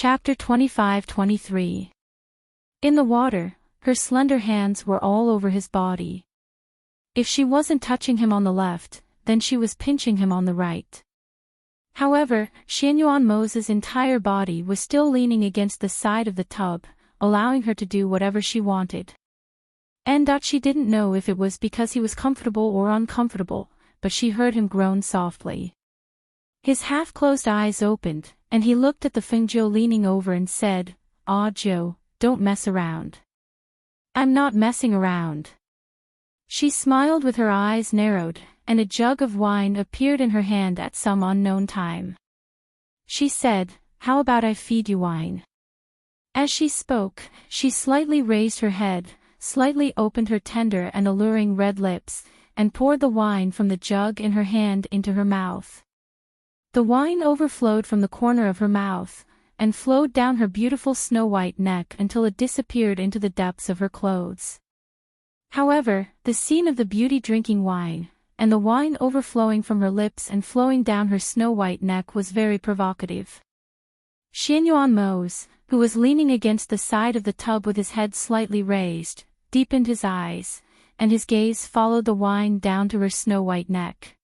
Chapter 25-23. In the water, her slender hands were all over his body. If she wasn't touching him on the left, then she was pinching him on the right. However, Mo's entire body was still leaning against the side of the tub, allowing her to do whatever she wanted. She didn't know if it was because he was comfortable or uncomfortable, but she heard him groan softly. His half-closed eyes opened, and he looked at the Fengzhou leaning over and said, "Ah, Joe, don't mess around." "I'm not messing around." She smiled with her eyes narrowed, and a jug of wine appeared in her hand at some unknown time. She said, "How about I feed you wine?" As she spoke, she slightly raised her head, slightly opened her tender and alluring red lips, and poured the wine from the jug in her hand into her mouth. The wine overflowed from the corner of her mouth, and flowed down her beautiful snow-white neck until it disappeared into the depths of her clothes. However, the scene of the beauty drinking wine, and the wine overflowing from her lips and flowing down her snow-white neck was very provocative. Mo's, who was leaning against the side of the tub with his head slightly raised, deepened his eyes, and his gaze followed the wine down to her snow-white neck.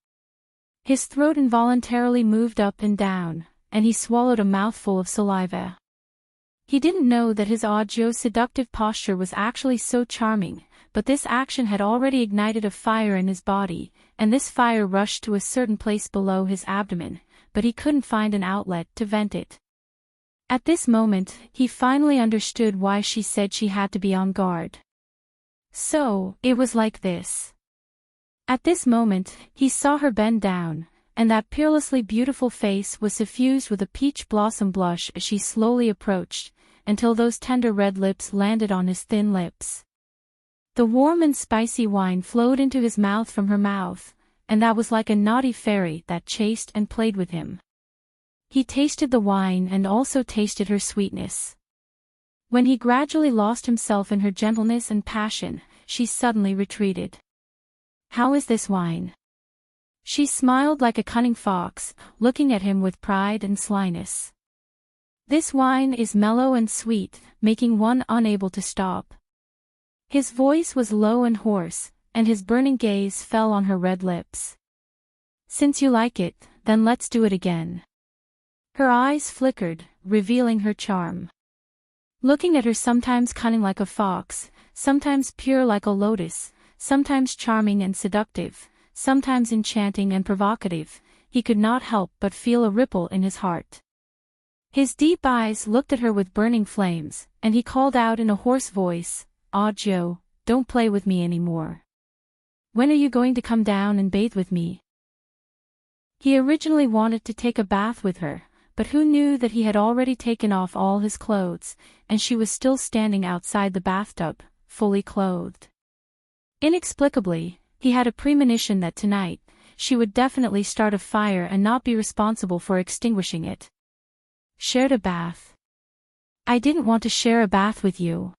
His throat involuntarily moved up and down, and he swallowed a mouthful of saliva. He didn't know that his seductive posture was actually so charming, but this action had already ignited a fire in his body, and this fire rushed to a certain place below his abdomen, but he couldn't find an outlet to vent it. At this moment, he finally understood why she said she had to be on guard. So, it was like this. At this moment, he saw her bend down, and that peerlessly beautiful face was suffused with a peach blossom blush as she slowly approached, until those tender red lips landed on his thin lips. The warm and spicy wine flowed into his mouth from her mouth, and that was like a naughty fairy that chased and played with him. He tasted the wine and also tasted her sweetness. When he gradually lost himself in her gentleness and passion, she suddenly retreated. "How is this wine?" She smiled like a cunning fox, looking at him with pride and slyness. "This wine is mellow and sweet, making one unable to stop." His voice was low and hoarse, and his burning gaze fell on her red lips. "Since you like it, then let's do it again." Her eyes flickered, revealing her charm. Looking at her sometimes cunning like a fox, sometimes pure like a lotus, sometimes charming and seductive, sometimes enchanting and provocative, he could not help but feel a ripple in his heart. His deep eyes looked at her with burning flames, and he called out in a hoarse voice, "Ah, Joe, don't play with me anymore. When are you going to come down and bathe with me?" He originally wanted to take a bath with her, but who knew that he had already taken off all his clothes, and she was still standing outside the bathtub, fully clothed. Inexplicably, he had a premonition that tonight, she would definitely start a fire and not be responsible for extinguishing it. Shared a bath. "I didn't want to share a bath with you."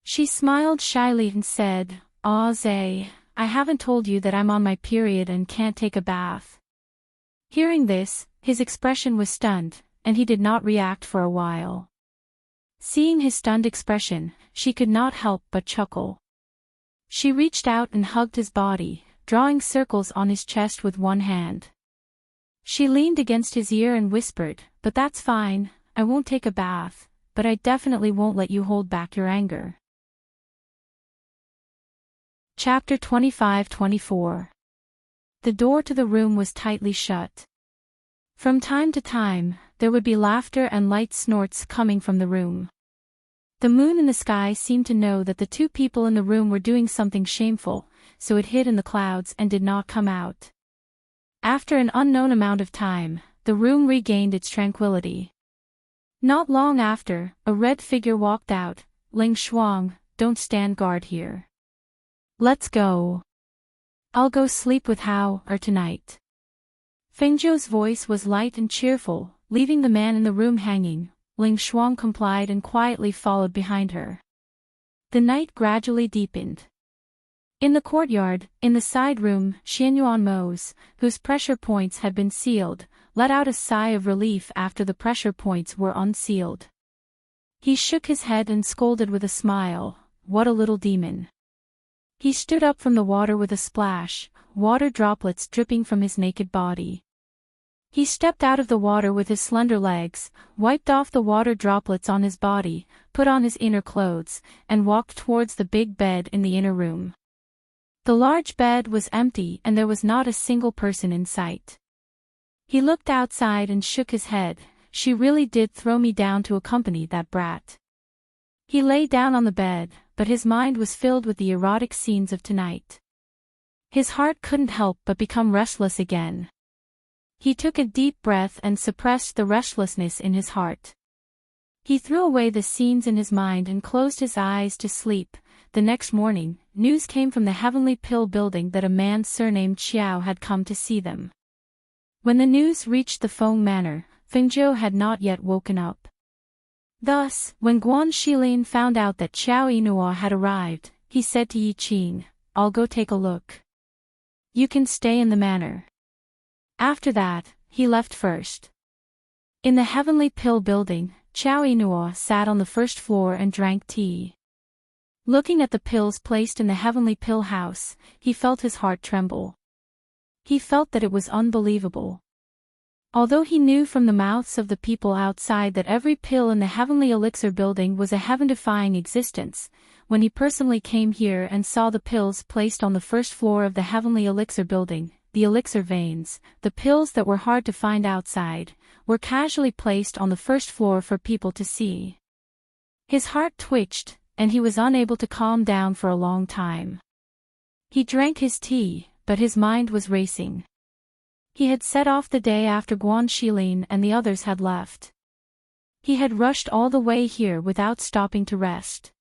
She smiled shyly and said, "Aw Zay, I haven't told you that I'm on my period and can't take a bath." Hearing this, his expression was stunned, and he did not react for a while. Seeing his stunned expression, she could not help but chuckle. She reached out and hugged his body, drawing circles on his chest with one hand. She leaned against his ear and whispered, "But that's fine, I won't take a bath, but I definitely won't let you hold back your anger." Chapter 25-24. The door to the room was tightly shut. From time to time, there would be laughter and light snorts coming from the room. The moon in the sky seemed to know that the two people in the room were doing something shameful, so it hid in the clouds and did not come out. After an unknown amount of time, the room regained its tranquility. Not long after, a red figure walked out. "Ling Shuang, don't stand guard here. Let's go. I'll go sleep with Hao tonight." Fengzhou's voice was light and cheerful, leaving the man in the room hanging. Ling Shuang complied and quietly followed behind her. The night gradually deepened. In the courtyard, in the side room, Mo's, whose pressure points had been sealed, let out a sigh of relief after the pressure points were unsealed. He shook his head and scolded with a smile, "What a little demon." He stood up from the water with a splash, water droplets dripping from his naked body. He stepped out of the water with his slender legs, wiped off the water droplets on his body, put on his inner clothes, and walked towards the big bed in the inner room. The large bed was empty and there was not a single person in sight. He looked outside and shook his head. She really did throw me down to accompany that brat. He lay down on the bed, but his mind was filled with the erotic scenes of tonight. His heart couldn't help but become restless again. He took a deep breath and suppressed the restlessness in his heart. He threw away the scenes in his mind and closed his eyes to sleep. The next morning, news came from the Heavenly Pill building that a man surnamed Xiao had come to see them. When the news reached the Feng Manor, Fengzhou had not yet woken up. Thus, when Guan Shilin found out that Xiao Yinhua had arrived, he said to Yi Qing, "I'll go take a look. You can stay in the manor." After that, he left first. In the Heavenly Pill building, Xiao Yinhua sat on the first floor and drank tea. Looking at the pills placed in the Heavenly Pill house, he felt his heart tremble. He felt that it was unbelievable. Although he knew from the mouths of the people outside that every pill in the Heavenly Elixir building was a heaven-defying existence, when he personally came here and saw the pills placed on the first floor of the Heavenly Elixir building, the elixir veins, the pills that were hard to find outside, were casually placed on the first floor for people to see. His heart twitched, and he was unable to calm down for a long time. He drank his tea, but his mind was racing. He had set off the day after Guan Shilin and the others had left. He had rushed all the way here without stopping to rest.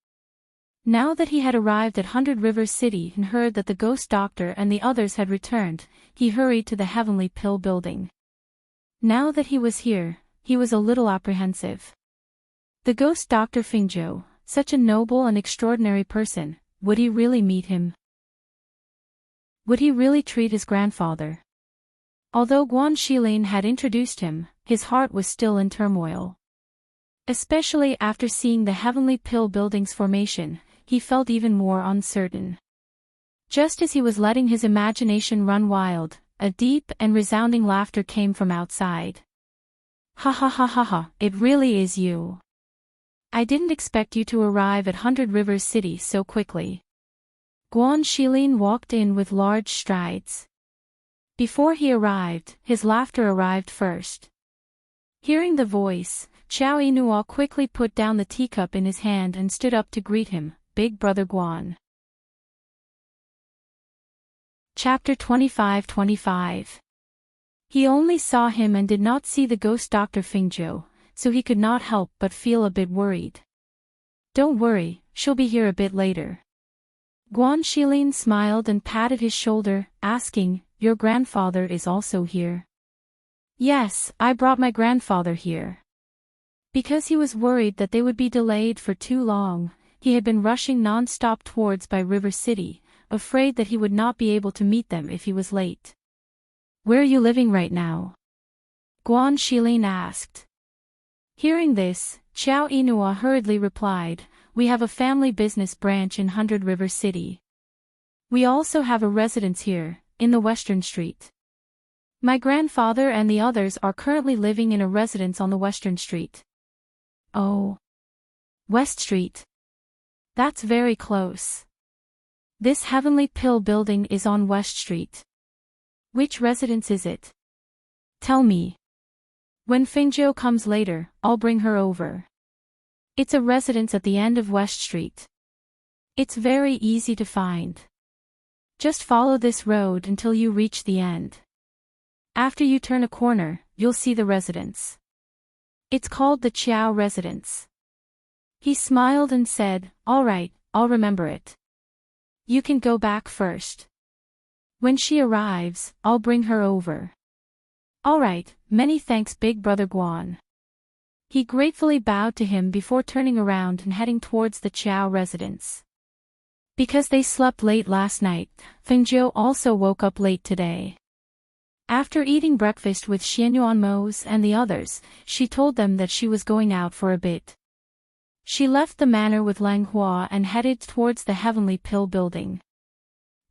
Now that he had arrived at 100 Rivers City and heard that the ghost doctor and the others had returned, he hurried to the Heavenly Pill building. Now that he was here, he was a little apprehensive. The ghost doctor Fengzhou, such a noble and extraordinary person, would he really meet him? Would he really treat his grandfather? Although Guan Shilin had introduced him, his heart was still in turmoil. Especially after seeing the Heavenly Pill building's formation, he felt even more uncertain. Just as he was letting his imagination run wild, a deep and resounding laughter came from outside. "Ha ha ha ha ha, it really is you. I didn't expect you to arrive at 100 Rivers City so quickly." Guan Shilin walked in with large strides. Before he arrived, his laughter arrived first. Hearing the voice, Xiao Yinhua quickly put down the teacup in his hand and stood up to greet him, "Big Brother Guan." Chapter 25-25. He only saw him and did not see the ghost doctor Fengzhou, so he could not help but feel a bit worried. "Don't worry, she'll be here a bit later." Guan Shilin smiled and patted his shoulder, asking, "Your grandfather is also here?" "Yes, I brought my grandfather here." Because he was worried that they would be delayed for too long, he had been rushing non-stop towards by River City, afraid that he would not be able to meet them if he was late. "Where are you living right now?" Guan Shilin asked. Hearing this, Xiao Yinhua hurriedly replied, "We have a family business branch in 100 River City. We also have a residence here, in the Western Street. My grandfather and the others are currently living in a residence on the Western Street." "Oh. West Street. That's very close. This Heavenly Pill building is on West Street. Which residence is it? Tell me. When Fengzhou comes later, I'll bring her over. It's a residence at the end of West Street. It's very easy to find. Just follow this road until you reach the end. After you turn a corner, you'll see the residence. It's called the Qiao Residence." He smiled and said, "All right, I'll remember it. You can go back first. When she arrives, I'll bring her over." "All right, many thanks Big Brother Guan." He gratefully bowed to him before turning around and heading towards the Qiao residence. Because they slept late last night, Fengzhou also woke up late today. After eating breakfast with Xianyuanmos and the others, she told them that she was going out for a bit. She left the manor with Lang Hua and headed towards the Heavenly Pill building.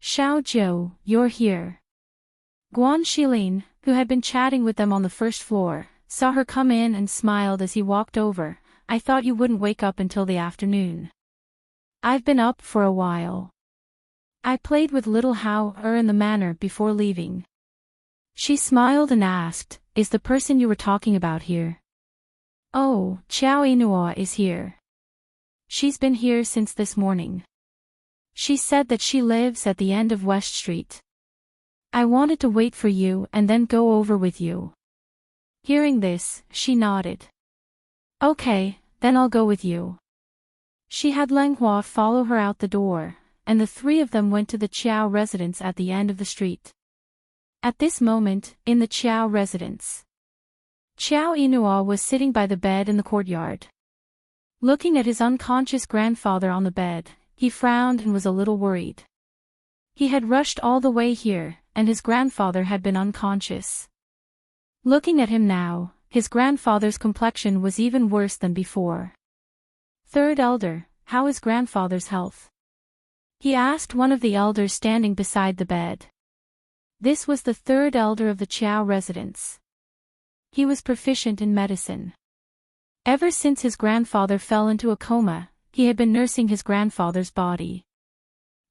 Xiao Zhou, you're here. Guan Shilin, who had been chatting with them on the first floor, saw her come in and smiled as he walked over. I thought you wouldn't wake up until the afternoon. I've been up for a while. I played with little Hao in the manor before leaving. She smiled and asked, is the person you were talking about here? Oh, Chao Inua is here. She's been here since this morning. She said that she lives at the end of West Street. I wanted to wait for you and then go over with you. Hearing this, she nodded. Okay, then I'll go with you. She had Lang Hua follow her out the door, and the three of them went to the Chiao residence at the end of the street. At this moment, in the Chiao residence, Chiao Inua was sitting by the bed in the courtyard. Looking at his unconscious grandfather on the bed, he frowned and was a little worried. He had rushed all the way here, and his grandfather had been unconscious. Looking at him now, his grandfather's complexion was even worse than before. Third elder, how is grandfather's health? He asked one of the elders standing beside the bed. This was the third elder of the Chiao residence. He was proficient in medicine. Ever since his grandfather fell into a coma, he had been nursing his grandfather's body.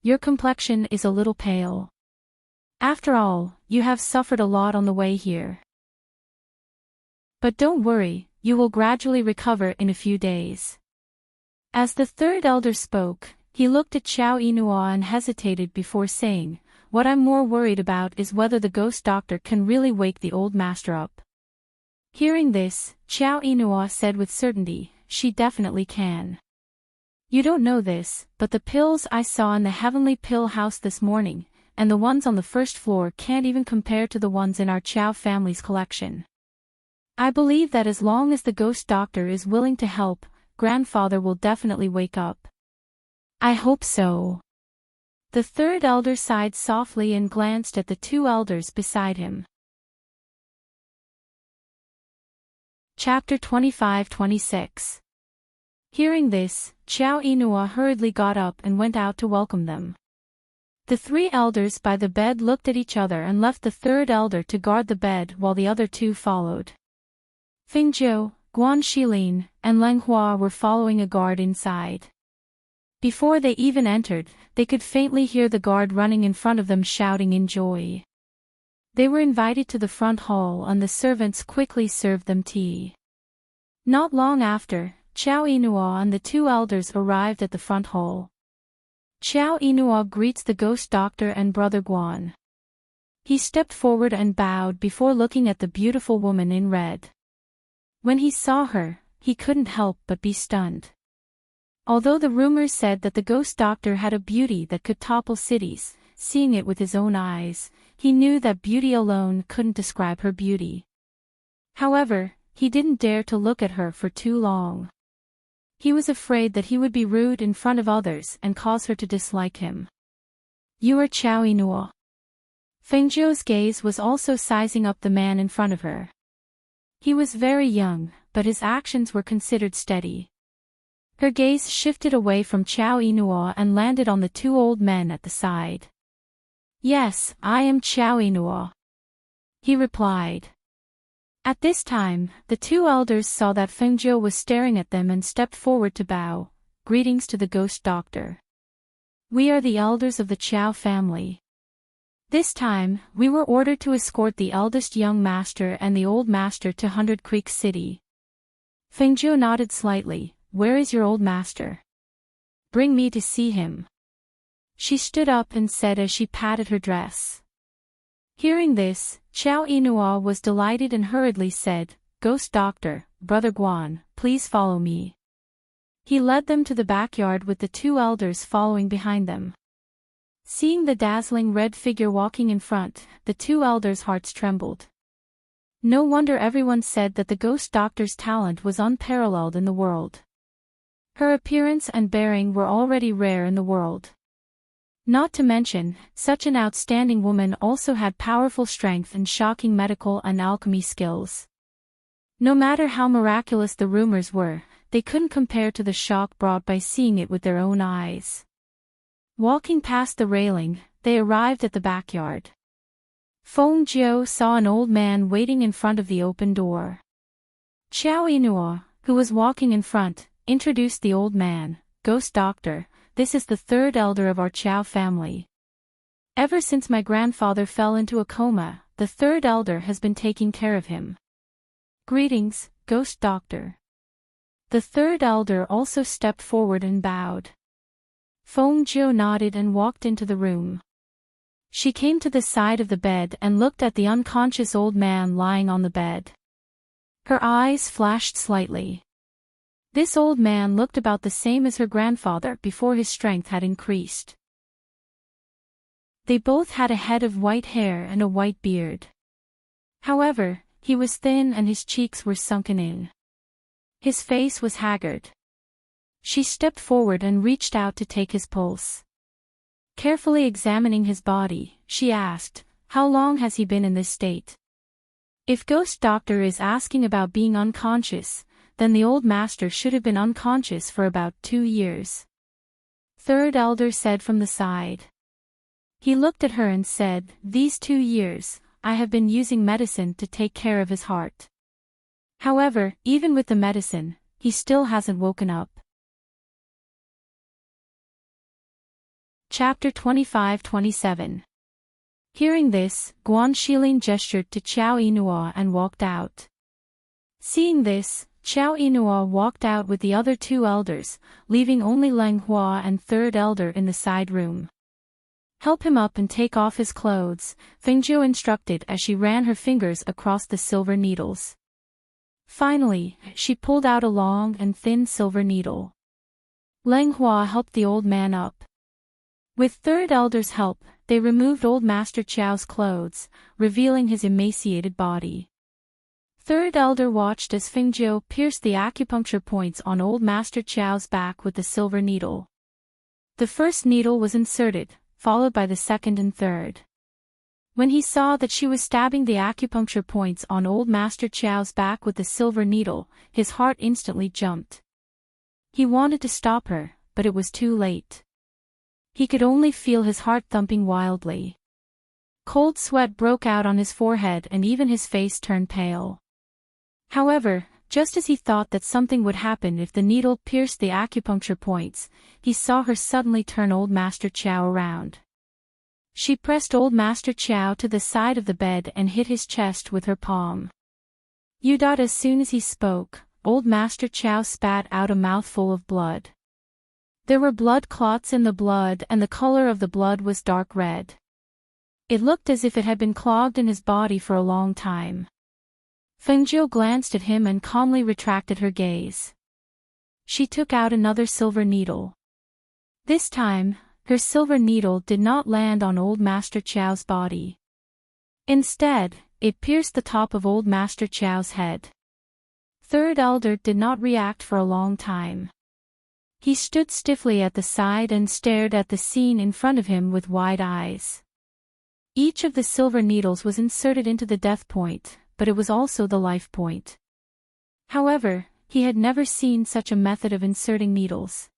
Your complexion is a little pale. After all, you have suffered a lot on the way here. But don't worry, you will gradually recover in a few days. As the third elder spoke, he looked at Chao Inua and hesitated before saying, what I'm more worried about is whether the ghost doctor can really wake the old master up. Hearing this, Chao Inua said with certainty, she definitely can. You don't know this, but the pills I saw in the Heavenly Pill house this morning, and the ones on the first floor can't even compare to the ones in our Chao family's collection. I believe that as long as the ghost doctor is willing to help, grandfather will definitely wake up. I hope so. The third elder sighed softly and glanced at the two elders beside him. Chapter 25-26. Hearing this, Chao Inua hurriedly got up and went out to welcome them. The three elders by the bed looked at each other and left the third elder to guard the bed while the other two followed. Fingzhou, Guan Shilin, and Lang Hua were following a guard inside. Before they even entered, they could faintly hear the guard running in front of them shouting in joy. They were invited to the front hall and the servants quickly served them tea. Not long after, Chao Inua and the two elders arrived at the front hall. Chao Inua greets the ghost doctor and brother Guan. He stepped forward and bowed before looking at the beautiful woman in red. When he saw her, he couldn't help but be stunned. Although the rumors said that the ghost doctor had a beauty that could topple cities, seeing it with his own eyes, he knew that beauty alone couldn't describe her beauty. However, he didn't dare to look at her for too long. He was afraid that he would be rude in front of others and cause her to dislike him. You are Chao Inua. Fengzhou's gaze was also sizing up the man in front of her. He was very young, but his actions were considered steady. Her gaze shifted away from Chao Inua and landed on the two old men at the side. Yes, I am Chao Inua, he replied. At this time, the two elders saw that Fengzhou was staring at them and stepped forward to bow. Greetings to the ghost doctor. We are the elders of the Chao family. This time, we were ordered to escort the eldest young master and the old master to 100 Creek City. Fengzhou nodded slightly. Where is your old master? Bring me to see him. She stood up and said as she patted her dress. Hearing this, Chao Inua was delighted and hurriedly said, Ghost Doctor, Brother Guan, please follow me. He led them to the backyard with the two elders following behind them. Seeing the dazzling red figure walking in front, the two elders' hearts trembled. No wonder everyone said that the ghost doctor's talent was unparalleled in the world. Her appearance and bearing were already rare in the world. Not to mention, such an outstanding woman also had powerful strength and shocking medical and alchemy skills. No matter how miraculous the rumors were, they couldn't compare to the shock brought by seeing it with their own eyes. Walking past the railing, they arrived at the backyard. Feng Jiu saw an old man waiting in front of the open door. Xiao Inua, who was walking in front, introduced the old man. "Ghost Doctor, this is the third elder of our Qiao family. Ever since my grandfather fell into a coma, the third elder has been taking care of him. Greetings, Ghost Doctor." The third elder also stepped forward and bowed. Feng Jiu nodded and walked into the room. She came to the side of the bed and looked at the unconscious old man lying on the bed. Her eyes flashed slightly. This old man looked about the same as her grandfather before his strength had increased. They both had a head of white hair and a white beard. However, he was thin and his cheeks were sunken in. His face was haggard. She stepped forward and reached out to take his pulse. Carefully examining his body, she asked, "How long has he been in this state?" If Ghost Doctor is asking about being unconscious, then the old master should have been unconscious for about 2 years. Third elder said from the side. He looked at her and said, "These 2 years, I have been using medicine to take care of his heart. However, even with the medicine, he still hasn't woken up." Chapter 25-27. Hearing this, Guan Shilin gestured to Qiao Inua and walked out. Seeing this, Qiao Inua walked out with the other 2 elders, leaving only Leng Hua and third elder in the side room. "Help him up and take off his clothes," Feng Jiu instructed as she ran her fingers across the silver needles. Finally, she pulled out a long and thin silver needle. Leng Hua helped the old man up. With third elder's help, they removed old Master Qiao's clothes, revealing his emaciated body. Third elder watched as Feng Jiu pierced the acupuncture points on old Master Qiao's back with the silver needle. The first needle was inserted, followed by the second and third. When he saw that she was stabbing the acupuncture points on old Master Qiao's back with the silver needle, his heart instantly jumped. He wanted to stop her, but it was too late. He could only feel his heart thumping wildly. Cold sweat broke out on his forehead and even his face turned pale. However, just as he thought that something would happen if the needle pierced the acupuncture points, he saw her suddenly turn old Master Qiao around. She pressed old Master Qiao to the side of the bed and hit his chest with her palm. As soon as he spoke, old Master Qiao spat out a mouthful of blood. There were blood clots in the blood and the color of the blood was dark red. It looked as if it had been clogged in his body for a long time. Feng Jiu glanced at him and calmly retracted her gaze. She took out another silver needle. This time, her silver needle did not land on old Master Qiao's body. Instead, it pierced the top of old Master Qiao's head. Third elder did not react for a long time. He stood stiffly at the side and stared at the scene in front of him with wide eyes. Each of the silver needles was inserted into the death point, but it was also the life point. However, he had never seen such a method of inserting needles.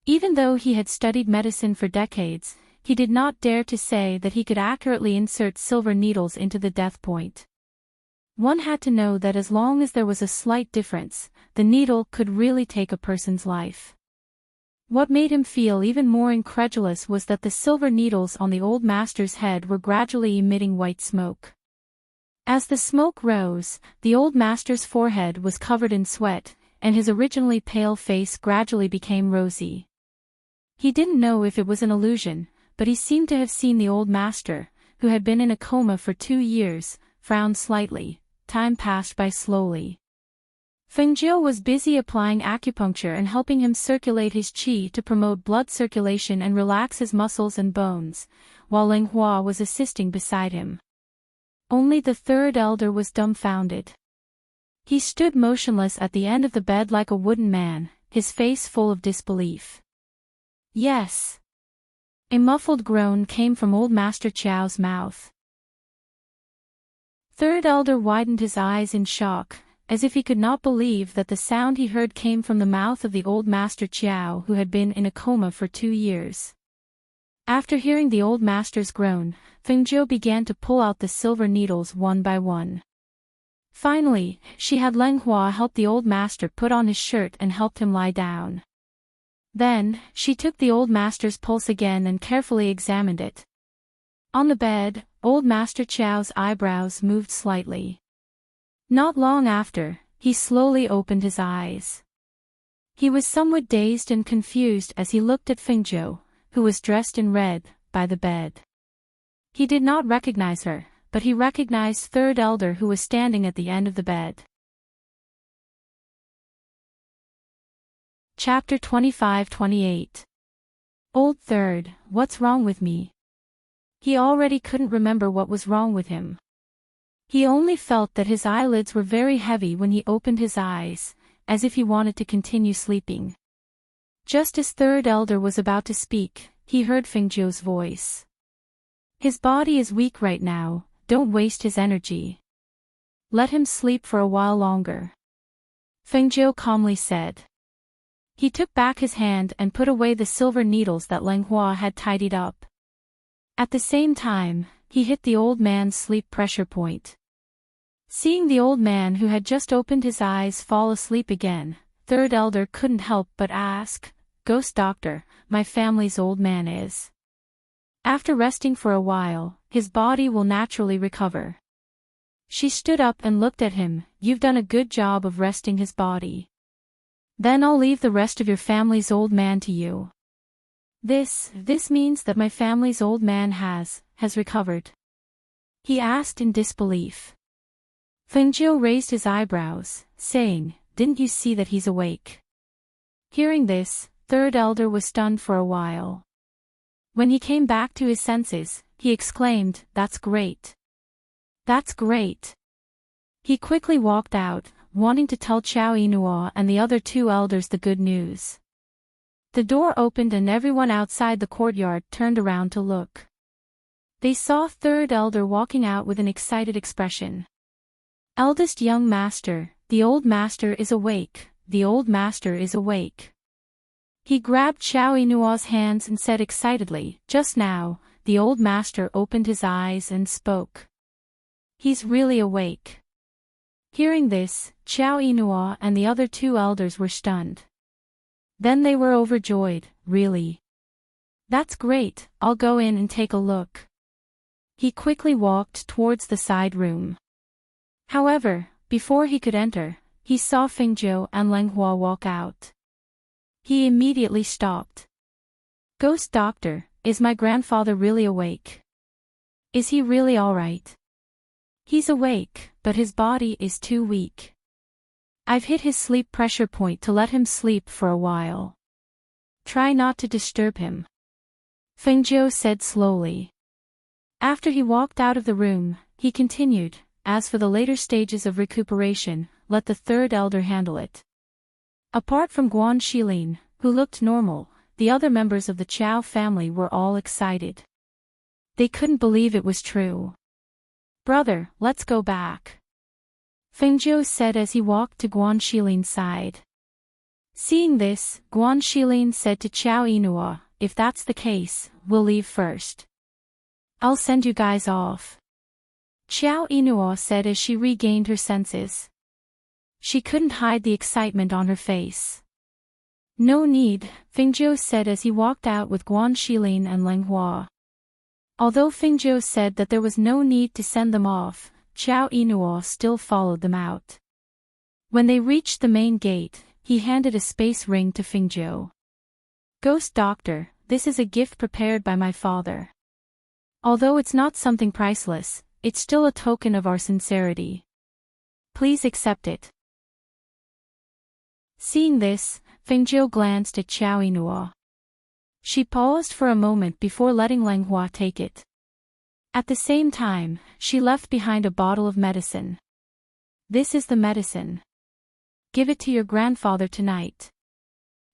Even though he had studied medicine for decades, he did not dare to say that he could accurately insert silver needles into the death point. One had to know that as long as there was a slight difference, the needle could really take a person's life. What made him feel even more incredulous was that the silver needles on the old master's head were gradually emitting white smoke. As the smoke rose, the old master's forehead was covered in sweat, and his originally pale face gradually became rosy. He didn't know if it was an illusion, but he seemed to have seen the old master, who had been in a coma for 2 years, frown slightly. Time passed by slowly. Feng Jiu was busy applying acupuncture and helping him circulate his qi to promote blood circulation and relax his muscles and bones, while Leng Hua was assisting beside him. Only the third elder was dumbfounded. He stood motionless at the end of the bed like a wooden man, his face full of disbelief. "Yes. A muffled groan came from old Master Chow's mouth. Third Elder widened his eyes in shock, as if he could not believe that the sound he heard came from the mouth of the old Master Chow who had been in a coma for 2 years. After hearing the old master's groan, Fengzhou began to pull out the silver needles one by one. Finally, she had Leng Hua help the old master put on his shirt and helped him lie down. Then, she took the old master's pulse again and carefully examined it. On the bed, old Master Chow's eyebrows moved slightly. Not long after, he slowly opened his eyes. He was somewhat dazed and confused as he looked at Fengzhou, who was dressed in red, by the bed. He did not recognize her, but he recognized Third Elder who was standing at the end of the bed. Chapter 25-28. Old Third, what's wrong with me? He already couldn't remember what was wrong with him. He only felt that his eyelids were very heavy when he opened his eyes, as if he wanted to continue sleeping. Just as Third Elder was about to speak, he heard Fengzhou's voice. His body is weak right now, don't waste his energy. Let him sleep for a while longer. Fengzhou calmly said. He took back his hand and put away the silver needles that Leng Hua had tidied up. At the same time, he hit the old man's sleep pressure point. Seeing the old man who had just opened his eyes fall asleep again, Third Elder couldn't help but ask, Ghost Doctor, my family's old man is. After resting for a while, his body will naturally recover. She stood up and looked at him, you've done a good job of resting his body. Then I'll leave the rest of your family's old man to you. This means that my family's old man has recovered? He asked in disbelief. Fengzhou raised his eyebrows, saying, didn't you see that he's awake? Hearing this, Third Elder was stunned for a while. When he came back to his senses, he exclaimed, that's great. That's great. He quickly walked out, wanting to tell Chow Yinhua and the other 2 elders the good news. The door opened and everyone outside the courtyard turned around to look. They saw Third Elder walking out with an excited expression. Eldest young master, the old master is awake, the old master is awake. He grabbed Chow Yinhua's hands and said excitedly, just now, the old master opened his eyes and spoke. He's really awake. Hearing this, Chow Yinhua and the other 2 elders were stunned. Then they were overjoyed, really. That's great, I'll go in and take a look. He quickly walked towards the side room. However, before he could enter, he saw Fengzhou and Leng Hua walk out. He immediately stopped. Ghost Doctor, is my grandfather really awake? Is he really alright? He's awake, but his body is too weak. I've hit his sleep pressure point to let him sleep for a while. Try not to disturb him. Fengzhou said slowly. After he walked out of the room, he continued, as for the later stages of recuperation, let the Third Elder handle it. Apart from Guan Shilin, who looked normal, the other members of the Chow family were all excited. They couldn't believe it was true. Brother, let's go back. Fengzhou said as he walked to Guan Shilin's side. Seeing this, Guan Shilin said to Chow Yinhua, if that's the case, we'll leave first. I'll send you guys off. Chow Yinhua said as she regained her senses. She couldn't hide the excitement on her face. No need, Fengzhou said as he walked out with Guan Shilin and Leng Hua. Although Fengzhou said that there was no need to send them off, Chow Yinhua still followed them out. When they reached the main gate, he handed a space ring to Fengzhou. Ghost Doctor, this is a gift prepared by my father. Although it's not something priceless, it's still a token of our sincerity. Please accept it. Seeing this, Fengzhou glanced at Chow Yinhua. She paused for a moment before letting Leng Hua take it. At the same time, she left behind a bottle of medicine. This is the medicine. Give it to your grandfather tonight.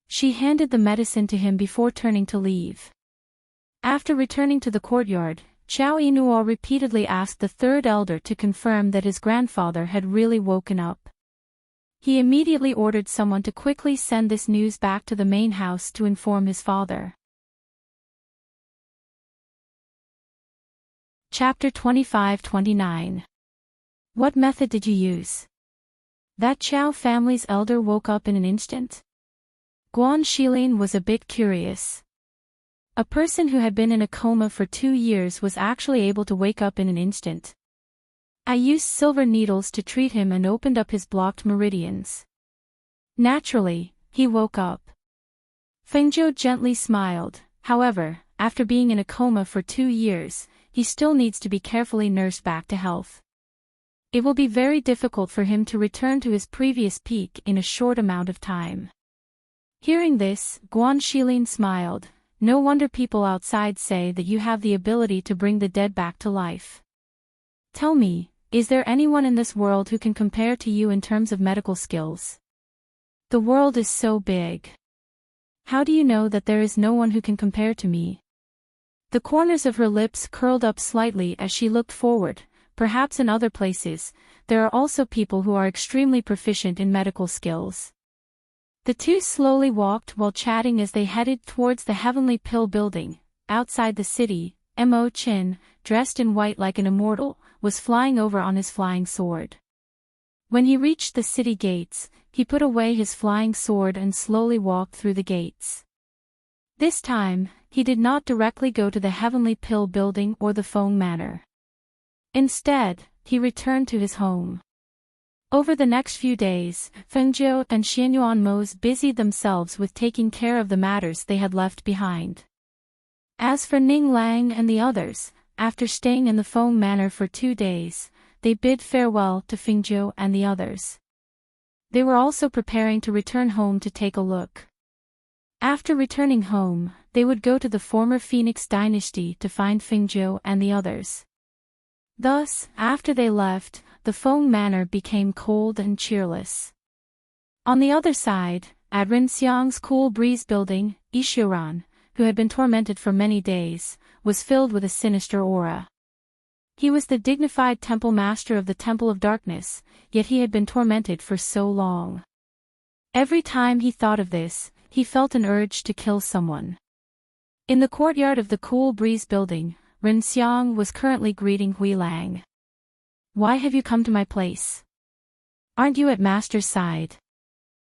She handed the medicine to him before turning to leave. After returning to the courtyard, Chao Inuo repeatedly asked the third elder to confirm that his grandfather had really woken up. He immediately ordered someone to quickly send this news back to the main house to inform his father. Chapter 25-29. What method did you use? That Chao family's elder woke up in an instant? Guan Shilin was a bit curious. A person who had been in a coma for 2 years was actually able to wake up in an instant. I used silver needles to treat him and opened up his blocked meridians. Naturally, he woke up. Fengzhou gently smiled. However, after being in a coma for 2 years, he still needs to be carefully nursed back to health. It will be very difficult for him to return to his previous peak in a short amount of time. Hearing this, Guan Shilin smiled. No wonder people outside say that you have the ability to bring the dead back to life. Tell me, is there anyone in this world who can compare to you in terms of medical skills? The world is so big. How do you know that there is no one who can compare to me? The corners of her lips curled up slightly as she looked forward. Perhaps in other places, there are also people who are extremely proficient in medical skills. The two slowly walked while chatting as they headed towards the Heavenly Pill building. Outside the city, Mo Qin, dressed in white like an immortal, was flying over on his flying sword. When he reached the city gates, he put away his flying sword and slowly walked through the gates. This time, he did not directly go to the Heavenly Pill building or the Feng Manor. Instead, he returned to his home. Over the next few days, Fengzhou and Xianyuan Mose busied themselves with taking care of the matters they had left behind. As for Ning Lang and the others, after staying in the Feng Manor for 2 days, they bid farewell to Fengzhou and the others. They were also preparing to return home to take a look. After returning home, they would go to the former Phoenix dynasty to find Fengzhou and the others. Thus, after they left, the Feng Manor became cold and cheerless. On the other side, at Rinxiang's Cool Breeze building, Ishiran, who had been tormented for many days, was filled with a sinister aura. He was the dignified temple master of the Temple of Darkness, yet he had been tormented for so long. Every time he thought of this, he felt an urge to kill someone. In the courtyard of the Cool Breeze building, Rinxiang was currently greeting Hui Lang. Why have you come to my place? Aren't you at Master's side?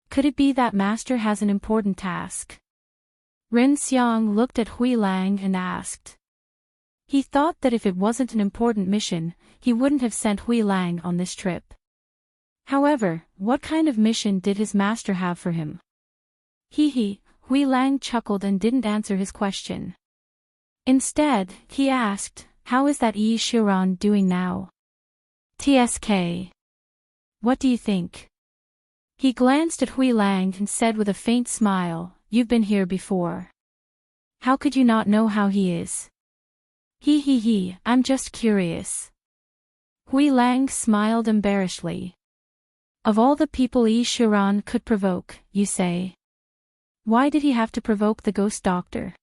Could it be that Master has an important task? Rinxiang looked at Hui Lang and asked. He thought that if it wasn't an important mission, he wouldn't have sent Hui Lang on this trip. However, what kind of mission did his master have for him? Hui Lang chuckled and didn't answer his question. Instead, he asked, how is that Yi Shiran doing now? TSK. What do you think? He glanced at Hui Lang and said with a faint smile, you've been here before. How could you not know how he is? I'm just curious. Hui Lang smiled embarrassedly. Of all the people Yi Shiran could provoke, you say? Why did he have to provoke the ghost doctor?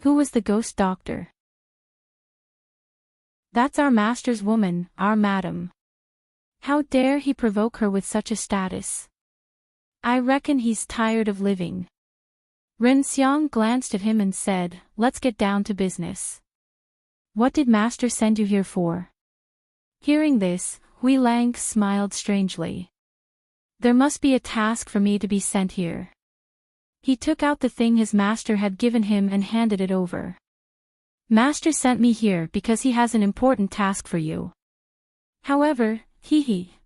Who was the ghost doctor? That's our master's woman, our madam. How dare he provoke her with such a status? I reckon he's tired of living. Rinxiang glanced at him and said, let's get down to business. What did master send you here for? Hearing this, Hui Lang smiled strangely. There must be a task for me to be sent here. He took out the thing his master had given him and handed it over. Master sent me here because he has an important task for you. However,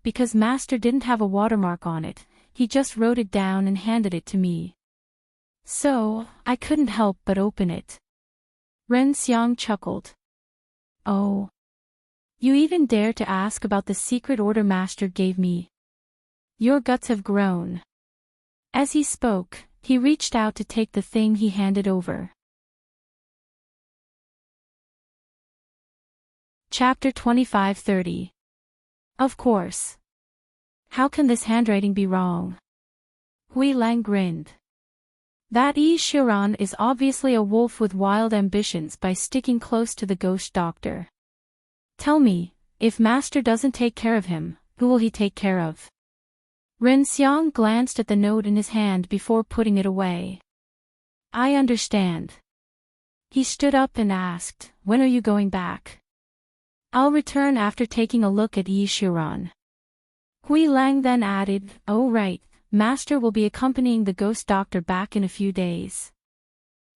because master didn't have a watermark on it, he just wrote it down and handed it to me. So, I couldn't help but open it. Rinxiang chuckled. Oh. You even dare to ask about the secret order master gave me. Your guts have grown. As he spoke, he reached out to take the thing he handed over. Chapter 25-30. Of course. How can this handwriting be wrong? Hui Lang grinned. That Shiran is obviously a wolf with wild ambitions by sticking close to the ghost doctor. Tell me, if master doesn't take care of him, who will he take care of? Ren Xiang glanced at the note in his hand before putting it away. I understand. He stood up and asked, when are you going back? I'll return after taking a look at Shiran. Hui Lang then added, oh right, master will be accompanying the ghost doctor back in a few days.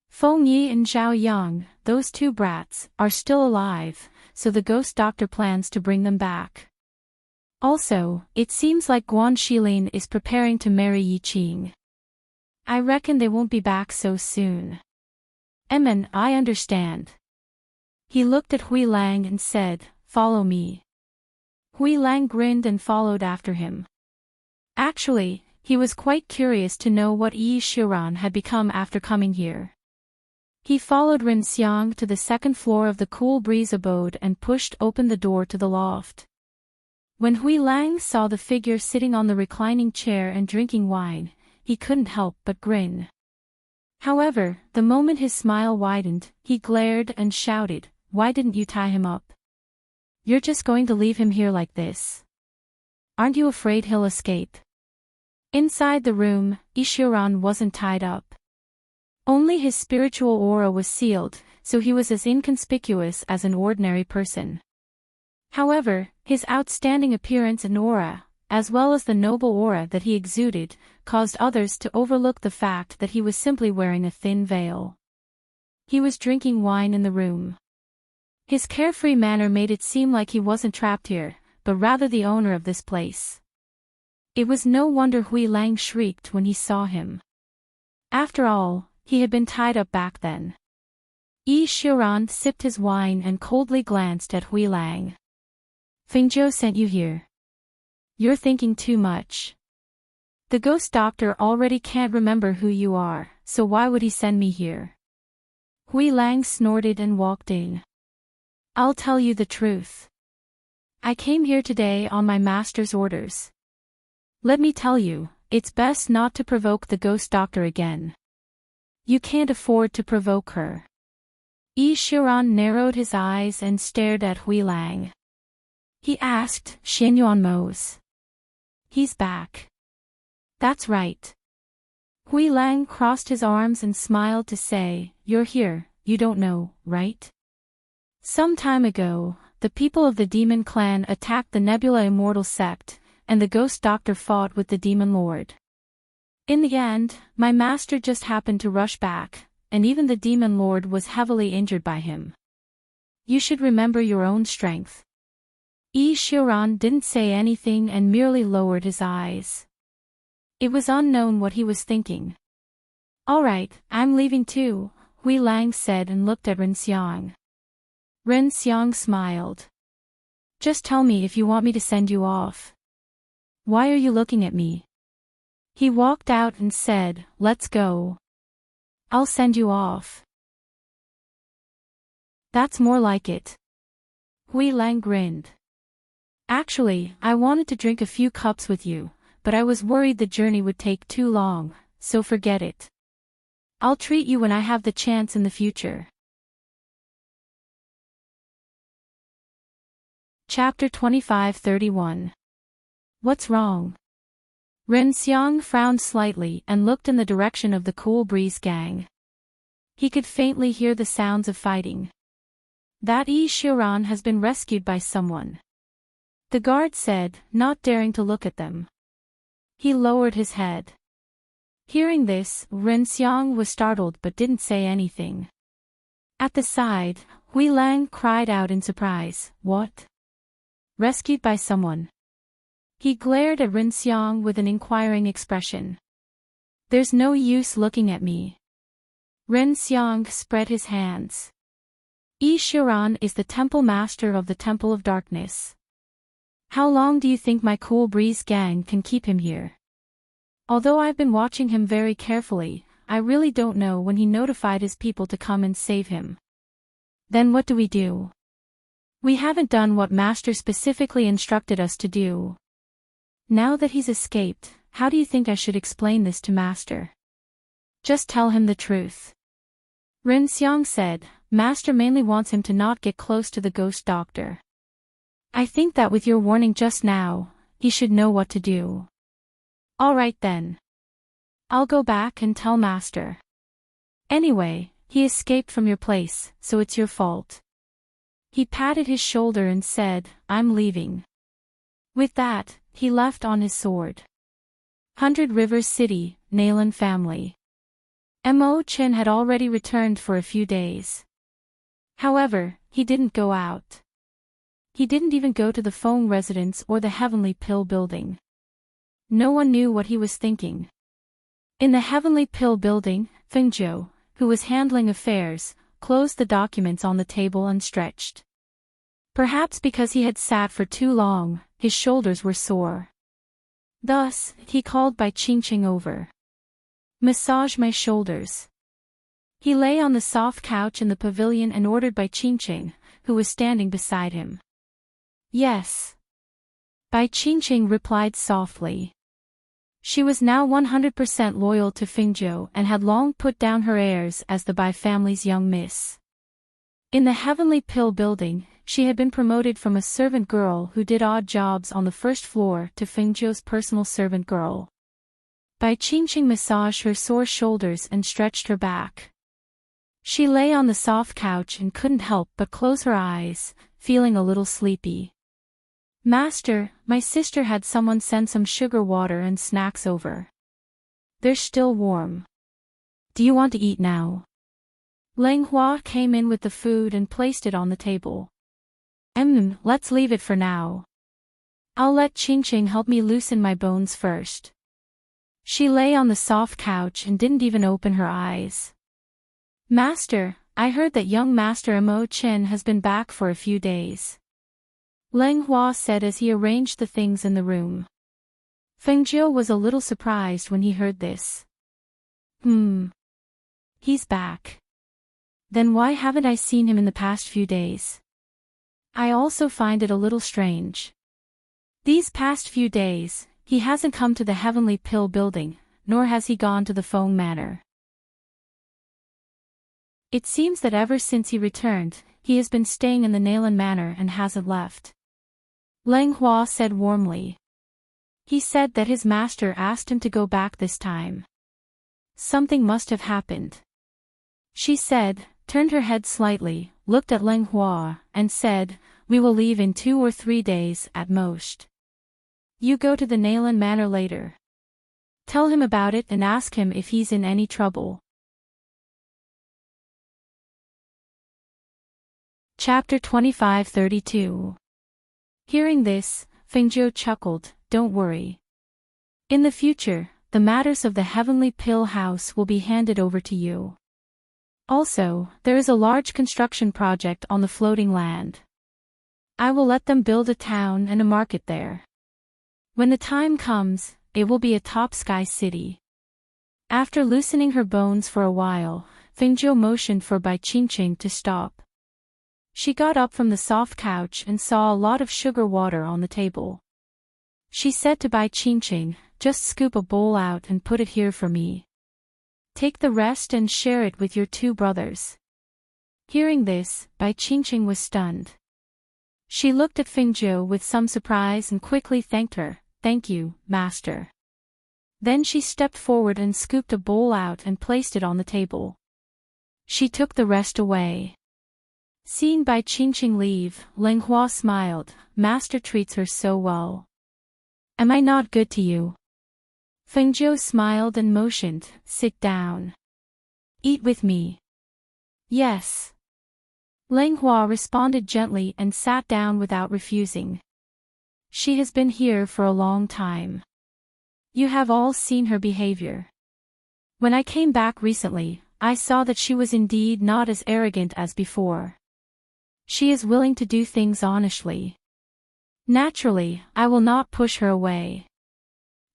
Feng Yi and Zhao Yang, those two brats, are still alive, so the ghost doctor plans to bring them back. Also, it seems like Guan Shilin is preparing to marry Yi Qing. I reckon they won't be back so soon. Emin, I understand. He looked at Hui Lang and said, follow me. Hui Lang grinned and followed after him. Actually, he was quite curious to know what Yi Shiran had become after coming here. He followed Ren Xiang to the second floor of the Cool Breeze abode and pushed open the door to the loft. When Hui Lang saw the figure sitting on the reclining chair and drinking wine, he couldn't help but grin. However, the moment his smile widened, he glared and shouted, why didn't you tie him up? You're just going to leave him here like this? Aren't you afraid he'll escape? Inside the room, Ishiran wasn't tied up. Only his spiritual aura was sealed, so he was as inconspicuous as an ordinary person. However, his outstanding appearance and aura, as well as the noble aura that he exuded, caused others to overlook the fact that he was simply wearing a thin veil. He was drinking wine in the room. His carefree manner made it seem like he wasn't trapped here, but rather the owner of this place. It was no wonder Hui Lang shrieked when he saw him. After all, he had been tied up back then. Yi Shiran sipped his wine and coldly glanced at Hui Lang. Fengzhou sent you here. You're thinking too much. The ghost doctor already can't remember who you are, so why would he send me here? Hui Lang snorted and walked in. I'll tell you the truth. I came here today on my master's orders. Let me tell you, it's best not to provoke the ghost doctor again. You can't afford to provoke her. Yi Shiran narrowed his eyes and stared at Hui Lang. He asked, Shen Yuanmo's. He's back. That's right. Hui Lang crossed his arms and smiled to say, you're here, you don't know, right? Some time ago, the people of the demon clan attacked the Nebula Immortal Sept, and the ghost doctor fought with the demon lord. In the end, my master just happened to rush back, and even the demon lord was heavily injured by him. You should remember your own strength. Yi Shiran didn't say anything and merely lowered his eyes. It was unknown what he was thinking. All right, I'm leaving too, Hui Lang said and looked at Ren Xiang. Ren Xiang smiled. Just tell me if you want me to send you off. Why are you looking at me? He walked out and said, let's go. I'll send you off. That's more like it. Hui Lang grinned. Actually, I wanted to drink a few cups with you, but I was worried the journey would take too long, so forget it. I'll treat you when I have the chance in the future. Chapter 25-31. What's wrong? Ren Xiang frowned slightly and looked in the direction of the Cool Breeze gang. He could faintly hear the sounds of fighting. That Yi Shiran has been rescued by someone. The guard said, not daring to look at them. He lowered his head. Hearing this, Ren Xiang was startled but didn't say anything. At the side, Hui Lang cried out in surprise, what? Rescued by someone? He glared at Ren Xiang with an inquiring expression. There's no use looking at me. Ren Xiang spread his hands. Yi Shiran is the temple master of the Temple of Darkness. How long do you think my Cool Breeze gang can keep him here? Although I've been watching him very carefully, I really don't know when he notified his people to come and save him. Then what do we do? We haven't done what Master specifically instructed us to do. Now that he's escaped, how do you think I should explain this to Master? Just tell him the truth. Ren Xiang said, Master mainly wants him to not get close to the ghost doctor. I think that with your warning just now, he should know what to do. Alright then. I'll go back and tell Master. Anyway, he escaped from your place, so it's your fault. He patted his shoulder and said, I'm leaving. With that, he left on his sword. 100 Rivers City, Nalan family. Mo Chen had already returned for a few days. However, he didn't go out. He didn't even go to the Feng residence or the Heavenly Pill building. No one knew what he was thinking. In the Heavenly Pill building, Feng Zhou, who was handling affairs, closed the documents on the table and stretched. Perhaps because he had sat for too long, his shoulders were sore. Thus, he called Bai Qingqing over. Massage my shoulders. He lay on the soft couch in the pavilion and ordered Bai Qingqing, who was standing beside him. Yes. Bai Qingqing replied softly. She was now 100% loyal to Feng Zhou and had long put down her airs as the Bai family's young miss. In the Heavenly Pill building, she had been promoted from a servant girl who did odd jobs on the first floor to Feng Zhou's personal servant girl. Bai Qingqing massaged her sore shoulders and stretched her back. She lay on the soft couch and couldn't help but close her eyes, feeling a little sleepy. Master, my sister had someone send some sugar water and snacks over. They're still warm. Do you want to eat now? Lang Hua came in with the food and placed it on the table. Let's leave it for now. I'll let Qingqing help me loosen my bones first. She lay on the soft couch and didn't even open her eyes. Master, I heard that young Master Mo Chen has been back for a few days. Lang Hua said as he arranged the things in the room. Feng Zhou was a little surprised when he heard this. He's back. Then why haven't I seen him in the past few days? I also find it a little strange. These past few days, he hasn't come to the Heavenly Pill building, nor has he gone to the Feng Manor. It seems that ever since he returned, he has been staying in the Nalan Manor and hasn't left. Lang Hua said warmly. He said that his master asked him to go back this time. Something must have happened. She said, turned her head slightly, looked at Lang Hua, and said, we will leave in 2 or 3 days at most. You go to the Nalan Manor later. Tell him about it and ask him if he's in any trouble. Chapter 25-32. Hearing this, Feng Zhou chuckled, don't worry. In the future, the matters of the Heavenly Pill House will be handed over to you. Also, there is a large construction project on the floating land. I will let them build a town and a market there. When the time comes, it will be a top sky city. After loosening her bones for a while, Feng Zhou motioned for Bai Qingqing to stop. She got up from the soft couch and saw a lot of sugar water on the table. She said to Bai Qingqing, just scoop a bowl out and put it here for me. Take the rest and share it with your 2 brothers. Hearing this, Bai Qingqing was stunned. She looked at Feng Zhou with some surprise and quickly thanked her, thank you, master. Then she stepped forward and scooped a bowl out and placed it on the table. She took the rest away. Seeing Bai Qingqing leave, Lang Hua smiled, master treats her so well. Am I not good to you? Feng Zhou smiled and motioned, sit down. Eat with me. Yes. Lang Hua responded gently and sat down without refusing. She has been here for a long time. You have all seen her behavior. When I came back recently, I saw that she was indeed not as arrogant as before. She is willing to do things honestly. Naturally, I will not push her away.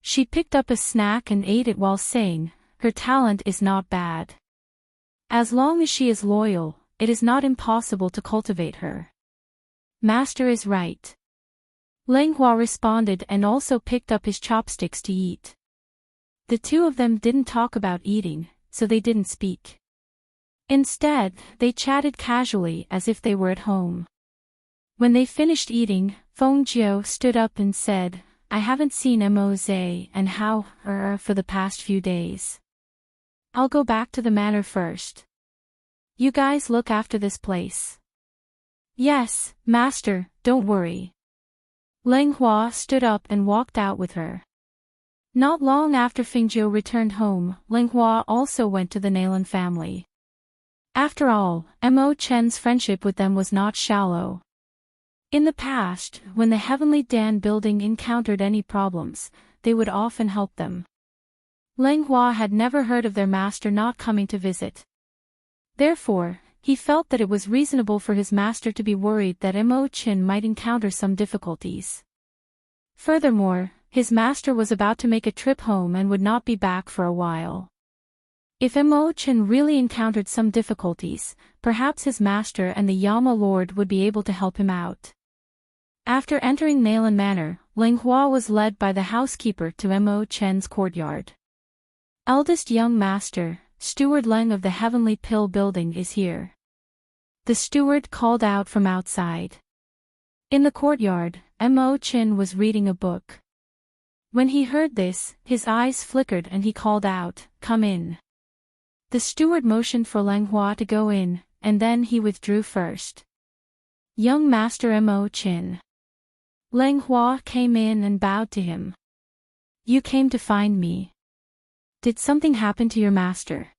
She picked up a snack and ate it while saying, her talent is not bad. As long as she is loyal, it is not impossible to cultivate her. Master is right. Lang Hua responded and also picked up his chopsticks to eat. The 2 of them didn't talk about eating, so they didn't speak. Instead, they chatted casually as if they were at home. When they finished eating, Feng Jiu stood up and said, I haven't seen Mose and Hao for the past few days. I'll go back to the manor first. You guys look after this place. Yes, master, don't worry. Leng Hua stood up and walked out with her. Not long after Fengjiu returned home, Leng Hua also went to the Nalan family. After all, Mo Chen's friendship with them was not shallow. In the past, when the Heavenly Dan building encountered any problems, they would often help them. Leng Hua had never heard of their master not coming to visit. Therefore, he felt that it was reasonable for his master to be worried that Mo Chen might encounter some difficulties. Furthermore, his master was about to make a trip home and would not be back for a while. If Mo Chen really encountered some difficulties, perhaps his master and the Yama Lord would be able to help him out. After entering Nalan Manor, Leng Hua was led by the housekeeper to Mo Chen's courtyard. Eldest young master, Steward Leng of the Heavenly Pill building is here. The steward called out from outside. In the courtyard, Mo Chen was reading a book. When he heard this, his eyes flickered and he called out, Come in. The steward motioned for Leng Hua to go in, and then he withdrew first. Young Master Mo Chen. Leng Hua came in and bowed to him. You came to find me. Did something happen to your master?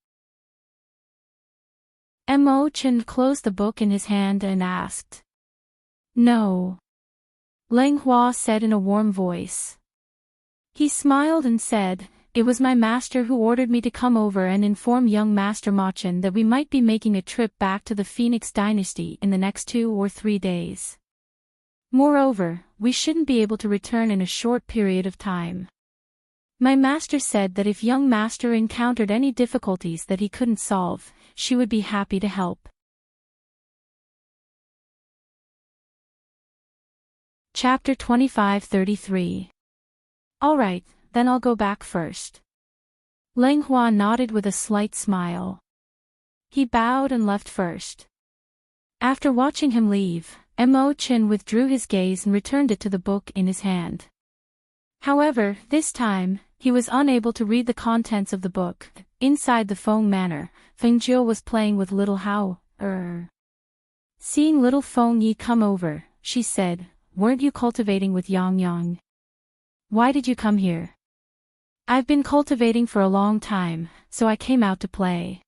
Mo Chen closed the book in his hand and asked. No. Leng Hua said in a warm voice. He smiled and said, It was my master who ordered me to come over and inform young Master Ma Chen that we might be making a trip back to the Phoenix Dynasty in the next 2 or 3 days. Moreover, we shouldn't be able to return in a short period of time. My master said that if young master encountered any difficulties that he couldn't solve, she would be happy to help. Chapter 25-33. Alright, then I'll go back first. Leng Hua nodded with a slight smile. He bowed and left first. After watching him leave, Mo Chen withdrew his gaze and returned it to the book in his hand. However, this time, he was unable to read the contents of the book. Inside the Feng Manor, Feng Jiu was playing with little Hao. Seeing little Feng Yi come over, she said, Weren't you cultivating with Yang Yang? Why did you come here? I've been cultivating for a long time, so I came out to play.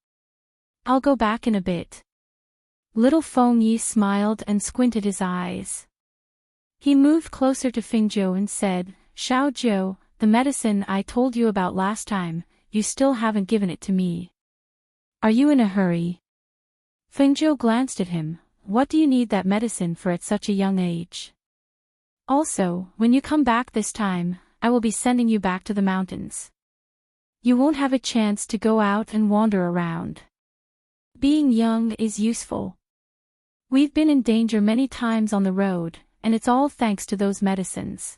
I'll go back in a bit. Little Feng Yi smiled and squinted his eyes. He moved closer to Feng Jiu and said, Xiao Jiu, the medicine I told you about last time, you still haven't given it to me. Are you in a hurry? Feng Jiu glanced at him. What do you need that medicine for at such a young age? Also, when you come back this time, I will be sending you back to the mountains. You won't have a chance to go out and wander around. Being young is useful. We've been in danger many times on the road, and it's all thanks to those medicines.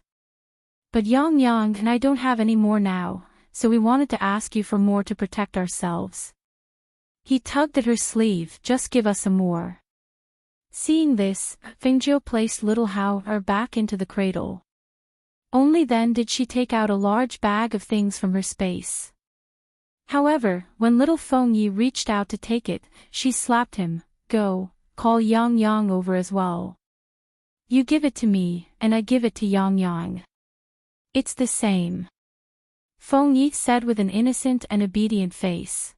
But Yang Yang and I don't have any more now, so we wanted to ask you for more to protect ourselves. He tugged at her sleeve. Just give us some more. Seeing this, Feng Jiu placed little Hao back into the cradle. Only then did she take out a large bag of things from her space. However, when little Feng Yi reached out to take it, she slapped him. Go, call Yang Yang over as well. You give it to me, and I give it to Yang Yang. It's the same. Feng Yi said with an innocent and obedient face.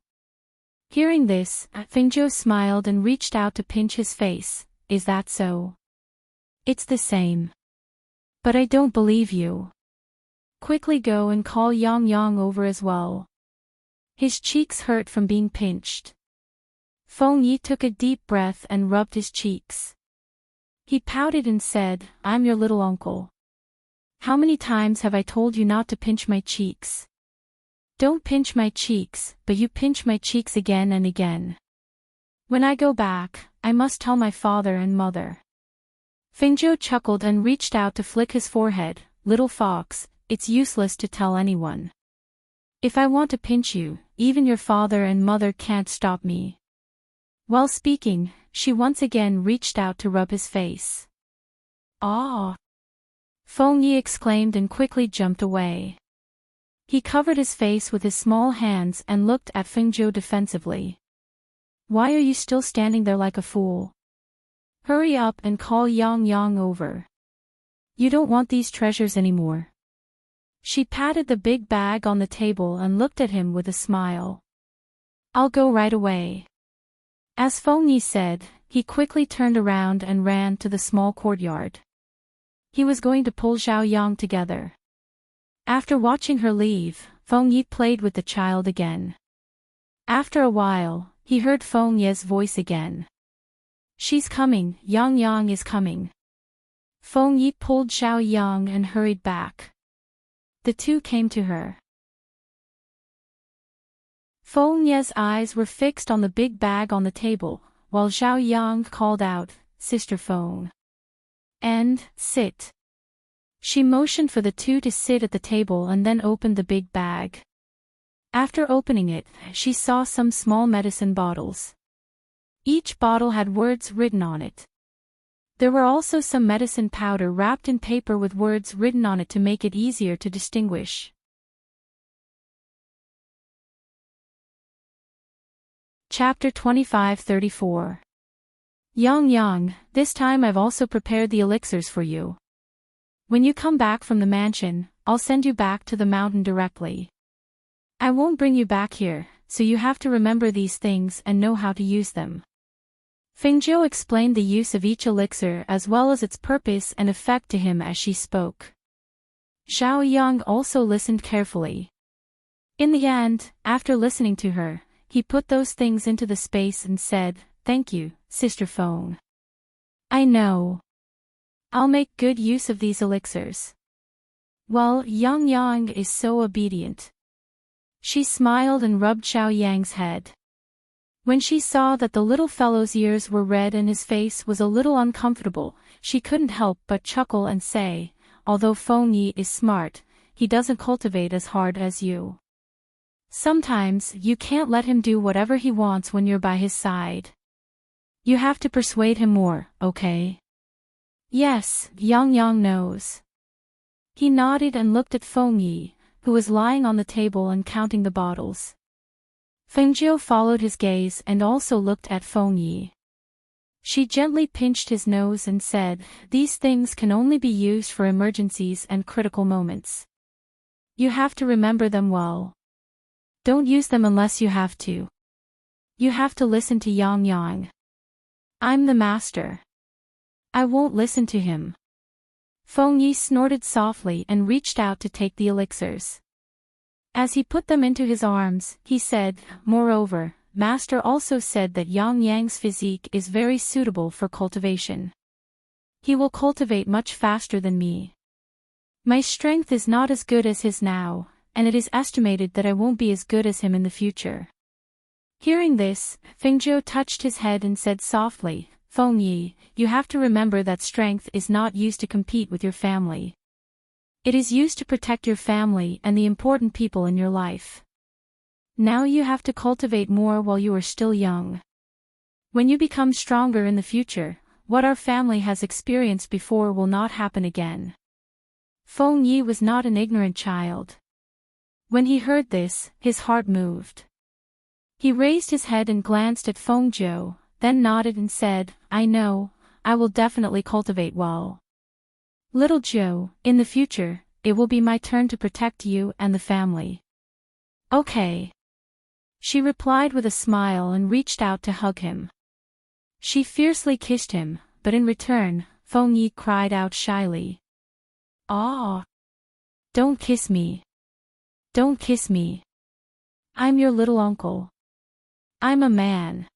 Hearing this, Feng Jiu smiled and reached out to pinch his face. Is that so? It's the same. But I don't believe you. Quickly go and call Yang Yang over as well. His cheeks hurt from being pinched. Feng Yi took a deep breath and rubbed his cheeks. He pouted and said, I'm your little uncle. How many times have I told you not to pinch my cheeks? Don't pinch my cheeks, but you pinch my cheeks again and again. When I go back, I must tell my father and mother. Feng Jiu chuckled and reached out to flick his forehead. Little fox, it's useless to tell anyone. If I want to pinch you, even your father and mother can't stop me. While speaking, she once again reached out to rub his face. Ah! Feng Yi exclaimed and quickly jumped away. He covered his face with his small hands and looked at Fengzhou defensively. Why are you still standing there like a fool? Hurry up and call Yang Yang over. You don't want these treasures anymore. She patted the big bag on the table and looked at him with a smile. I'll go right away. As Feng Yi said, he quickly turned around and ran to the small courtyard. He was going to pull Zhao Yang together. After watching her leave, Feng Yi played with the child again. After a while, he heard Feng Yi's voice again. She's coming, Yang Yang is coming. Feng Yi pulled Zhao Yang and hurried back. The two came to her. Feng Yi's eyes were fixed on the big bag on the table, while Zhao Yang called out, Sister Feng. And, sit. She motioned for the two to sit at the table and then opened the big bag. After opening it, she saw some small medicine bottles. Each bottle had words written on it. There were also some medicine powder wrapped in paper with words written on it to make it easier to distinguish. Chapter 25-34. Yang Yang, this time I've also prepared the elixirs for you. When you come back from the mansion, I'll send you back to the mountain directly. I won't bring you back here, so you have to remember these things and know how to use them. Fengzhou explained the use of each elixir as well as its purpose and effect to him as she spoke. Zhao Yang also listened carefully. In the end, after listening to her, he put those things into the space and said, Thank you, Sister Feng. I know. I'll make good use of these elixirs. Well, Yang Yang is so obedient. She smiled and rubbed Zhao Yang's head. When she saw that the little fellow's ears were red and his face was a little uncomfortable, she couldn't help but chuckle and say, although Feng Yi is smart, he doesn't cultivate as hard as you. Sometimes you can't let him do whatever he wants when you're by his side. You have to persuade him more, okay? Yes, Yang Yang knows. He nodded and looked at Feng Yi, who was lying on the table and counting the bottles. Fengzhou followed his gaze and also looked at Feng Yi. She gently pinched his nose and said, These things can only be used for emergencies and critical moments. You have to remember them well. Don't use them unless you have to. You have to listen to Yang Yang. I'm the master. I won't listen to him. Feng Yi snorted softly and reached out to take the elixirs. As he put them into his arms, he said, Moreover, Master also said that Yang Yang's physique is very suitable for cultivation. He will cultivate much faster than me. My strength is not as good as his now, and it is estimated that I won't be as good as him in the future. Hearing this, Fengzhou touched his head and said softly, Feng Yi, you have to remember that strength is not used to compete with your family. It is used to protect your family and the important people in your life. Now you have to cultivate more while you are still young. When you become stronger in the future, what our family has experienced before will not happen again. Feng Yi was not an ignorant child. When he heard this, his heart moved. He raised his head and glanced at Fengzhou, then nodded and said, I know, I will definitely cultivate well. Little Zhou, in the future, it will be my turn to protect you and the family. Okay. She replied with a smile and reached out to hug him. She fiercely kissed him, but in return, Feng Yi cried out shyly. Ah! Don't kiss me. Don't kiss me. I'm your little uncle. I'm a man.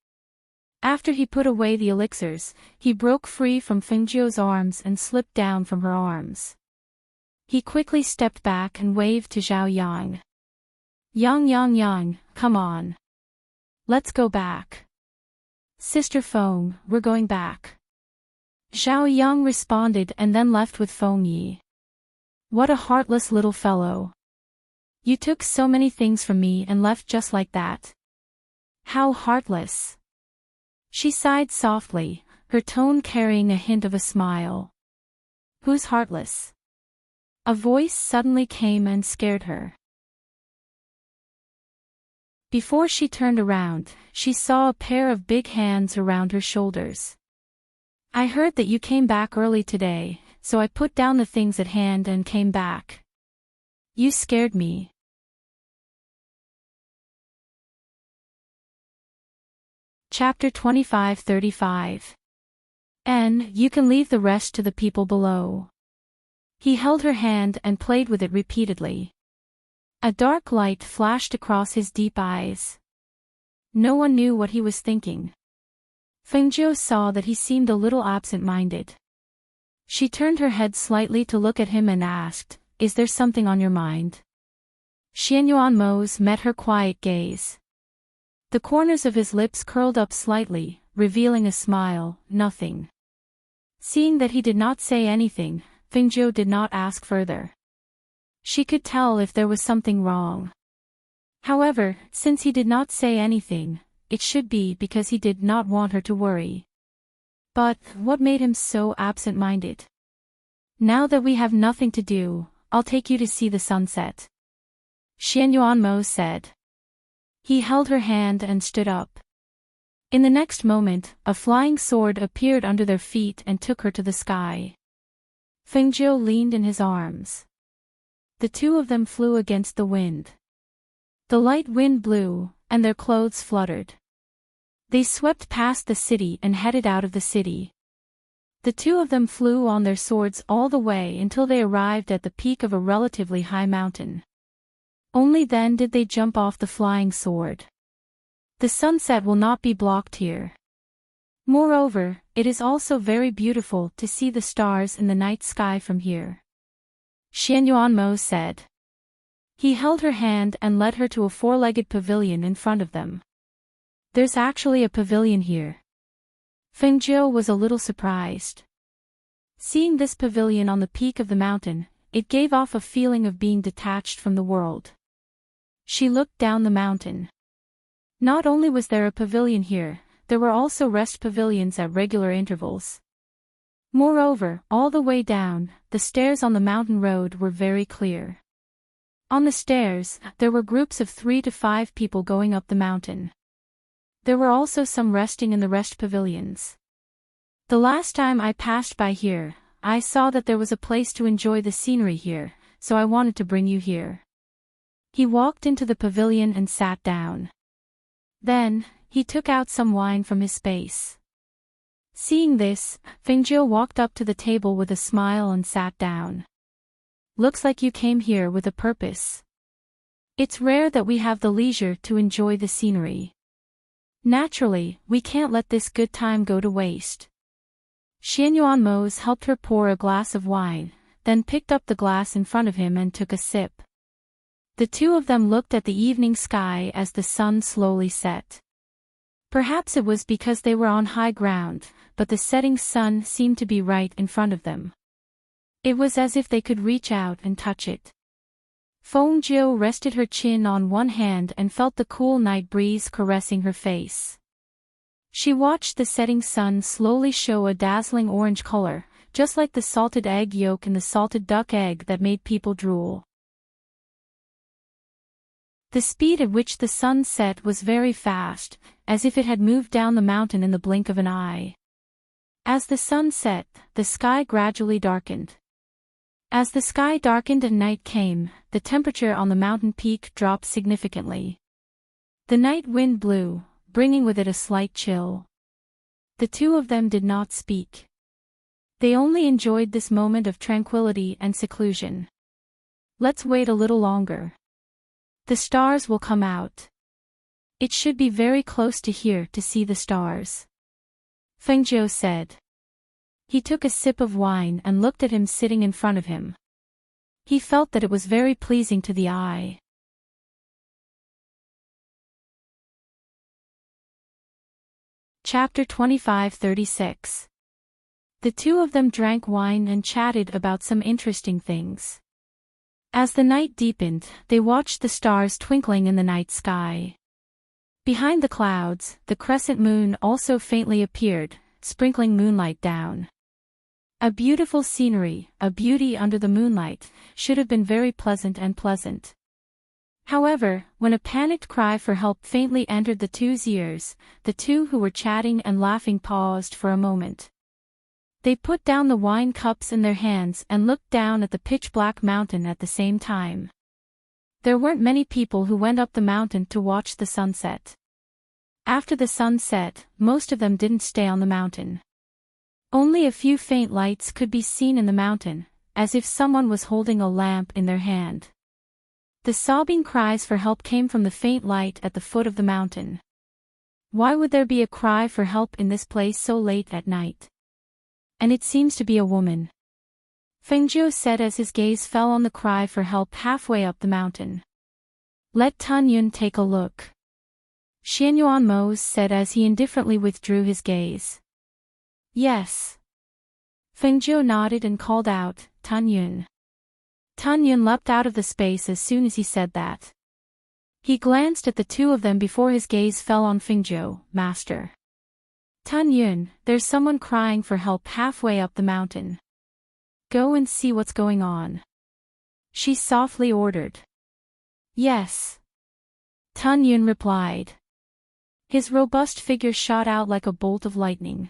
After he put away the elixirs, he broke free from Fengzhou's arms and slipped down from her arms. He quickly stepped back and waved to Zhao Yang. Yang, come on. Let's go back. Sister Feng, we're going back. Zhao Yang responded and then left with Feng Yi. What a heartless little fellow. You took so many things from me and left just like that. How heartless. She sighed softly, her tone carrying a hint of a smile. Who's heartless? A voice suddenly came and scared her. Before she turned around, she saw a pair of big hands around her shoulders. I heard that you came back early today, so I put down the things at hand and came back. You scared me. Chapter 25-35. You can leave the rest to the people below. He held her hand and played with it repeatedly. A dark light flashed across his deep eyes. No one knew what he was thinking. Fengjiu saw that he seemed a little absent-minded. She turned her head slightly to look at him and asked, "Is there something on your mind?" Xianyuanmo's met her quiet gaze. The corners of his lips curled up slightly, revealing a smile. Nothing. Seeing that he did not say anything, Fengjiu did not ask further. She could tell if there was something wrong. However, since he did not say anything, it should be because he did not want her to worry. But what made him so absent-minded? Now that we have nothing to do, I'll take you to see the sunset, Xianyuanmo said. He held her hand and stood up. In the next moment, a flying sword appeared under their feet and took her to the sky. Fengjiu leaned in his arms. The two of them flew against the wind. The light wind blew, and their clothes fluttered. They swept past the city and headed out of the city. The two of them flew on their swords all the way until they arrived at the peak of a relatively high mountain. Only then did they jump off the flying sword. The sunset will not be blocked here. Moreover, it is also very beautiful to see the stars in the night sky from here, Xianyuanmo said. He held her hand and led her to a four-legged pavilion in front of them. There's actually a pavilion here. Fengjiu was a little surprised. Seeing this pavilion on the peak of the mountain, it gave off a feeling of being detached from the world. She looked down the mountain. Not only was there a pavilion here, there were also rest pavilions at regular intervals. Moreover, all the way down, the stairs on the mountain road were very clear. On the stairs, there were groups of 3 to 5 people going up the mountain. There were also some resting in the rest pavilions. The last time I passed by here, I saw that there was a place to enjoy the scenery here, so I wanted to bring you here. He walked into the pavilion and sat down. Then, he took out some wine from his space. Seeing this, Fengjiu walked up to the table with a smile and sat down. Looks like you came here with a purpose. It's rare that we have the leisure to enjoy the scenery. Naturally, we can't let this good time go to waste. Xianyuanmo helped her pour a glass of wine, then picked up the glass in front of him and took a sip. The two of them looked at the evening sky as the sun slowly set. Perhaps it was because they were on high ground, but the setting sun seemed to be right in front of them. It was as if they could reach out and touch it. Fengjiu rested her chin on one hand and felt the cool night breeze caressing her face. She watched the setting sun slowly show a dazzling orange color, just like the salted egg yolk in the salted duck egg that made people drool. The speed at which the sun set was very fast, as if it had moved down the mountain in the blink of an eye. As the sun set, the sky gradually darkened. As the sky darkened and night came, the temperature on the mountain peak dropped significantly. The night wind blew, bringing with it a slight chill. The two of them did not speak. They only enjoyed this moment of tranquility and seclusion. Let's wait a little longer. The stars will come out. It should be very close to here to see the stars, Fengjiu said. He took a sip of wine and looked at him sitting in front of him. He felt that it was very pleasing to the eye. Chapter 25-36. The two of them drank wine and chatted about some interesting things. As the night deepened, they watched the stars twinkling in the night sky. Behind the clouds, the crescent moon also faintly appeared, sprinkling moonlight down. A beautiful scenery, a beauty under the moonlight, should have been very pleasant and pleasant. However, when a panicked cry for help faintly entered the two's ears, the two who were chatting and laughing paused for a moment. They put down the wine cups in their hands and looked down at the pitch-black mountain at the same time. There weren't many people who went up the mountain to watch the sunset. After the sun set, most of them didn't stay on the mountain. Only a few faint lights could be seen in the mountain, as if someone was holding a lamp in their hand. The sobbing cries for help came from the faint light at the foot of the mountain. Why would there be a cry for help in this place so late at night? And it seems to be a woman. Fengjiu said as his gaze fell on the cry for help halfway up the mountain. Let Tun Yun take a look. Xianyuan Mo said as he indifferently withdrew his gaze. Yes. Fengjiu nodded and called out, Tun Yun. Tun Yun leapt out of the space as soon as he said that. He glanced at the two of them before his gaze fell on Fengjiu, Master. Tun Yun, there's someone crying for help halfway up the mountain. Go and see what's going on. She softly ordered. Yes. Tun Yun replied. His robust figure shot out like a bolt of lightning.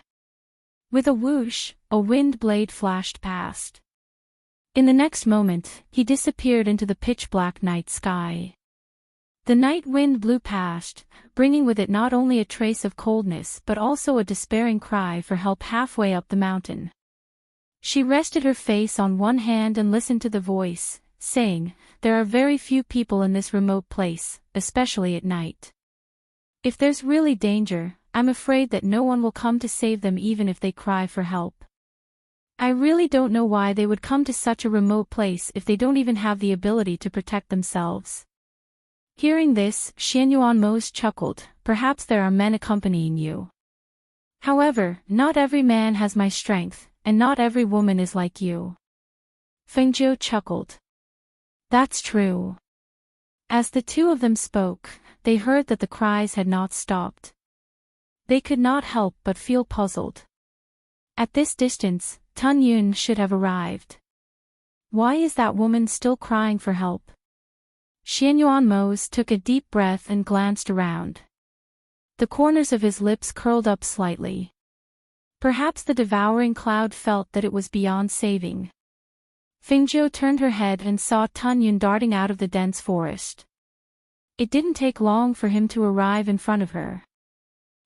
With a whoosh, a wind blade flashed past. In the next moment, he disappeared into the pitch-black night sky. The night wind blew past, bringing with it not only a trace of coldness but also a despairing cry for help halfway up the mountain. She rested her face on one hand and listened to the voice, saying, There are very few people in this remote place, especially at night. If there's really danger, I'm afraid that no one will come to save them even if they cry for help. I really don't know why they would come to such a remote place if they don't even have the ability to protect themselves. Hearing this, Xianyuan Mose chuckled, perhaps there are men accompanying you. However, not every man has my strength, and not every woman is like you. Fengjiu chuckled. That's true. As the two of them spoke, they heard that the cries had not stopped. They could not help but feel puzzled. At this distance, Tun Yun should have arrived. Why is that woman still crying for help? Xianyuan Mose took a deep breath and glanced around. The corners of his lips curled up slightly. Perhaps the devouring cloud felt that it was beyond saving. Fengjiu turned her head and saw Tun Yun darting out of the dense forest. It didn't take long for him to arrive in front of her.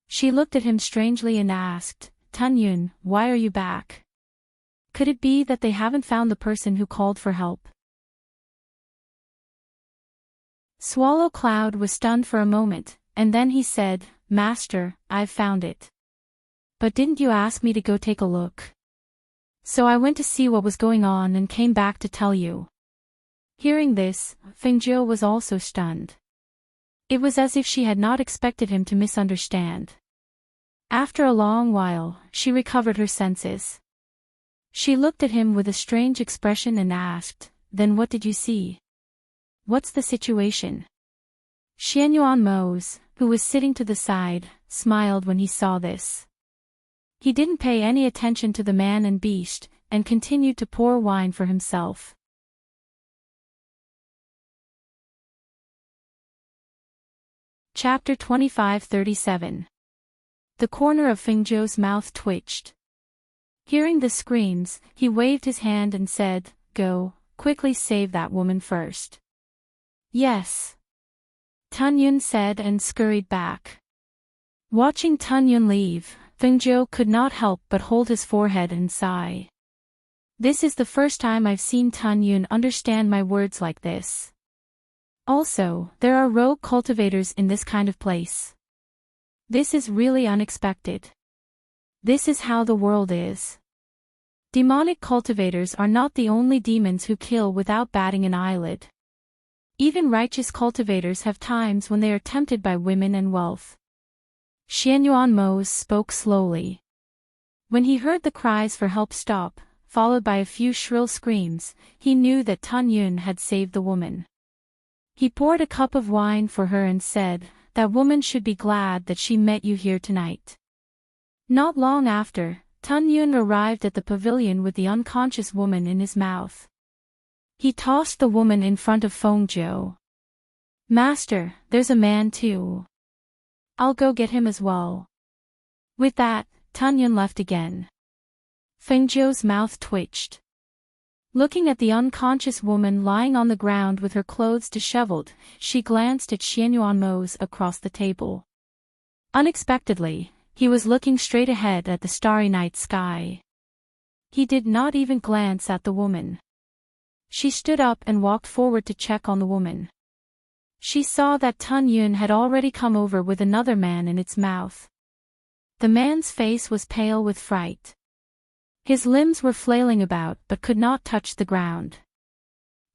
She looked at him strangely and asked, Tun Yun, why are you back? Could it be that they haven't found the person who called for help? Swallow Cloud was stunned for a moment, and then he said, Master, I've found it. But didn't you ask me to go take a look? So I went to see what was going on and came back to tell you. Hearing this, Fengjiu was also stunned. It was as if she had not expected him to misunderstand. After a long while, she recovered her senses. She looked at him with a strange expression and asked, Then what did you see? What's the situation? Xianyuan Mose, who was sitting to the side, smiled when he saw this. He didn't pay any attention to the man and beast, and continued to pour wine for himself. Chapter 25-37. The corner of Fengjiu's mouth twitched. Hearing the screams, he waved his hand and said, Go, quickly save that woman first. Yes. Tun Yun said and scurried back. Watching Tun Yun leave, Fengjiu could not help but hold his forehead and sigh. This is the first time I've seen Tun Yun understand my words like this. Also, there are rogue cultivators in this kind of place. This is really unexpected. This is how the world is. Demonic cultivators are not the only demons who kill without batting an eyelid. Even righteous cultivators have times when they are tempted by women and wealth. Xianyuan Mose spoke slowly. When he heard the cries for help stop, followed by a few shrill screams, he knew that Tun Yun had saved the woman. He poured a cup of wine for her and said, "That woman should be glad that she met you here tonight." Not long after, Tun Yun arrived at the pavilion with the unconscious woman in his mouth. He tossed the woman in front of Feng Zhou. "Master, there's a man too. I'll go get him as well." With that, Tun Yun left again. Feng Zhou's mouth twitched. Looking at the unconscious woman lying on the ground with her clothes disheveled, she glanced at Xianyuanmo's across the table. Unexpectedly, he was looking straight ahead at the starry night sky. He did not even glance at the woman. She stood up and walked forward to check on the woman. She saw that Tun Yun had already come over with another man in its mouth. The man's face was pale with fright. His limbs were flailing about but could not touch the ground.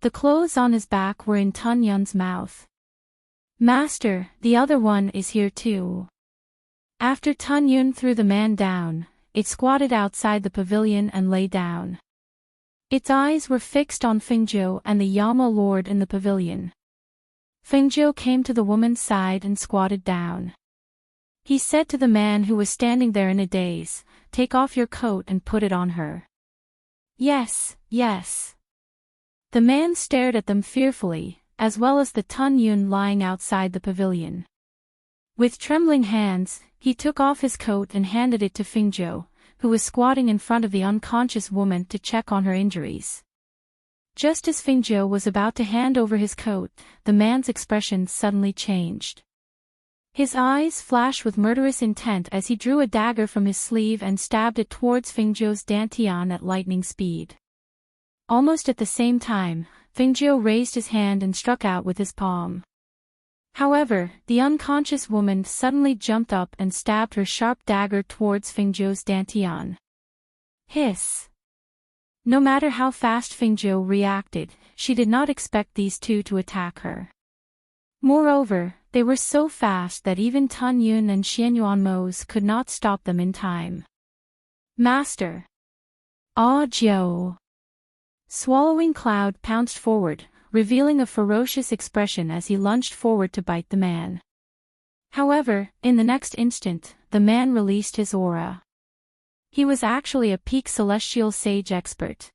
The clothes on his back were in Tun Yun's mouth. "Master, the other one is here too." After Tun Yun threw the man down, it squatted outside the pavilion and lay down. Its eyes were fixed on Feng Zhou and the Yama lord in the pavilion. Feng Zhou came to the woman's side and squatted down. He said to the man who was standing there in a daze, "Take off your coat and put it on her." "Yes, yes." The man stared at them fearfully, as well as the Tun Yun lying outside the pavilion. With trembling hands, he took off his coat and handed it to Feng Zhou, who was squatting in front of the unconscious woman to check on her injuries. Just as Feng Zhou was about to hand over his coat, the man's expression suddenly changed. His eyes flashed with murderous intent as he drew a dagger from his sleeve and stabbed it towards Feng Zhou's dantian at lightning speed. Almost at the same time, Feng Zhou raised his hand and struck out with his palm. However, the unconscious woman suddenly jumped up and stabbed her sharp dagger towards Feng Zhou's dantian. Hiss! No matter how fast Feng Zhou reacted, she did not expect these two to attack her. Moreover, they were so fast that even Tun Yun and Xianyuanmo's could not stop them in time. "Master!" "Ah, Zhou!" Swallowing Cloud pounced forward, revealing a ferocious expression as he lunged forward to bite the man. However, in the next instant, the man released his aura. He was actually a peak celestial sage expert.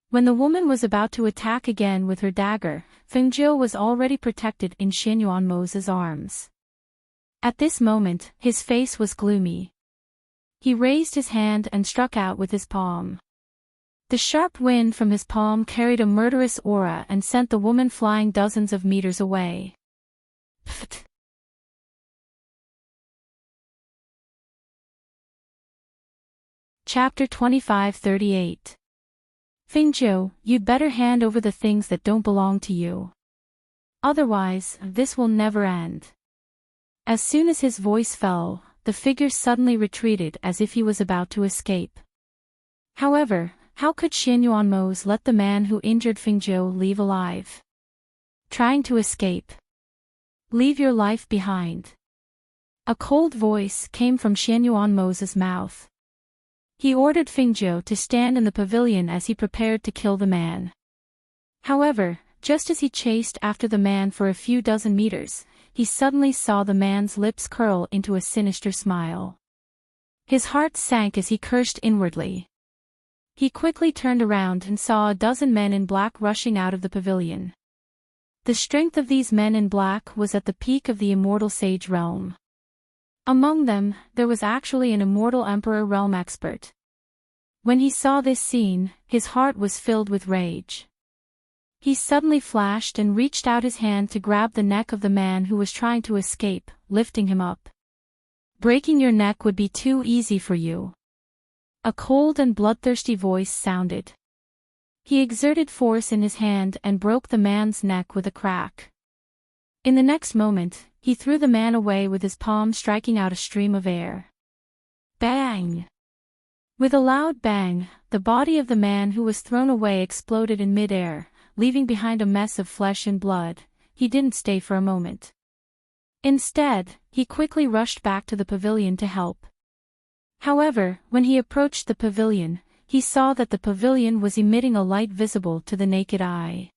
When the woman was about to attack again with her dagger, Feng Zhou was already protected in Xianyuanmo's arms. At this moment, his face was gloomy. He raised his hand and struck out with his palm. The sharp wind from his palm carried a murderous aura and sent the woman flying dozens of meters away. Pfft! Chapter 25-38. Feng Zhou, you'd better hand over the things that don't belong to you. Otherwise, this will never end. As soon as his voice fell, the figure suddenly retreated as if he was about to escape. However, how could Xianyuanmo's let the man who injured Feng Zhou leave alive? Trying to escape. Leave your life behind. A cold voice came from Xianyuanmo's mouth. He ordered Feng Zhou to stand in the pavilion as he prepared to kill the man. However, just as he chased after the man for a few dozen meters, he suddenly saw the man's lips curl into a sinister smile. His heart sank as he cursed inwardly. He quickly turned around and saw a dozen men in black rushing out of the pavilion. The strength of these men in black was at the peak of the immortal sage realm. Among them, there was actually an immortal emperor realm expert. When he saw this scene, his heart was filled with rage. He suddenly flashed and reached out his hand to grab the neck of the man who was trying to escape, lifting him up. "Breaking your neck would be too easy for you." A cold and bloodthirsty voice sounded. He exerted force in his hand and broke the man's neck with a crack. In the next moment, he threw the man away with his palm striking out a stream of air. Bang! With a loud bang, the body of the man who was thrown away exploded in mid-air, leaving behind a mess of flesh and blood. He didn't stay for a moment. Instead, he quickly rushed back to the pavilion to help. However, when he approached the pavilion, he saw that the pavilion was emitting a light visible to the naked eye.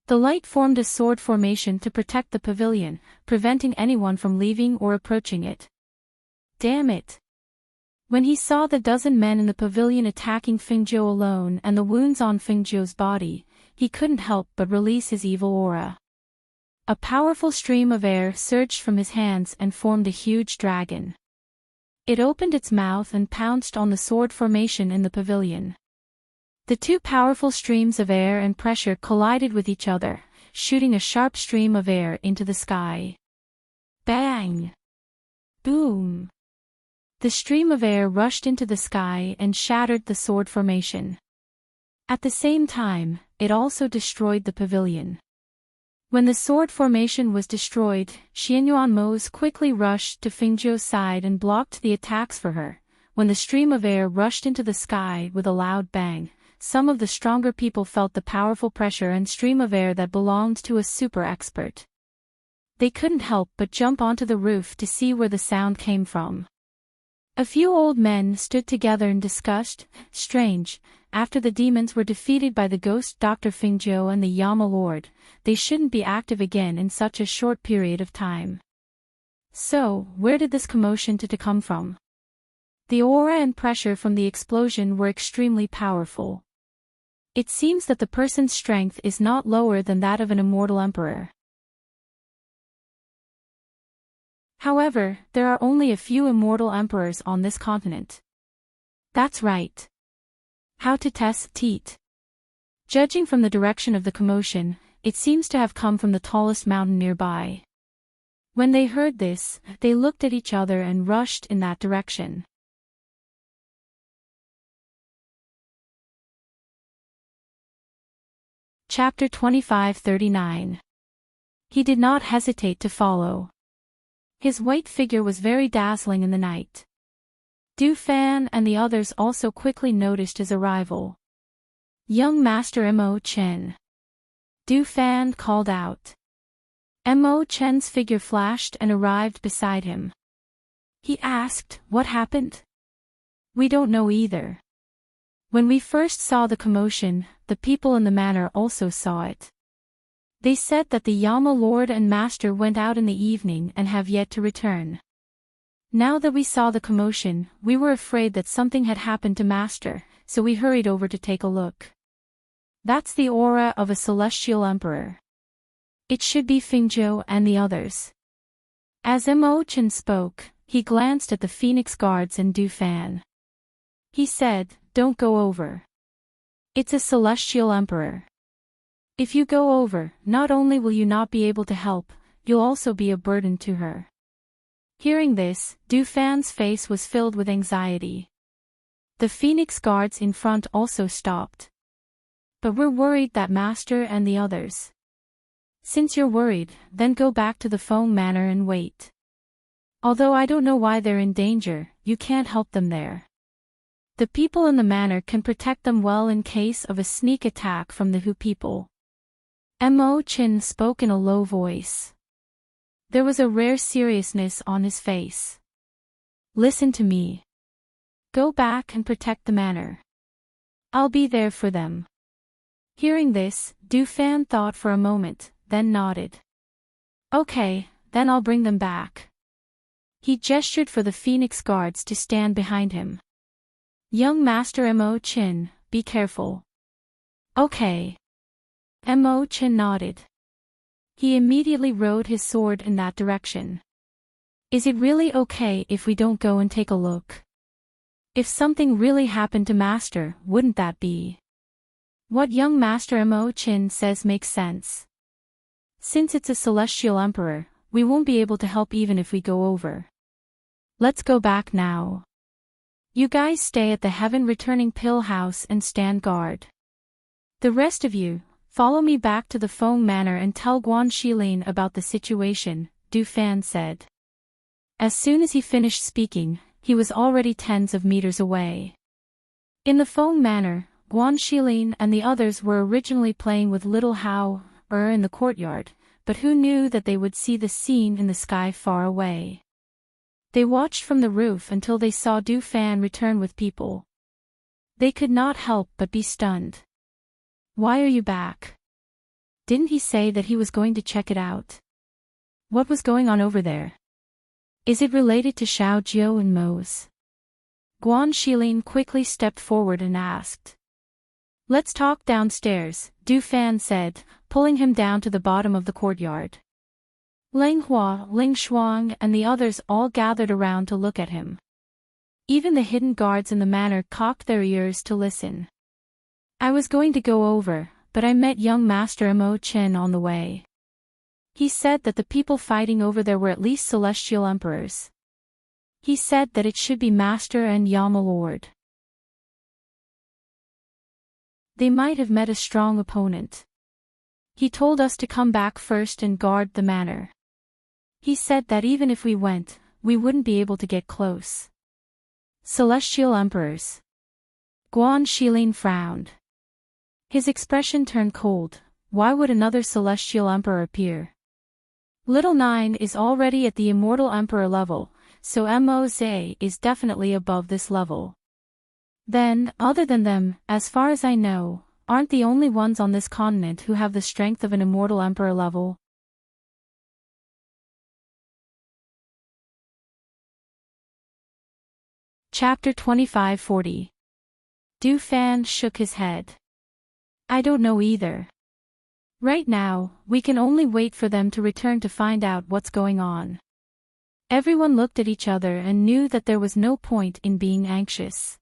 The light formed a sword formation to protect the pavilion, preventing anyone from leaving or approaching it. Damn it! When he saw the dozen men in the pavilion attacking Fingzhou alone and the wounds on Fingzhou's body, he couldn't help but release his evil aura. A powerful stream of air surged from his hands and formed a huge dragon. It opened its mouth and pounced on the sword formation in the pavilion. The two powerful streams of air and pressure collided with each other, shooting a sharp stream of air into the sky. Bang! Boom! The stream of air rushed into the sky and shattered the sword formation. At the same time, it also destroyed the pavilion. When the sword formation was destroyed, Xianyuanmo's quickly rushed to Fingzhou's side and blocked the attacks for her. When the stream of air rushed into the sky with a loud bang, some of the stronger people felt the powerful pressure and stream of air that belonged to a super expert. They couldn't help but jump onto the roof to see where the sound came from. A few old men stood together and discussed. Strange, after the demons were defeated by the ghost Dr. Fingzhou and the Yama Lord, they shouldn't be active again in such a short period of time. So, where did this commotion to come from? The aura and pressure from the explosion were extremely powerful. It seems that the person's strength is not lower than that of an immortal emperor. However, there are only a few immortal emperors on this continent. That's right. How to test Teat. Judging from the direction of the commotion, it seems to have come from the tallest mountain nearby. When they heard this, they looked at each other and rushed in that direction. Chapter 2539. He did not hesitate to follow. His white figure was very dazzling in the night. Du Fan and the others also quickly noticed his arrival. Young Master Mo Chen. Du Fan called out. Mo Chen's figure flashed and arrived beside him. He asked, "What happened?" "We don't know either. When we first saw the commotion, the people in the manor also saw it. They said that the Yama Lord and Master went out in the evening and have yet to return. Now that we saw the commotion, we were afraid that something had happened to Master, so we hurried over to take a look. That's the aura of a celestial emperor. It should be Fingzhou and the others." As Mo Chen spoke, he glanced at the Phoenix Guards and Du Fan. He said, "Don't go over. It's a celestial emperor. If you go over, not only will you not be able to help, you'll also be a burden to her." Hearing this, Du Fan's face was filled with anxiety. The Phoenix Guards in front also stopped. "But we're worried that Master and the others." "Since you're worried, then go back to the Foam Manor and wait. Although I don't know why they're in danger, you can't help them there. The people in the manor can protect them well in case of a sneak attack from the Hu people." Mo Chen spoke in a low voice. There was a rare seriousness on his face. "Listen to me. Go back and protect the manor. I'll be there for them." Hearing this, Du Fan thought for a moment, then nodded. "Okay, then I'll bring them back." He gestured for the Phoenix Guards to stand behind him. "Young Master Mo Chen, be careful." "Okay." Mo Chen nodded. He immediately rode his sword in that direction. "Is it really okay if we don't go and take a look? If something really happened to Master, wouldn't that be?" What young Master Mo Chen says makes sense. Since it's a celestial emperor, we won't be able to help even if we go over. Let's go back now. You guys stay at the Heaven Returning Pill House and stand guard. The rest of you, follow me back to the Foam Manor and tell Guan Shilin about the situation, Du Fan said. As soon as he finished speaking, he was already tens of meters away. In the Foam Manor, Guan Shilin and the others were originally playing with little Hao in the courtyard, but who knew that they would see the scene in the sky far away. They watched from the roof until they saw Du Fan return with people. They could not help but be stunned. "Why are you back? Didn't he say that he was going to check it out? What was going on over there? Is it related to Xiao Jiu and Mo's?" Guan Shilin quickly stepped forward and asked. "Let's talk downstairs," Du Fan said, pulling him down to the bottom of the courtyard. Ling Hua, Ling Shuang and the others all gathered around to look at him. Even the hidden guards in the manor cocked their ears to listen. "I was going to go over, but I met young Master Mo Chen on the way. He said that the people fighting over there were at least celestial emperors. He said that it should be Master and Yama Lord. They might have met a strong opponent. He told us to come back first and guard the manor. He said that even if we went, we wouldn't be able to get close." Celestial emperors. Guan Shilin frowned. His expression turned cold. Why would another celestial emperor appear? Little Nine is already at the immortal emperor level, so Moze is definitely above this level. Then, other than them, as far as I know, aren't the only ones on this continent who have the strength of an immortal emperor level. Chapter 2540. Du Fan shook his head. "I don't know either. Right now, we can only wait for them to return to find out what's going on." Everyone looked at each other and knew that there was no point in being anxious.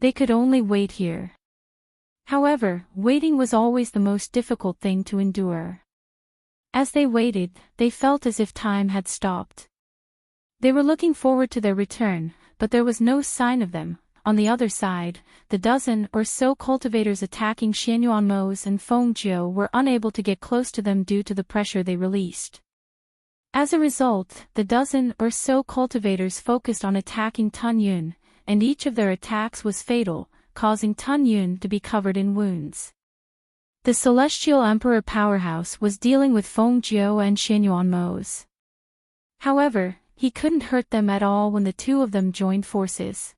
They could only wait here. However, waiting was always the most difficult thing to endure. As they waited, they felt as if time had stopped. They were looking forward to their return, but there was no sign of them. On the other side, the dozen or so cultivators attacking Xianyuan Mo's and Fengjiu were unable to get close to them due to the pressure they released. As a result, the dozen or so cultivators focused on attacking Tun Yun, and each of their attacks was fatal, causing Tun Yun to be covered in wounds. The Celestial Emperor powerhouse was dealing with Fengjiu and Xianyuan Mo's. However, he couldn't hurt them at all when the two of them joined forces.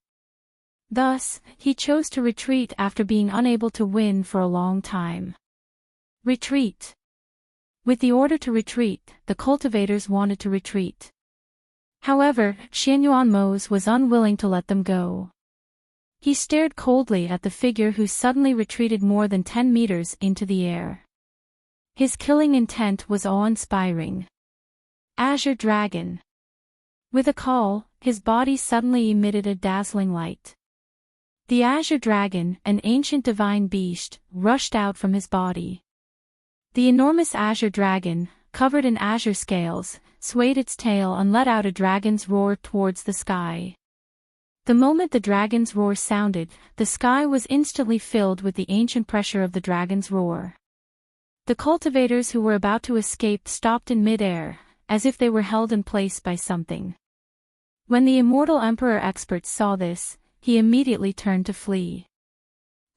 Thus, he chose to retreat after being unable to win for a long time. Retreat. With the order to retreat, the cultivators wanted to retreat. However, Xianyuan Mo's was unwilling to let them go. He stared coldly at the figure who suddenly retreated more than 10 meters into the air. His killing intent was awe-inspiring. Azure Dragon. With a call, his body suddenly emitted a dazzling light. The Azure Dragon, an ancient divine beast, rushed out from his body. The enormous Azure Dragon, covered in azure scales, swayed its tail and let out a dragon's roar towards the sky. The moment the dragon's roar sounded, the sky was instantly filled with the ancient pressure of the dragon's roar. The cultivators who were about to escape stopped in mid-air, as if they were held in place by something. When the Immortal Emperor expert saw this, he immediately turned to flee.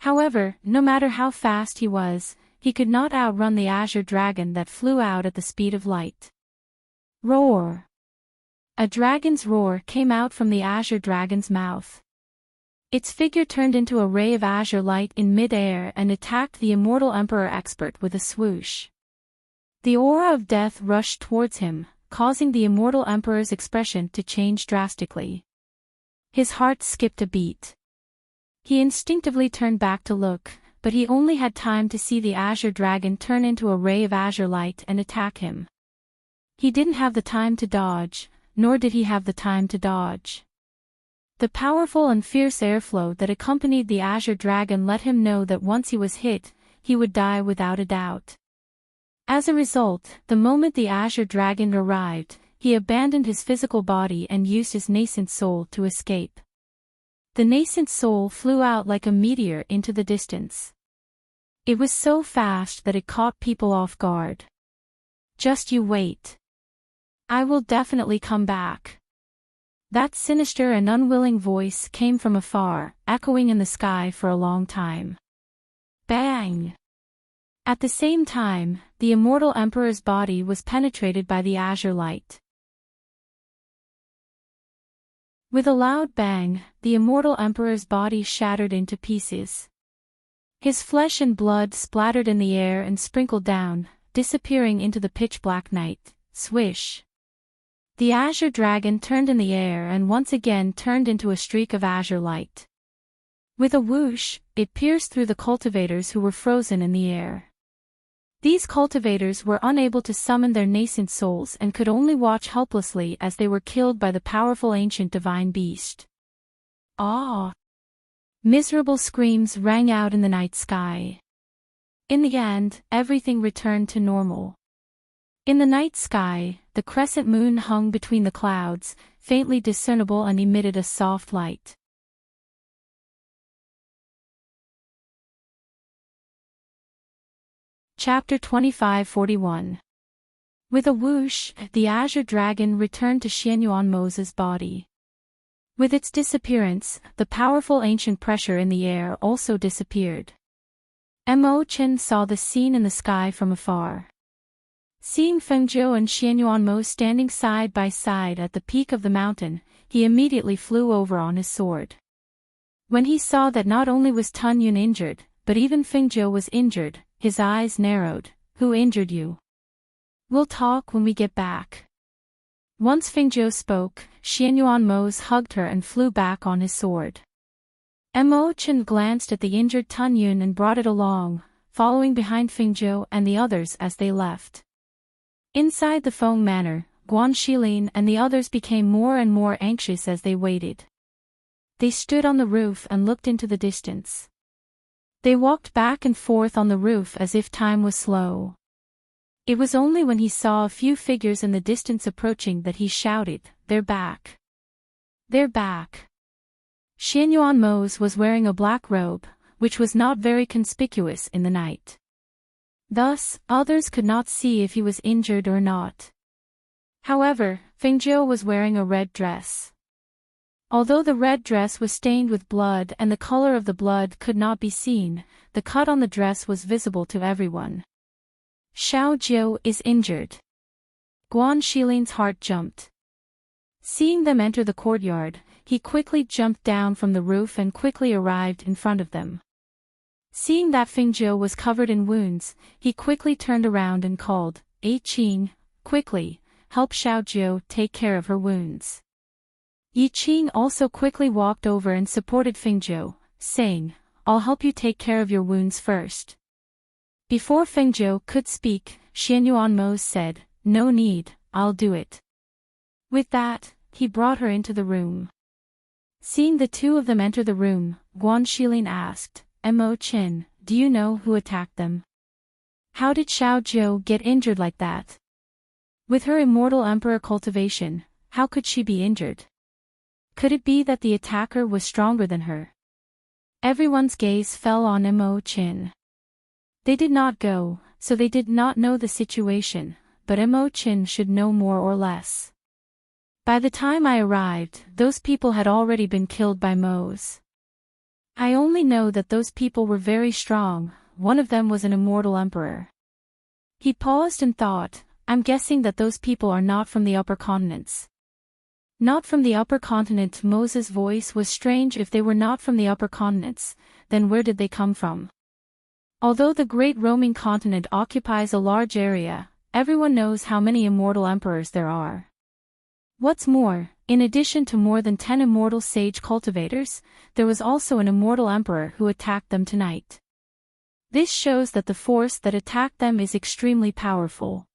However, no matter how fast he was, he could not outrun the Azure Dragon that flew out at the speed of light. Roar! A dragon's roar came out from the Azure Dragon's mouth. Its figure turned into a ray of azure light in mid-air and attacked the Immortal Emperor expert with a swoosh. The aura of death rushed towards him, causing the Immortal Emperor's expression to change drastically. His heart skipped a beat. He instinctively turned back to look, but he only had time to see the Azure Dragon turn into a ray of azure light and attack him. He didn't have the time to dodge, nor did he have the time to dodge. The powerful and fierce airflow that accompanied the Azure Dragon let him know that once he was hit, he would die without a doubt. As a result, the moment the Azure Dragon arrived, he abandoned his physical body and used his nascent soul to escape. The nascent soul flew out like a meteor into the distance. It was so fast that it caught people off guard. Just you wait. I will definitely come back. That sinister and unwilling voice came from afar, echoing in the sky for a long time. Bang! At the same time, the Immortal Emperor's body was penetrated by the azure light. With a loud bang, the immortal emperor's body shattered into pieces. His flesh and blood splattered in the air and sprinkled down, disappearing into the pitch-black night. Swish! The azure dragon turned in the air and once again turned into a streak of azure light. With a whoosh, it pierced through the cultivators who were frozen in the air. These cultivators were unable to summon their nascent souls and could only watch helplessly as they were killed by the powerful ancient divine beast. Ah! Miserable screams rang out in the night sky. In the end, everything returned to normal. In the night sky, the crescent moon hung between the clouds, faintly discernible, and emitted a soft light. Chapter 25:41. With a whoosh, the azure dragon returned to Xianyuanmo's body. With its disappearance, the powerful ancient pressure in the air also disappeared. Mo Chen saw the scene in the sky from afar. Seeing Fengzhou and Xianyuanmo standing side by side at the peak of the mountain, he immediately flew over on his sword. When he saw that not only was Tun Yun injured, but even Fengzhou was injured, his eyes narrowed. Who injured you? We'll talk when we get back. Once Fengzhou spoke, Xianyuanmo hugged her and flew back on his sword. Mo Chen glanced at the injured Tun Yun and brought it along, following behind Fengzhou and the others as they left. Inside the Feng Manor, Guan Shilin and the others became more and more anxious as they waited. They stood on the roof and looked into the distance. They walked back and forth on the roof as if time was slow. It was only when he saw a few figures in the distance approaching that he shouted, "They're back! They're back!" Xianyuanmo was wearing a black robe, which was not very conspicuous in the night. Thus, others could not see if he was injured or not. However, Fengzhou was wearing a red dress. Although the red dress was stained with blood and the color of the blood could not be seen, the cut on the dress was visible to everyone. Xiao Jiu is injured. Guan Shilin's heart jumped. Seeing them enter the courtyard, he quickly jumped down from the roof and quickly arrived in front of them. Seeing that Fengzhou was covered in wounds, he quickly turned around and called, "Yi Qing, quickly, help Xiao Jiu take care of her wounds." Yi Qing also quickly walked over and supported Fengzhou, saying, "I'll help you take care of your wounds first." Before Fengzhou could speak, Xianyuanmo said, "No need, I'll do it." With that, he brought her into the room. Seeing the two of them enter the room, Guan Shilin asked, "Mo Chen, do you know who attacked them? How did Xiao Jiu get injured like that? With her immortal emperor cultivation, how could she be injured? Could it be that the attacker was stronger than her?" Everyone's gaze fell on Mo Chen. They did not go, so they did not know the situation, but Mo Chen should know more or less. By the time I arrived, those people had already been killed by Mo's. I only know that those people were very strong, one of them was an immortal emperor. He paused and thought, I'm guessing that those people are not from the upper continents. Not from the upper continent. Moses' voice was strange. If they were not from the upper continents, then where did they come from? Although the great roaming continent occupies a large area, everyone knows how many immortal emperors there are. What's more, in addition to more than 10 immortal sage cultivators, there was also an immortal emperor who attacked them tonight. This shows that the force that attacked them is extremely powerful.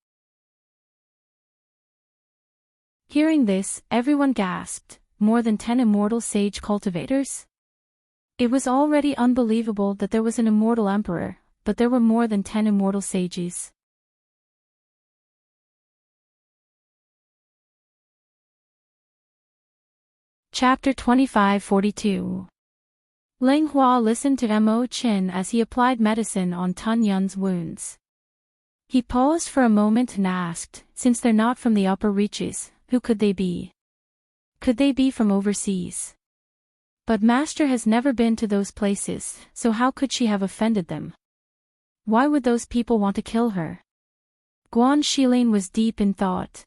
Hearing this, everyone gasped, more than 10 immortal sage cultivators? It was already unbelievable that there was an immortal emperor, but there were more than 10 immortal sages. Chapter 25:42. Ling Hua listened to Mo Chen as he applied medicine on Tun Yun's wounds. He paused for a moment and asked, since they're not from the upper reaches, who could they be? Could they be from overseas? But Master has never been to those places, so how could she have offended them? Why would those people want to kill her? Guan Shilin was deep in thought.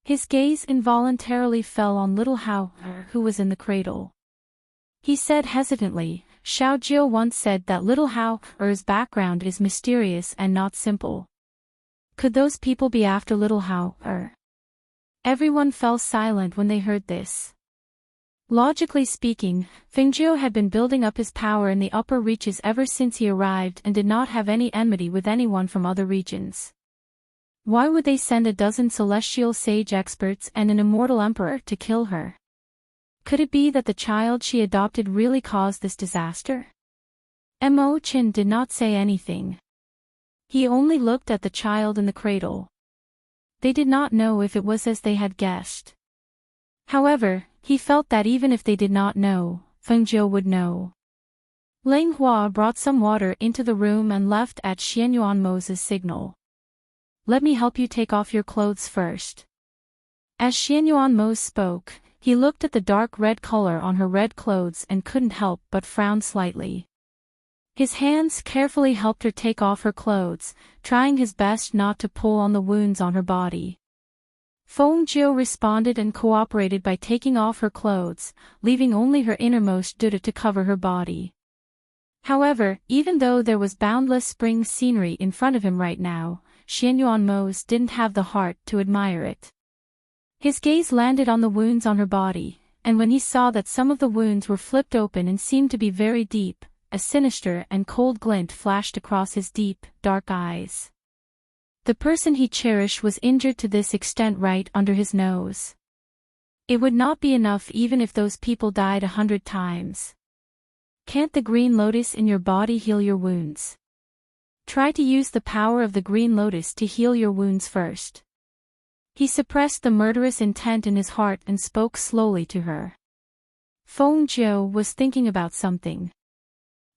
His gaze involuntarily fell on little Hao, who was in the cradle. He said hesitantly, Xiao Jiu once said that little Hao's background is mysterious and not simple. Could those people be after little Hao? Everyone fell silent when they heard this. Logically speaking, Fengjiu had been building up his power in the upper reaches ever since he arrived and did not have any enmity with anyone from other regions. Why would they send a dozen celestial sage experts and an immortal emperor to kill her? Could it be that the child she adopted really caused this disaster? Mo Qin did not say anything. He only looked at the child in the cradle. They did not know if it was as they had guessed. However, he felt that even if they did not know, Fengjiu would know. Ling Hua brought some water into the room and left at Xianyuan Mo's signal. Let me help you take off your clothes first. As Xianyuan Mo spoke, he looked at the dark red color on her red clothes and couldn't help but frown slightly. His hands carefully helped her take off her clothes, trying his best not to pull on the wounds on her body. Fengjiu responded and cooperated by taking off her clothes, leaving only her innermost duda to cover her body. However, even though there was boundless spring scenery in front of him right now, Xianyuan Mo didn't have the heart to admire it. His gaze landed on the wounds on her body, and when he saw that some of the wounds were flipped open and seemed to be very deep, a sinister and cold glint flashed across his deep, dark eyes. The person he cherished was injured to this extent right under his nose. It would not be enough even if those people died 100 times. Can't the green lotus in your body heal your wounds? Try to use the power of the green lotus to heal your wounds first. He suppressed the murderous intent in his heart and spoke slowly to her. Fengjiu was thinking about something.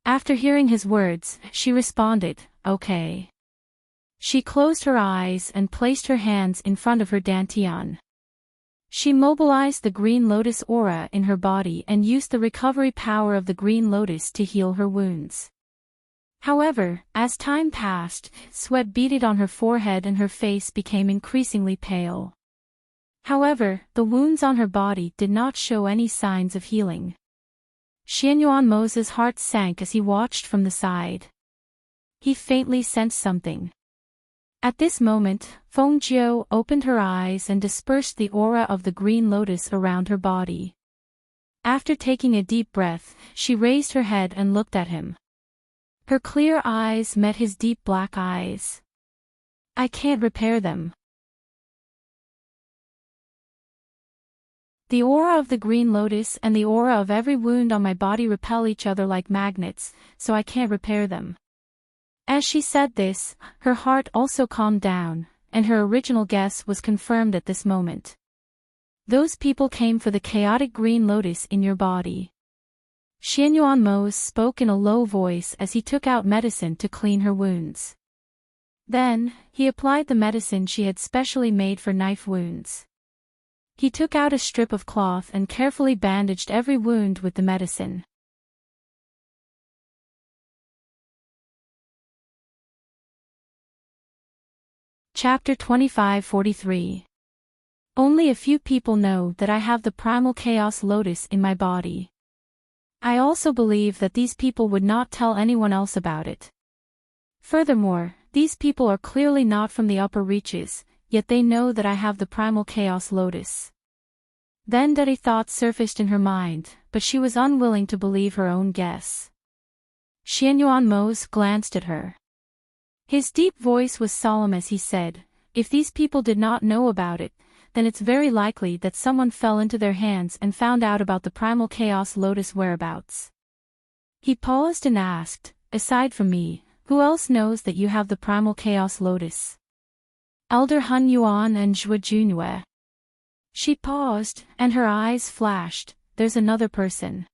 After hearing his words, she responded, okay. She closed her eyes and placed her hands in front of her dantian. She mobilized the green lotus aura in her body and used the recovery power of the green lotus to heal her wounds. However, as time passed, sweat beaded on her forehead and her face became increasingly pale. However, the wounds on her body did not show any signs of healing. Xianyuan Mo's heart sank as he watched from the side. He faintly sensed something. At this moment, Fengjiu opened her eyes and dispersed the aura of the green lotus around her body. After taking a deep breath, she raised her head and looked at him. Her clear eyes met his deep black eyes. I can't repair them. The aura of the green lotus and the aura of every wound on my body repel each other like magnets, so I can't repair them. As she said this, her heart also calmed down, and her original guess was confirmed at this moment. Those people came for the chaotic green lotus in your body. Xianyuan Mo spoke in a low voice as he took out medicine to clean her wounds. Then, he applied the medicine she had specially made for knife wounds. He took out a strip of cloth and carefully bandaged every wound with the medicine. Chapter 2543. Only a few people know that I have the primal chaos lotus in my body. I also believe that these people would not tell anyone else about it. Furthermore, these people are clearly not from the upper reaches, yet they know that I have the primal chaos lotus. Then dirty thoughts surfaced in her mind, but she was unwilling to believe her own guess. Xianyuan Mo glanced at her. His deep voice was solemn as he said, if these people did not know about it, then it's very likely that someone fell into their hands and found out about the primal chaos lotus whereabouts. He paused and asked, aside from me, who else knows that you have the primal chaos lotus? Elder Hun Yuan and Zhou Junue. She paused, and her eyes flashed, there's another person.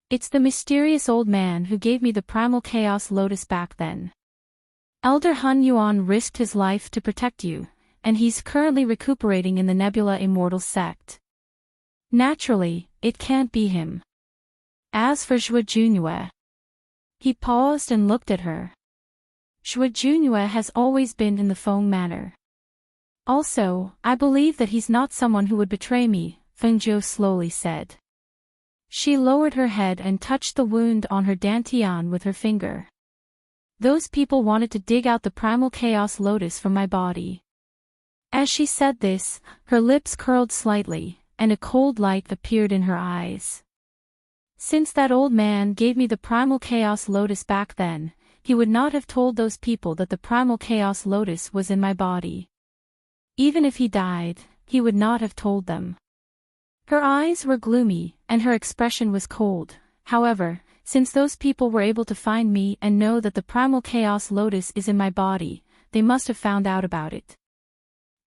It's the mysterious old man who gave me the primal chaos lotus back then. Elder Hun Yuan risked his life to protect you, and he's currently recuperating in the Nebula Immortal sect. Naturally, it can't be him. As for Zhou Junue. He paused and looked at her. Zhou Junue has always been in the Feng Manor. Also, I believe that he's not someone who would betray me, Fengzhou slowly said. She lowered her head and touched the wound on her dantian with her finger. Those people wanted to dig out the primal chaos lotus from my body. As she said this, her lips curled slightly, and a cold light appeared in her eyes. Since that old man gave me the primal chaos lotus back then, he would not have told those people that the primal chaos lotus was in my body. Even if he died, he would not have told them. Her eyes were gloomy, and her expression was cold. However, since those people were able to find me and know that the primal chaos lotus is in my body, they must have found out about it.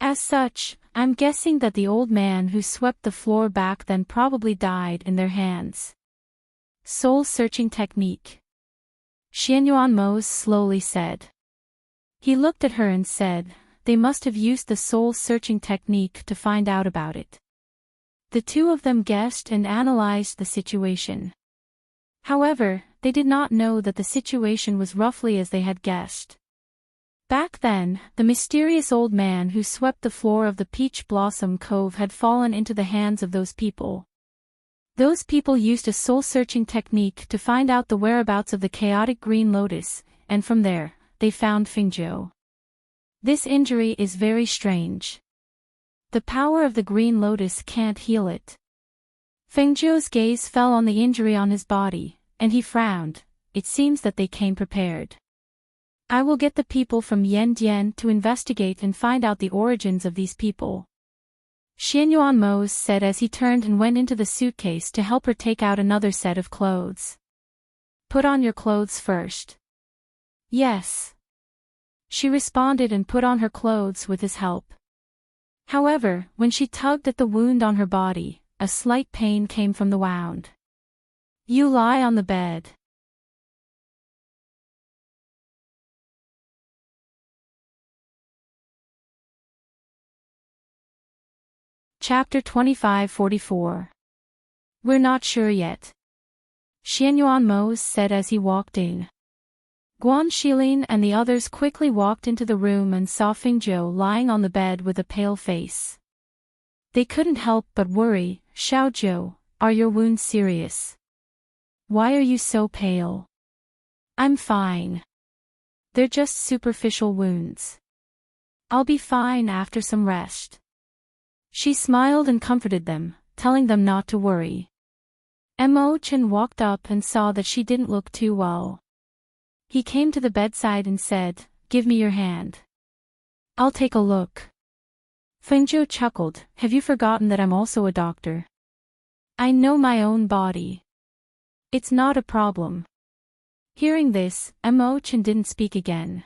As such, I'm guessing that the old man who swept the floor back then probably died in their hands. Soul-searching technique. Xianyuan Mose slowly said. He looked at her and said, they must have used the soul-searching technique to find out about it. The two of them guessed and analyzed the situation. However, they did not know that the situation was roughly as they had guessed. Back then, the mysterious old man who swept the floor of the Peach Blossom Cove had fallen into the hands of those people. Those people used a soul-searching technique to find out the whereabouts of the chaotic green lotus, and from there, they found Fengzhou. This injury is very strange. The power of the green lotus can't heal it. Fengzhou's gaze fell on the injury on his body, and he frowned. It seems that they came prepared. I will get the people from Yandian to investigate and find out the origins of these people. Xianyuan Mose said as he turned and went into the suitcase to help her take out another set of clothes. Put on your clothes first. Yes. She responded and put on her clothes with his help. However, when she tugged at the wound on her body, a slight pain came from the wound. You lie on the bed. Chapter 25:44. We're not sure yet. Xianyuan Mose said as he walked in. Guan Shilin and the others quickly walked into the room and saw Fengzhou lying on the bed with a pale face. They couldn't help but worry. Xiaozhou, are your wounds serious? Why are you so pale? I'm fine. They're just superficial wounds. I'll be fine after some rest. She smiled and comforted them, telling them not to worry. Mo Chen walked up and saw that she didn't look too well. He came to the bedside and said, "Give me your hand. I'll take a look." Fengzhou chuckled, "Have you forgotten that I'm also a doctor? I know my own body. It's not a problem." Hearing this, Mo Chen didn't speak again.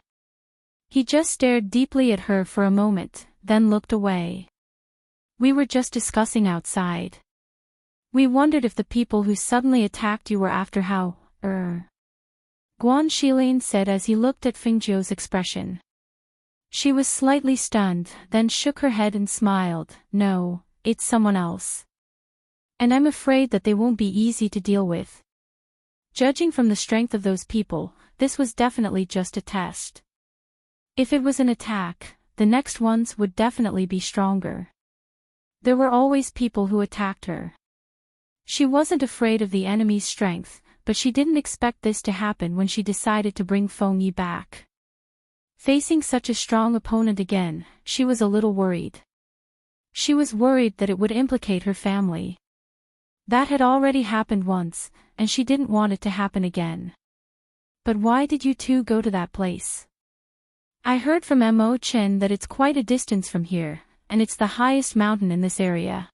He just stared deeply at her for a moment, then looked away. We were just discussing outside. We wondered if the people who suddenly attacked you were after how, Guan Shilin said as he looked at Fengzhou's expression. She was slightly stunned, then shook her head and smiled. No, it's someone else. And I'm afraid that they won't be easy to deal with. Judging from the strength of those people, this was definitely just a test. If it was an attack, the next ones would definitely be stronger. There were always people who attacked her. She wasn't afraid of the enemy's strength, but she didn't expect this to happen when she decided to bring Feng Yi back. Facing such a strong opponent again, she was a little worried. She was worried that it would implicate her family. That had already happened once, and she didn't want it to happen again. But why did you two go to that place? I heard from Mo Chen that it's quite a distance from here, and it's the highest mountain in this area.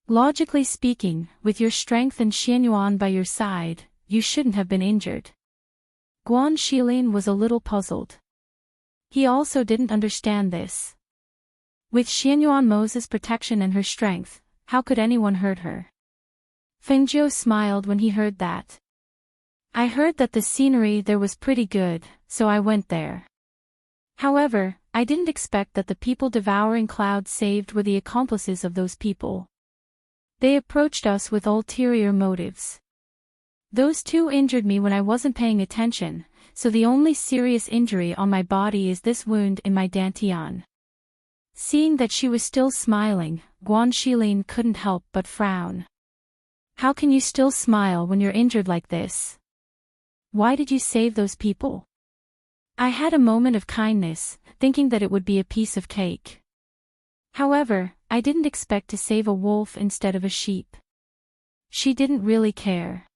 Logically speaking, with your strength and Xianyuan by your side, you shouldn't have been injured. Guan Shilin was a little puzzled. He also didn't understand this. With Xianyuan Mose's protection and her strength, how could anyone hurt her? Fengzhou smiled when he heard that. I heard that the scenery there was pretty good, so I went there. However, I didn't expect that the people devouring clouds saved were the accomplices of those people. They approached us with ulterior motives. Those two injured me when I wasn't paying attention, so the only serious injury on my body is this wound in my dantian. Seeing that she was still smiling, Guanxilin couldn't help but frown. How can you still smile when you're injured like this? Why did you save those people? I had a moment of kindness, thinking that it would be a piece of cake. However, I didn't expect to save a wolf instead of a sheep. She didn't really care.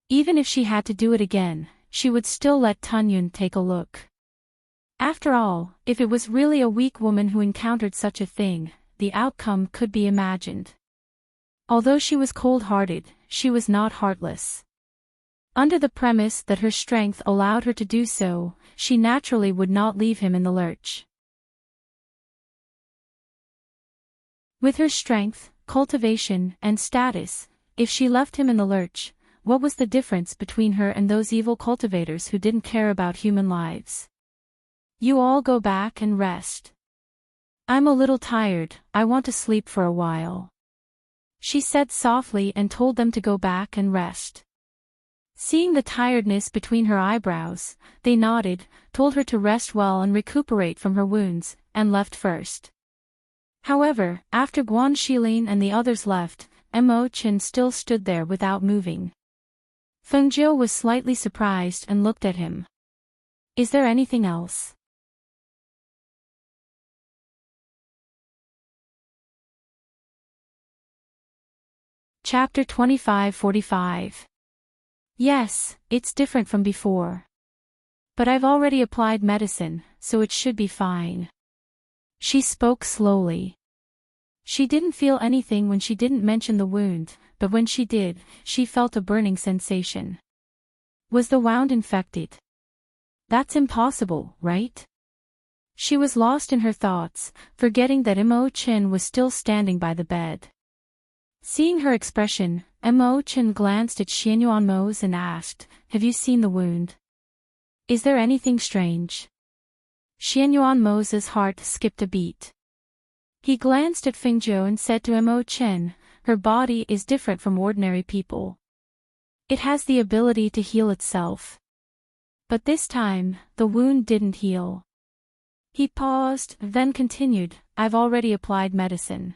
Even if she had to do it again, she would still let Tunyun take a look. After all, if it was really a weak woman who encountered such a thing, the outcome could be imagined. Although she was cold-hearted, she was not heartless. Under the premise that her strength allowed her to do so, she naturally would not leave him in the lurch. With her strength, cultivation, and status, if she left him in the lurch, what was the difference between her and those evil cultivators who didn't care about human lives? You all go back and rest. I'm a little tired, I want to sleep for a while. She said softly and told them to go back and rest. Seeing the tiredness between her eyebrows, they nodded, told her to rest well and recuperate from her wounds, and left first. However, after Guanxilin and the others left, Mo Chen still stood there without moving. Feng Jiu was slightly surprised and looked at him. Is there anything else? Chapter 25-45. Yes, it's different from before. But I've already applied medicine, so it should be fine. She spoke slowly. She didn't feel anything when she didn't mention the wound, but when she did, she felt a burning sensation. Was the wound infected? That's impossible, right? She was lost in her thoughts, forgetting that Mo Chen was still standing by the bed. Seeing her expression, Mo Chen glanced at Xianyuan Mose and asked, "Have you seen the wound? Is there anything strange?" Xianyuan Mose's heart skipped a beat. He glanced at Feng Jiu and said to Mo Chen, "Her body is different from ordinary people. It has the ability to heal itself. But this time, the wound didn't heal." He paused, then continued, "I've already applied medicine.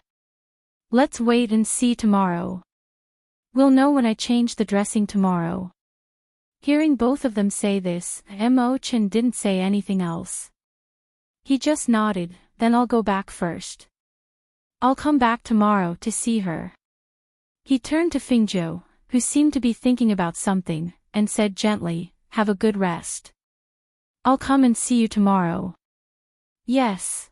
Let's wait and see tomorrow. We'll know when I change the dressing tomorrow." Hearing both of them say this, Mo Chen didn't say anything else. He just nodded, "Then I'll go back first. I'll come back tomorrow to see her." He turned to Feng Jiu, who seemed to be thinking about something, and said gently, "Have a good rest. I'll come and see you tomorrow." "Yes."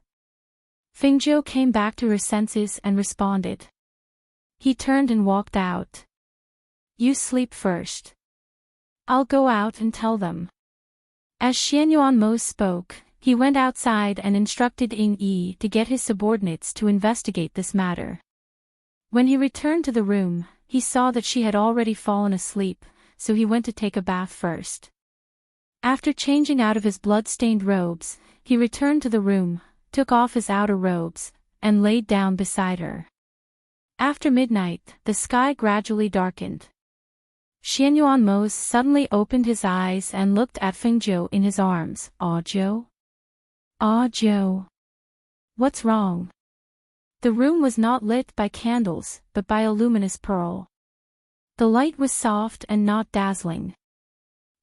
Feng Jiu came back to her senses and responded. He turned and walked out. "You sleep first. I'll go out and tell them." As Xianyuan Mose spoke, he went outside and instructed Ying Yi to get his subordinates to investigate this matter. When he returned to the room, he saw that she had already fallen asleep, so he went to take a bath first. After changing out of his blood-stained robes, he returned to the room, took off his outer robes, and laid down beside her. After midnight, the sky gradually darkened. Xianyuan Mose suddenly opened his eyes and looked at Feng Jiu in his arms. "Ah, Jiu? Ah, Jiu. What's wrong?" The room was not lit by candles, but by a luminous pearl. The light was soft and not dazzling.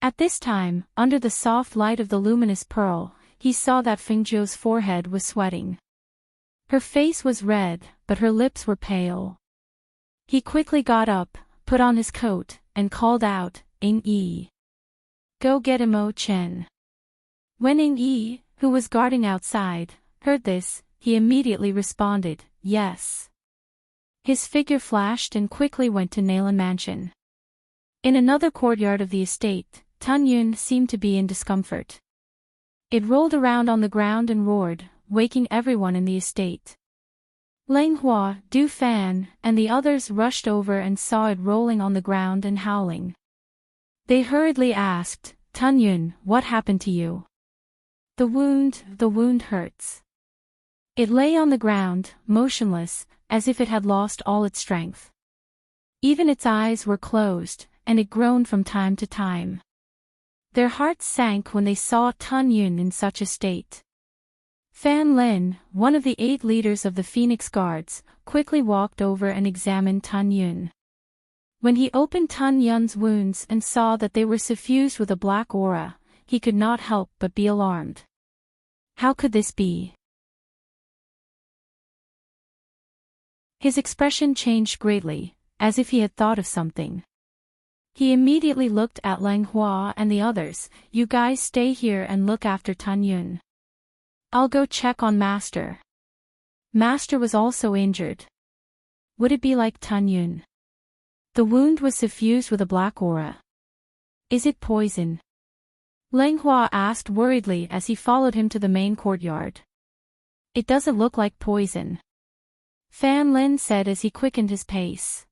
At this time, under the soft light of the luminous pearl, he saw that Feng Jiu's forehead was sweating. Her face was red, but her lips were pale. He quickly got up, put on his coat, and called out, "Ying Yi. Go get Mo Chen." When Ying Yi, who was guarding outside, heard this, he immediately responded, "Yes." His figure flashed and quickly went to Nalan Mansion. In another courtyard of the estate, Tunyun seemed to be in discomfort. It rolled around on the ground and roared, waking everyone in the estate. Lang Hua, Du Fan, and the others rushed over and saw it rolling on the ground and howling. They hurriedly asked, "Tunyun, what happened to you?" The wound hurts." It lay on the ground, motionless, as if it had lost all its strength. Even its eyes were closed, and it groaned from time to time. Their hearts sank when they saw Tunyun in such a state. Fan Lin, one of the 8 leaders of the Phoenix Guards, quickly walked over and examined Tun Yun. When he opened Tun Yun's wounds and saw that they were suffused with a black aura, he could not help but be alarmed. How could this be? His expression changed greatly, as if he had thought of something. He immediately looked at Lang Hua and the others. You guys stay here and look after Tun Yun. I'll go check on Master. Master was also injured. Would it be like Tun Yun? The wound was suffused with a black aura. Is it poison? Lang Hua asked worriedly as he followed him to the main courtyard. It doesn't look like poison, Fan Lin said as he quickened his pace.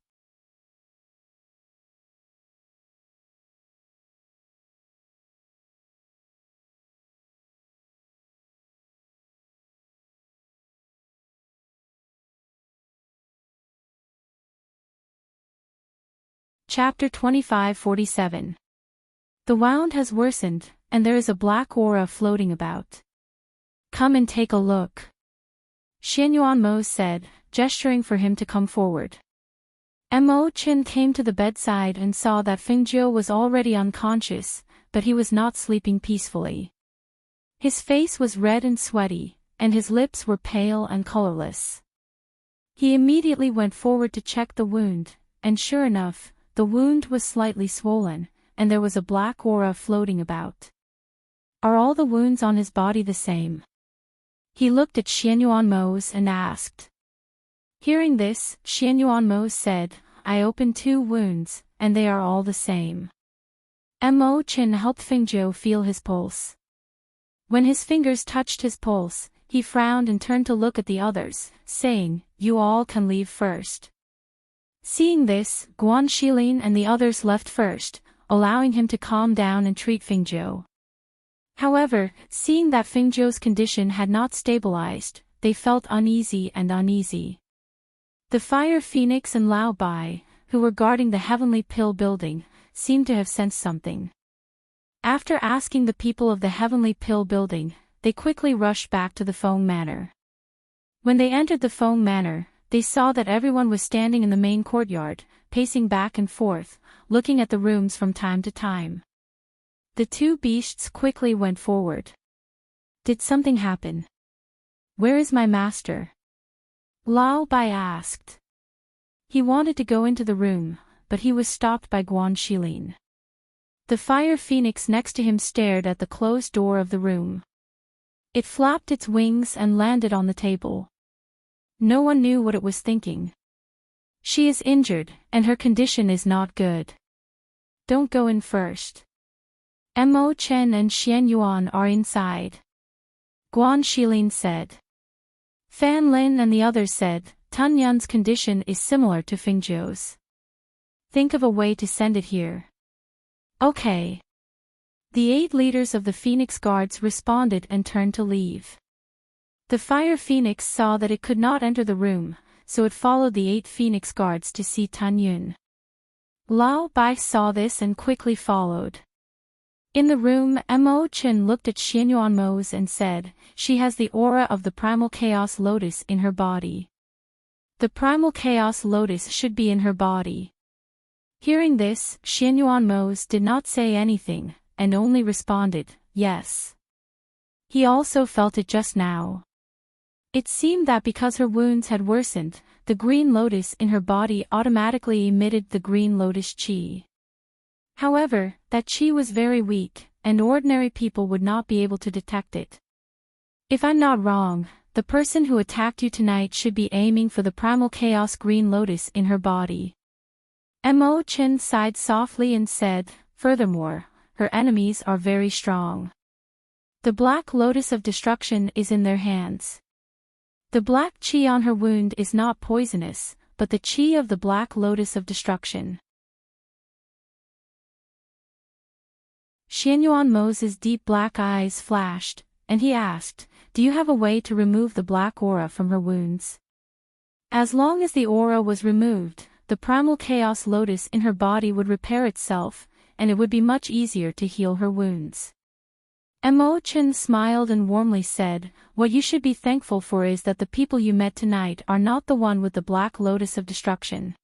Chapter 2547. The wound has worsened, and there is a black aura floating about. Come and take a look, Xianyuan Mo said, gesturing for him to come forward. Mo Qin came to the bedside and saw that Fengjiu was already unconscious, but he was not sleeping peacefully. His face was red and sweaty, and his lips were pale and colorless. He immediately went forward to check the wound, and sure enough, the wound was slightly swollen, and there was a black aura floating about. Are all the wounds on his body the same? He looked at Xianyuan Mo's and asked. Hearing this, Xianyuan Mo said, I opened 2 wounds, and they are all the same. Mo Qin helped Fengjiu feel his pulse. When his fingers touched his pulse, he frowned and turned to look at the others, saying, You all can leave first. Seeing this, Guan Shilin and the others left first, allowing him to calm down and treat Fengjiu. However, seeing that Fengjiu's condition had not stabilized, they felt uneasy. The Fire Phoenix and Lao Bai, who were guarding the Heavenly Pill building, seemed to have sensed something. After asking the people of the Heavenly Pill building, they quickly rushed back to the Feng Manor. When they entered the Feng Manor, they saw that everyone was standing in the main courtyard, pacing back and forth, looking at the rooms from time to time. The 2 beasts quickly went forward. Did something happen? Where is my master? Lao Bai asked. He wanted to go into the room, but he was stopped by Guan Shilin. The Fire Phoenix next to him stared at the closed door of the room. It flapped its wings and landed on the table. No one knew what it was thinking. She is injured, and her condition is not good. Don't go in first. Mo Chen and Xianyuan are inside, Guan Shilin said. Fan Lin and the others said, Tun Yun's condition is similar to Fengjiu's. Think of a way to send it here. Okay. The 8 leaders of the Phoenix Guards responded and turned to leave. The Fire Phoenix saw that it could not enter the room, so it followed the 8 Phoenix Guards to see Tun Yun. Lao Bai saw this and quickly followed. In the room, Mo Qin looked at Xianyuan Mo's and said, She has the aura of the Primal Chaos Lotus in her body. The Primal Chaos Lotus should be in her body. Hearing this, Xianyuan Mo's did not say anything, and only responded, Yes. He also felt it just now. It seemed that because her wounds had worsened, the green lotus in her body automatically emitted the green lotus chi. However, that chi was very weak, and ordinary people would not be able to detect it. If I'm not wrong, the person who attacked you tonight should be aiming for the primal chaos green lotus in her body. Mo Chen sighed softly and said, Furthermore, her enemies are very strong. The black lotus of destruction is in their hands. The black chi on her wound is not poisonous, but the chi of the black lotus of destruction. Xianyuan Mo's deep black eyes flashed, and he asked, Do you have a way to remove the black aura from her wounds? As long as the aura was removed, the primal chaos lotus in her body would repair itself, and it would be much easier to heal her wounds. Chen smiled and warmly said, "What you should be thankful for is that the people you met tonight are not the one with the Black Lotus of Destruction.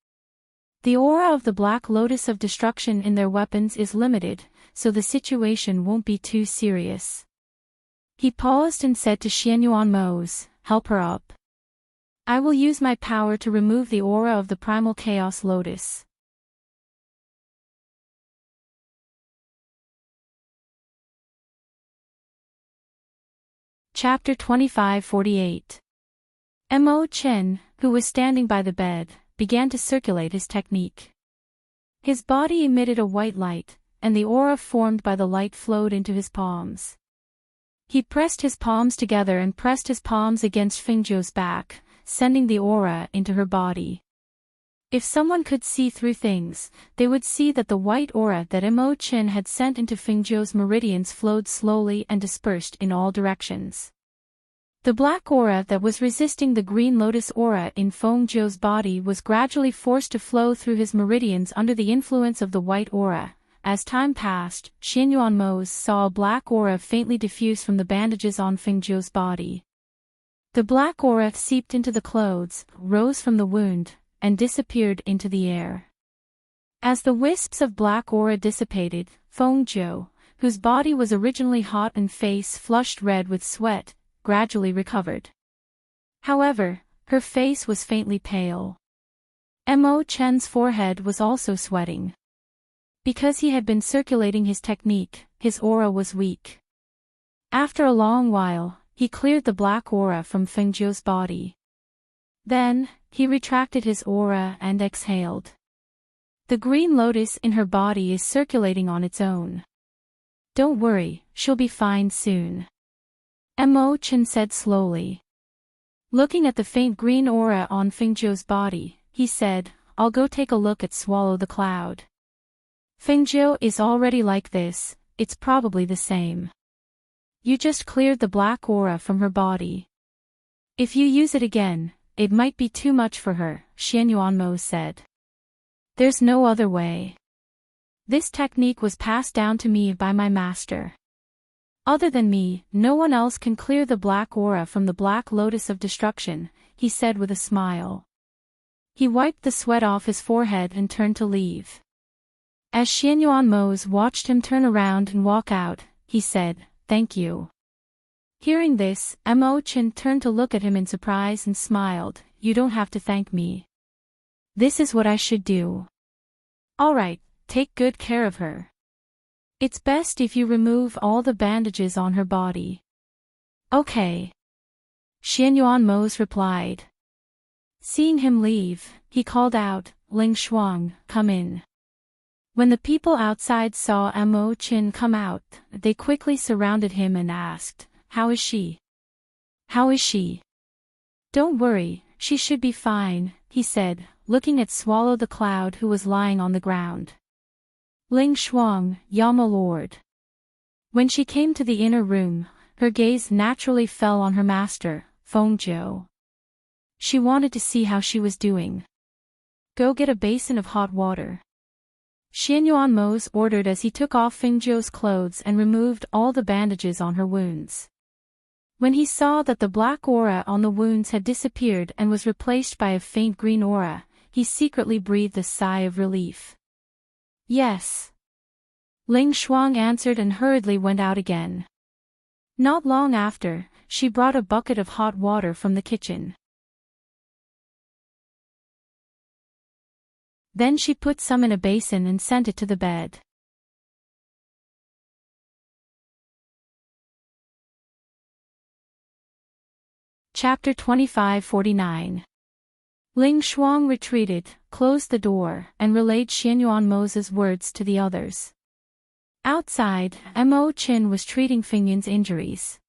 The aura of the Black Lotus of Destruction in their weapons is limited, so the situation won't be too serious." He paused and said to Xianyuan, "Help her up. I will use my power to remove the aura of the Primal Chaos Lotus." Chapter 25:48. Chen, who was standing by the bed, began to circulate his technique. His body emitted a white light, and the aura formed by the light flowed into his palms. He pressed his palms together and pressed his palms against Fengzhou's back, sending the aura into her body. If someone could see through things, they would see that the white aura that Chen had sent into Fengzhou's meridians flowed slowly and dispersed in all directions. The black aura that was resisting the green lotus aura in Fengzhou's body was gradually forced to flow through his meridians under the influence of the white aura. As time passed, Xianyuan saw a black aura faintly diffuse from the bandages on Fengzhou's body. The black aura seeped into the clothes, rose from the wound, and disappeared into the air. As the wisps of black aura dissipated, Fengzhou, whose body was originally hot and face flushed red with sweat, gradually recovered. However, her face was faintly pale. Chen's forehead was also sweating. Because he had been circulating his technique, his aura was weak. After a long while, he cleared the black aura from Fengzhou's body. Then, he retracted his aura and exhaled. The green lotus in her body is circulating on its own. "Don't worry, she'll be fine soon," Chen said slowly. Looking at the faint green aura on Fengzhou's body, he said, "I'll go take a look at Swallow the Cloud. Fengzhou is already like this, it's probably the same. You just cleared the black aura from her body. If you use it again, it might be too much for her," Xianyuan said. "There's no other way. This technique was passed down to me by my master. Other than me, no one else can clear the black aura from the Black Lotus of Destruction," he said with a smile. He wiped the sweat off his forehead and turned to leave. As Xianyuan watched him turn around and walk out, he said, "Thank you." Hearing this, Chen turned to look at him in surprise and smiled, "You don't have to thank me. This is what I should do. Alright, take good care of her. It's best if you remove all the bandages on her body." "Okay," Xianyuan replied. Seeing him leave, he called out, "Ling Shuang, come in." When the people outside saw Chen come out, they quickly surrounded him and asked, "How is she? How is she?" "Don't worry, she should be fine," he said, looking at Swallow the Cloud who was lying on the ground. "Ling Shuang, Yama Lord." When she came to the inner room, her gaze naturally fell on her master, Fengzhou. She wanted to see how she was doing. "Go get a basin of hot water," Xianyuan ordered as he took off Fengzhou's clothes and removed all the bandages on her wounds. When he saw that the black aura on the wounds had disappeared and was replaced by a faint green aura, he secretly breathed a sigh of relief. "Yes," Ling Shuang answered and hurriedly went out again. Not long after, she brought a bucket of hot water from the kitchen. Then she put some in a basin and sent it to the bed. Chapter 25:49. Ling Shuang retreated, closed the door, and relayed Xianyuan words to the others. Outside, Chen was treating Fengyun's injuries.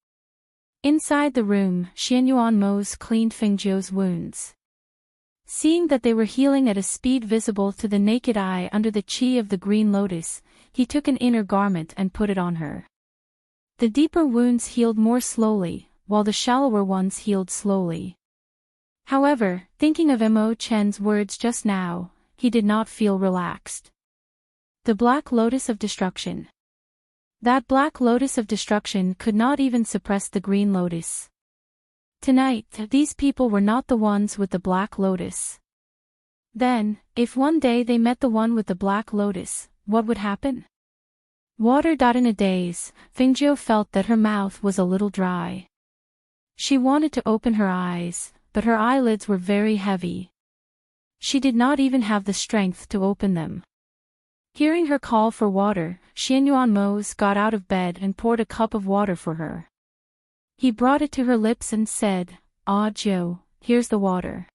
Inside the room, Xianyuan cleaned Fengzhou's wounds. Seeing that they were healing at a speed visible to the naked eye under the chi of the green lotus, he took an inner garment and put it on her. The deeper wounds healed more slowly, while the shallower ones healed slowly. However, thinking of Chen's words just now, he did not feel relaxed. The Black Lotus of Destruction. That black lotus of destruction could not even suppress the green lotus. Tonight, these people were not the ones with the black lotus. Then, if one day they met the one with the black lotus, what would happen? Water. In a daze, Fingio felt that her mouth was a little dry. She wanted to open her eyes, but her eyelids were very heavy. She did not even have the strength to open them. Hearing her call for water, Xianyuan got out of bed and poured a cup of water for her. He brought it to her lips and said, "Ah, Jo, here's the water.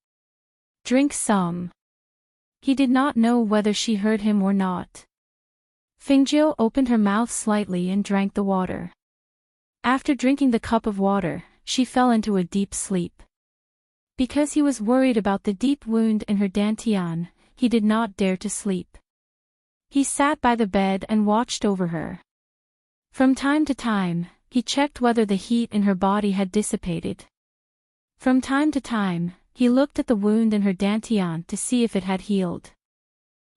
Drink some." He did not know whether she heard him or not. Fingio opened her mouth slightly and drank the water. After drinking the cup of water, she fell into a deep sleep. Because he was worried about the deep wound in her dantian, he did not dare to sleep. He sat by the bed and watched over her. From time to time, he checked whether the heat in her body had dissipated. From time to time, he looked at the wound in her dantian to see if it had healed.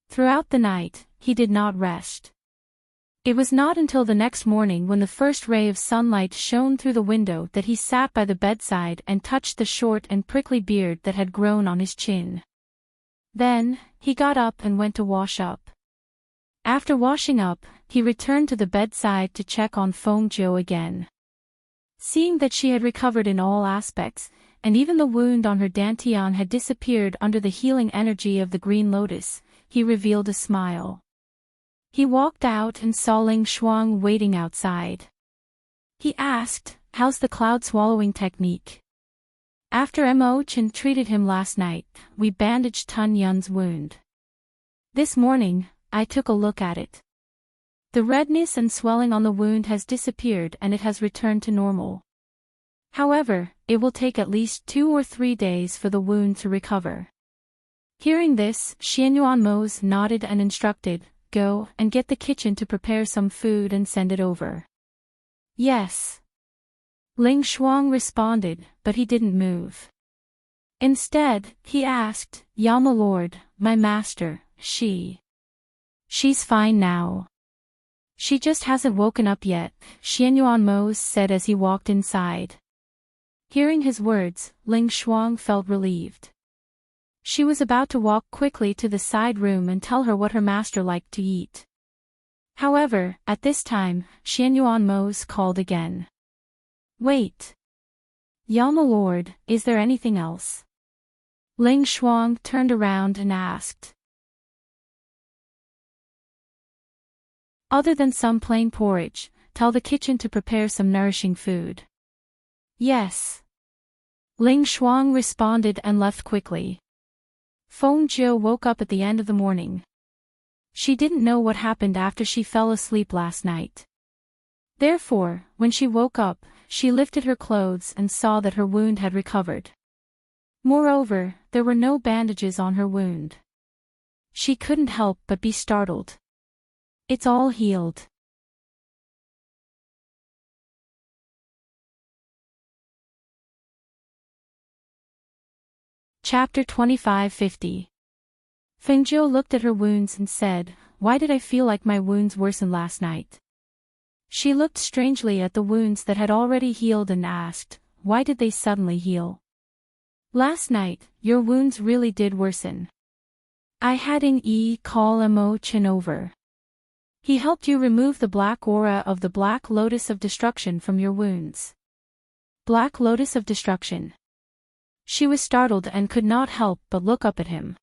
Throughout the night, he did not rest. It was not until the next morning when the first ray of sunlight shone through the window that he sat by the bedside and touched the short and prickly beard that had grown on his chin. Then, he got up and went to wash up. After washing up, he returned to the bedside to check on Fengjiu again. Seeing that she had recovered in all aspects, and even the wound on her dantian had disappeared under the healing energy of the green lotus, he revealed a smile. He walked out and saw Ling Shuang waiting outside. He asked, "How's the cloud swallowing technique?" "After Mo Chen treated him last night, we bandaged Tun Yun's wound. This morning, I took a look at it. The redness and swelling on the wound has disappeared and it has returned to normal. However, it will take at least 2 or 3 days for the wound to recover." Hearing this, Xianyuan nodded and instructed, "Go and get the kitchen to prepare some food and send it over." "Yes." Ling Shuang responded, but he didn't move. Instead, he asked, "Yama Lord, my master, She's fine now. She just hasn't woken up yet," Xianyuan said as he walked inside. Hearing his words, Ling Shuang felt relieved. She was about to walk quickly to the side room and tell her what her master liked to eat. However, at this time, Xianyuan called again. "Wait. Yama Lord, is there anything else?" Ling Shuang turned around and asked. "Other than some plain porridge, tell the kitchen to prepare some nourishing food." "Yes." Ling Shuang responded and left quickly. Fengjiu woke up at the end of the morning. She didn't know what happened after she fell asleep last night. Therefore, when she woke up, she lifted her clothes and saw that her wound had recovered. Moreover, there were no bandages on her wound. She couldn't help but be startled. "It's all healed." Chapter 2550. Fengjiu looked at her wounds and said, "Why did I feel like my wounds worsened last night?" She looked strangely at the wounds that had already healed and asked, "Why did they suddenly heal?" "Last night, your wounds really did worsen. I had call Mo Chen over. He helped you remove the black aura of the Black Lotus of Destruction from your wounds." Black Lotus of Destruction. She was startled and could not help but look up at him.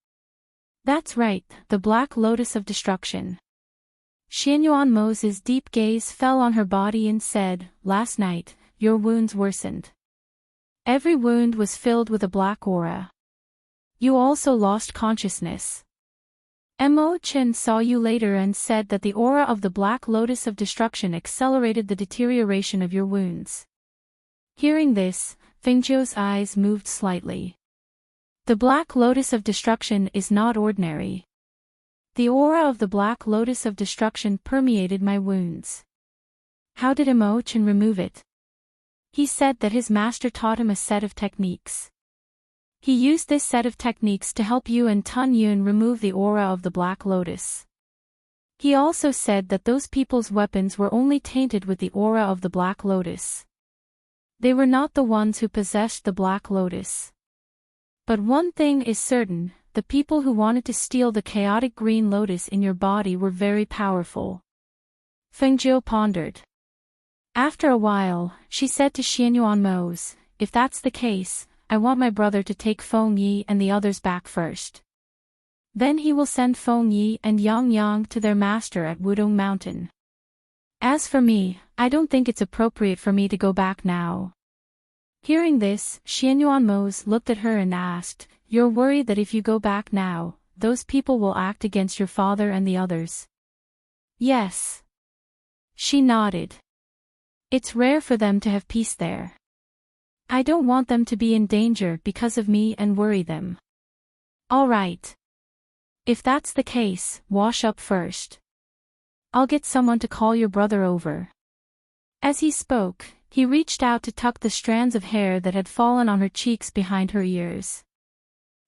"That's right, the Black Lotus of Destruction." Xianyuan deep gaze fell on her body and said, "Last night, your wounds worsened. Every wound was filled with a black aura. You also lost consciousness. Mo Chen saw you later and said that the aura of the Black Lotus of Destruction accelerated the deterioration of your wounds." Hearing this, Fengjiu's eyes moved slightly. "The Black Lotus of Destruction is not ordinary. The aura of the Black Lotus of Destruction permeated my wounds. How did Mo Chen remove it?" He said that his master taught him a set of techniques. He used this set of techniques to help you and Tun Yun remove the aura of the Black Lotus. He also said that those people's weapons were only tainted with the aura of the Black Lotus. They were not the ones who possessed the Black Lotus. But one thing is certain, the people who wanted to steal the chaotic green lotus in your body were very powerful. Fengjiu pondered. After a while, she said to Xianyuanmos, if that's the case, I want my brother to take Feng Yi and the others back first. Then he will send Feng Yi and Yang Yang to their master at Wudong Mountain. As for me, I don't think it's appropriate for me to go back now. Hearing this, Xianyuanmos looked at her and asked, you're worried that if you go back now, those people will act against your father and the others? Yes. She nodded. It's rare for them to have peace there. I don't want them to be in danger because of me and worry them. All right. If that's the case, wash up first. I'll get someone to call your brother over. As he spoke, he reached out to tuck the strands of hair that had fallen on her cheeks behind her ears.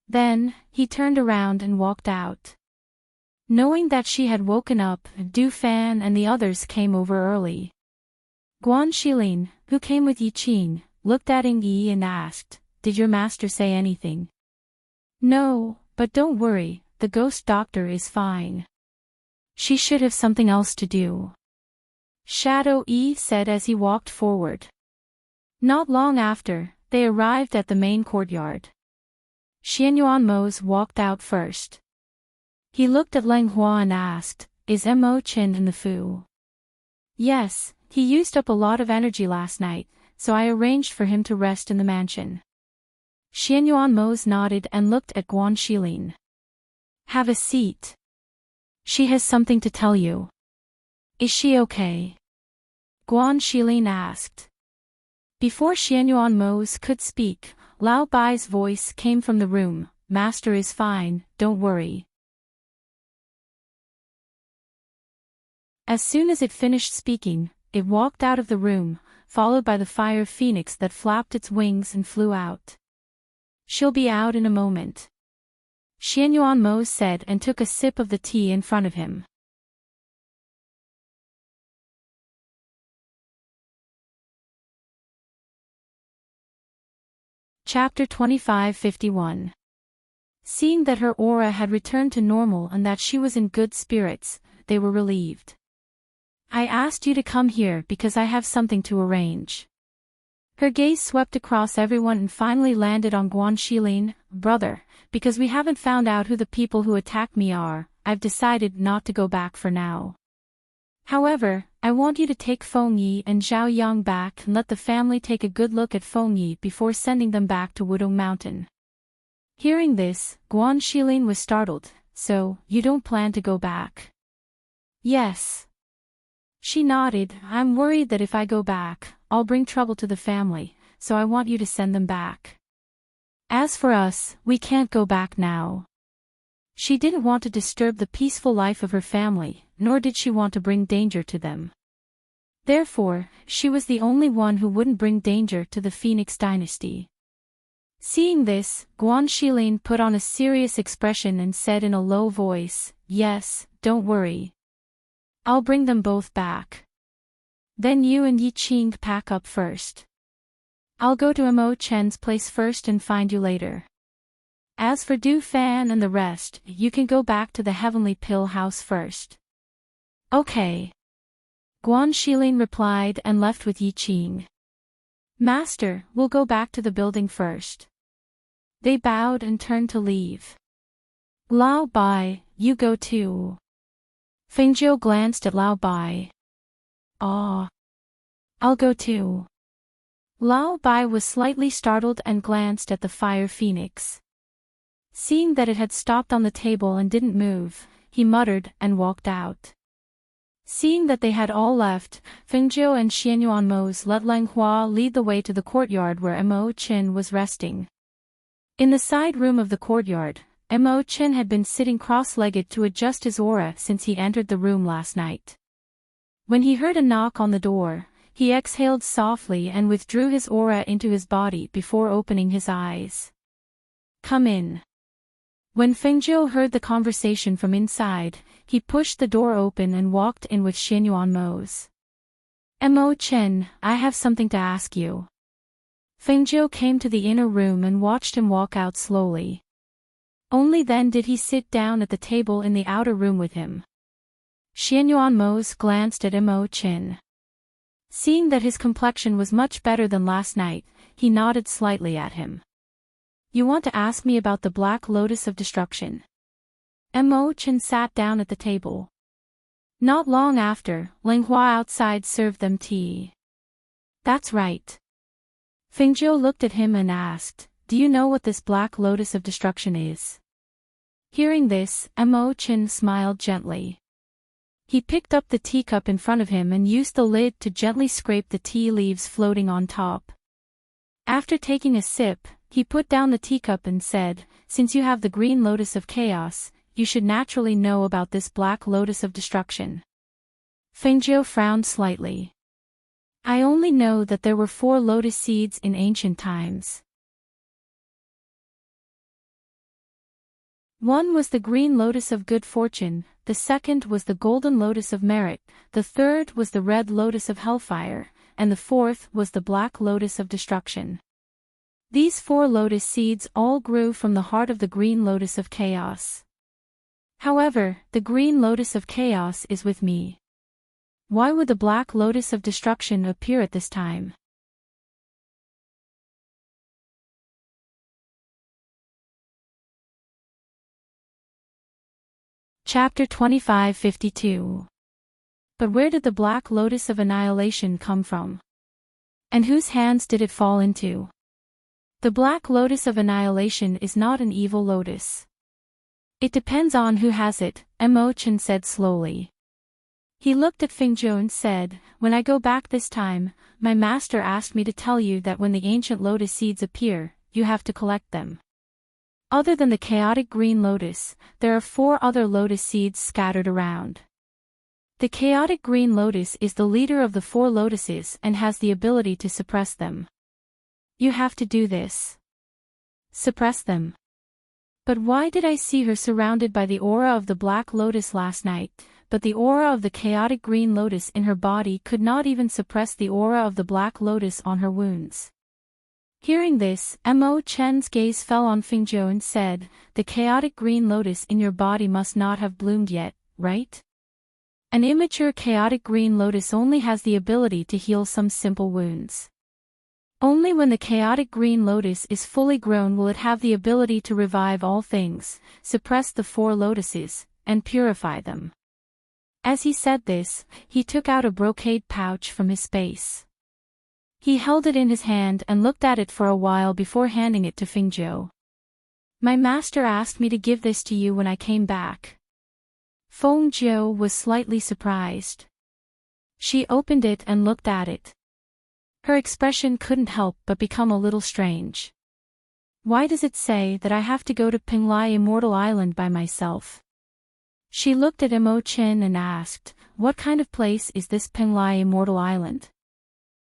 Then, he turned around and walked out. Knowing that she had woken up, Du Fan and the others came over early. Guan Shilin, who came with Yi Qing, looked at Ying Yi and asked, did your master say anything? No, but don't worry, the ghost doctor is fine. She should have something else to do. Shadow Yi said as he walked forward. Not long after, they arrived at the main courtyard. Xianyuanmos walked out first. He looked at Leng Hua and asked, is Mo Qin in the Fu? Yes, he used up a lot of energy last night, so I arranged for him to rest in the mansion. Xianyuanmos nodded and looked at Guan Shilin. Have a seat. She has something to tell you. Is she okay? Guan Shilin asked. Before Xianyuanmos could speak, Lao Bai's voice came from the room, Master is fine, don't worry. As soon as it finished speaking, it walked out of the room, followed by the fire phoenix that flapped its wings and flew out. She'll be out in a moment. Xianyuanmos said and took a sip of the tea in front of him. Chapter 25:51. Seeing that her aura had returned to normal and that she was in good spirits, they were relieved. I asked you to come here because I have something to arrange. Her gaze swept across everyone and finally landed on Guan Shilin. Brother, because we haven't found out who the people who attacked me are, I've decided not to go back for now. However, I want you to take Feng Yi and Zhao Yang back and let the family take a good look at Feng Yi before sending them back to Wudong Mountain. Hearing this, Guan Shilin was startled. So, you don't plan to go back? Yes. She nodded. I'm worried that if I go back, I'll bring trouble to the family, so I want you to send them back. As for us, we can't go back now. She didn't want to disturb the peaceful life of her family, nor did she want to bring danger to them. Therefore, she was the only one who wouldn't bring danger to the Phoenix dynasty. Seeing this, Guan Shilin put on a serious expression and said in a low voice, yes, don't worry. I'll bring them both back. Then you and Yi Qing pack up first. I'll go to Mo Chen's place first and find you later. As for Du Fan and the rest, you can go back to the Heavenly Pill House first. Okay. Guan Shilin replied and left with Yi Qing. Master, we'll go back to the building first. They bowed and turned to leave. Lao Bai, you go too. Fengjiu glanced at Lao Bai. I'll go too. Lao Bai was slightly startled and glanced at the fire phoenix. Seeing that it had stopped on the table and didn't move, he muttered and walked out. Seeing that they had all left, Fengjiu and Xianyuanmos let Leng Hua lead the way to the courtyard where Mo Qin was resting. In the side room of the courtyard, Mo Qin had been sitting cross-legged to adjust his aura since he entered the room last night. When he heard a knock on the door, he exhaled softly and withdrew his aura into his body before opening his eyes. Come in. When Fengjiu heard the conversation from inside, he pushed the door open and walked in with Xianyuan Mo's. "Mo Chen, I have something to ask you." Fengjiu came to the inner room and watched him walk out slowly. Only then did he sit down at the table in the outer room with him. Xianyuan Mo's glanced at Mo Chen. Seeing that his complexion was much better than last night, he nodded slightly at him. "You want to ask me about the Black Lotus of Destruction?" Mo Chen sat down at the table. Not long after, Ling Hua outside served them tea. "That's right." Fengjiu looked at him and asked, "Do you know what this Black Lotus of Destruction is?" Hearing this, Mo Chen smiled gently. He picked up the teacup in front of him and used the lid to gently scrape the tea leaves floating on top. After taking a sip, he put down the teacup and said, "Since you have the Green Lotus of Chaos, you should naturally know about this Black Lotus of Destruction." Fengjiu frowned slightly. "I only know that there were 4 lotus seeds in ancient times. One was the Green Lotus of Good Fortune, the second was the Golden Lotus of Merit, the third was the Red Lotus of Hellfire, and the fourth was the Black Lotus of Destruction. These 4 lotus seeds all grew from the heart of the Green Lotus of Chaos. However, the Green Lotus of Chaos is with me. Why would the Black Lotus of Destruction appear at this time?" Chapter 2552. But where did the Black Lotus of Annihilation come from? And whose hands did it fall into? The Black Lotus of Annihilation is not an evil lotus. It depends on who has it, Mo Chen said slowly. He looked at Fengjiu and said, "When I go back this time, my master asked me to tell you that when the ancient lotus seeds appear, you have to collect them. Other than the chaotic green lotus, there are 4 other lotus seeds scattered around. The chaotic green lotus is the leader of the 4 lotuses and has the ability to suppress them. You have to do this. Suppress them." But why did I see her surrounded by the aura of the Black Lotus last night, but the aura of the chaotic green lotus in her body could not even suppress the aura of the Black Lotus on her wounds? Hearing this, Mo Chen's gaze fell on Fengjiu and said, "The chaotic green lotus in your body must not have bloomed yet, right? An immature chaotic green lotus only has the ability to heal some simple wounds. Only when the chaotic green lotus is fully grown will it have the ability to revive all things, suppress the 4 lotuses, and purify them." As he said this, he took out a brocade pouch from his space. He held it in his hand and looked at it for a while before handing it to Fengjiu. "My master asked me to give this to you when I came back." Fengjiu was slightly surprised. She opened it and looked at it. Her expression couldn't help but become a little strange. "Why does it say that I have to go to Penglai Immortal Island by myself?" She looked at Mo Chen and asked, "What kind of place is this Penglai Immortal Island?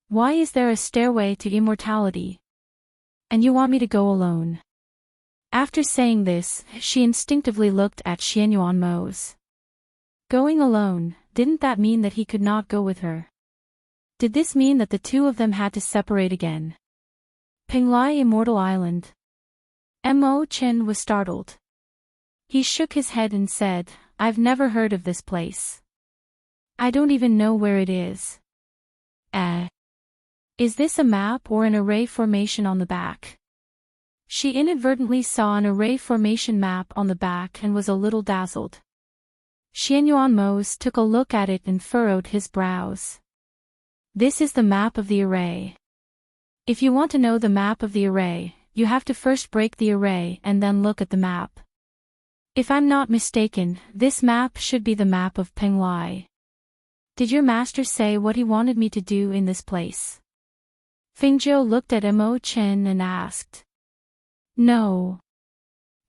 Why is there a stairway to immortality? And you want me to go alone?" After saying this, she instinctively looked at Xianyuan Mo's. Going alone, didn't that mean that he could not go with her? Did this mean that the 2 of them had to separate again? Penglai Immortal Island. Mo Chen was startled. He shook his head and said, "I've never heard of this place. I don't even know where it is." Is this a map or an array formation on the back?" She inadvertently saw an array formation map on the back and was a little dazzled. Xianyuan Mo's took a look at it and furrowed his brows. "This is the map of the array. If you want to know the map of the array, you have to first break the array and then look at the map. If I'm not mistaken, this map should be the map of Penglai. Did your master say what he wanted me to do in this place?" Fengjiu looked at Mo Chen and asked. "No."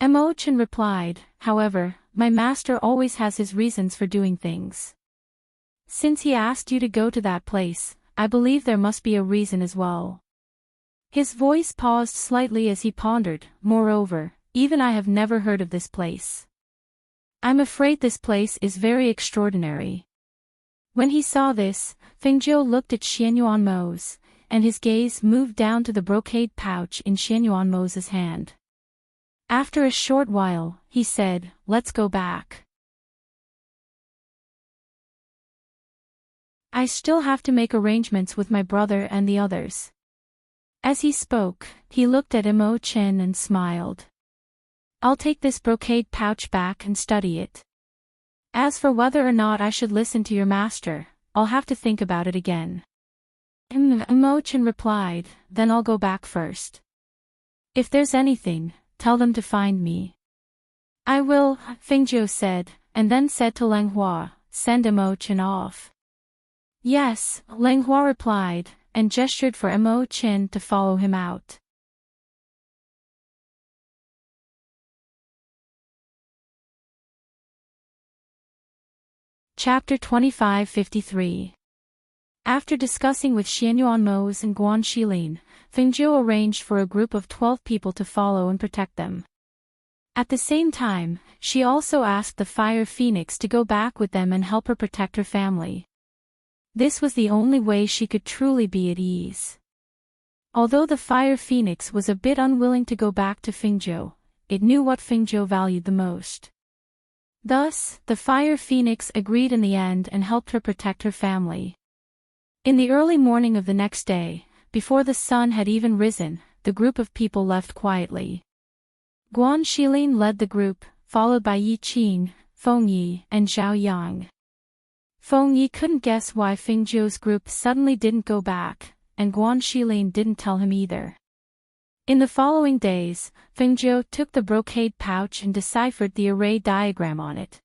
Mo Chen replied, "However, my master always has his reasons for doing things. Since he asked you to go to that place, I believe there must be a reason as well." His voice paused slightly as he pondered, "Moreover, even I have never heard of this place. I'm afraid this place is very extraordinary. When he saw this, Fengjiu looked at Xianyuanmo's, and his gaze moved down to the brocade pouch in Xianyuanmo's hand. After a short while, he said, "Let's go back. I still have to make arrangements with my brother and the others." As he spoke, he looked at Imo Chen and smiled. "I'll take this brocade pouch back and study it. As for whether or not I should listen to your master, I'll have to think about it again." Imo Chen replied, "Then I'll go back first. If there's anything, tell them to find me." "I will," Fengjiu said, and then said to Leng Hua, "Send Imo Chen off." "Yes," Leng Hua replied, and gestured for Imo Chen to follow him out. Chapter 2553. After discussing with Xianyuanmo's and Guan Shilin, Fengjiu arranged for a group of 12 people to follow and protect them. At the same time, she also asked the Fire Phoenix to go back with them and help her protect her family. This was the only way she could truly be at ease. Although the Fire Phoenix was a bit unwilling to go back to Fengjiu, it knew what Fengjiu valued the most. Thus, the Fire Phoenix agreed in the end and helped her protect her family. In the early morning of the next day, before the sun had even risen, the group of people left quietly. Guan Shilin led the group, followed by Yi Qin, Feng Yi, and Zhao Yang. Feng Yi couldn't guess why Fengjiu's group suddenly didn't go back, and Guan Shilin didn't tell him either. In the following days, Fengjiu took the brocade pouch and deciphered the array diagram on it.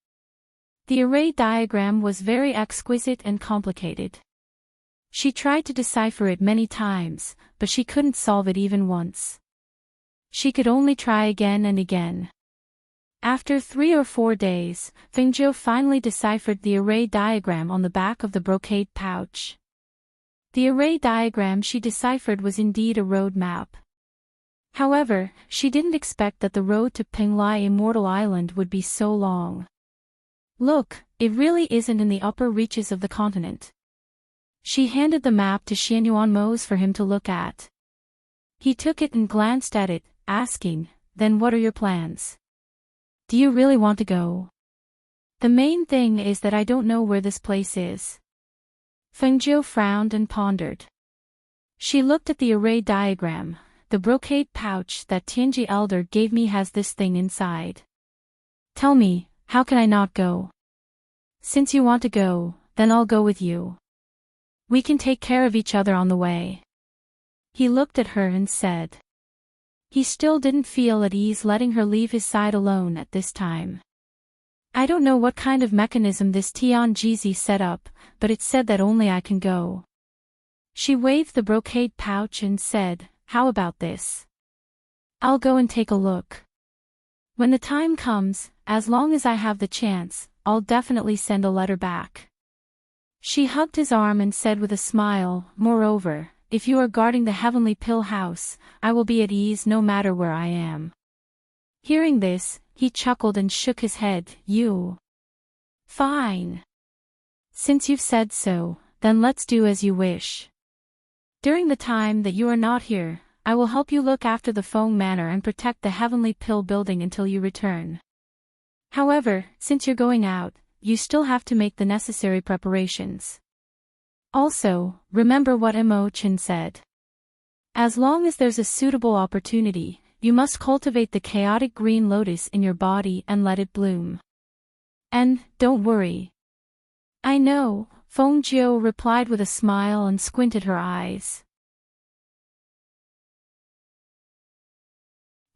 The array diagram was very exquisite and complicated. She tried to decipher it many times, but she couldn't solve it even once. She could only try again and again. After 3 or 4 days, Fengjiu finally deciphered the array diagram on the back of the brocade pouch. The array diagram she deciphered was indeed a road map. However, she didn't expect that the road to Penglai Immortal Island would be so long. "Look, it really isn't in the upper reaches of the continent." She handed the map to Xianyuanmo's for him to look at. He took it and glanced at it, asking, "Then what are your plans? Do you really want to go?" "The main thing is that I don't know where this place is." Fengjiu frowned and pondered. She looked at the array diagram. "The brocade pouch that Tianji Elder gave me has this thing inside. Tell me, how can I not go?" "Since you want to go, then I'll go with you. We can take care of each other on the way." He looked at her and said. He still didn't feel at ease letting her leave his side alone at this time. "I don't know what kind of mechanism this Tianjizi set up, but it said that only I can go." She waved the brocade pouch and said, "How about this? I'll go and take a look. When the time comes, as long as I have the chance, I'll definitely send a letter back." She hugged his arm and said with a smile, "Moreover, if you are guarding the Heavenly Pill House, I will be at ease no matter where I am." Hearing this, he chuckled and shook his head. "You? Fine. Since you've said so, then let's do as you wish. During the time that you are not here, I will help you look after the Feng Manor and protect the Heavenly Pill Building until you return. However, since you're going out, you still have to make the necessary preparations. Also, remember what Imo Chen said. As long as there's a suitable opportunity, you must cultivate the chaotic green lotus in your body and let it bloom. And, don't worry." "I know," Fengjiu replied with a smile and squinted her eyes.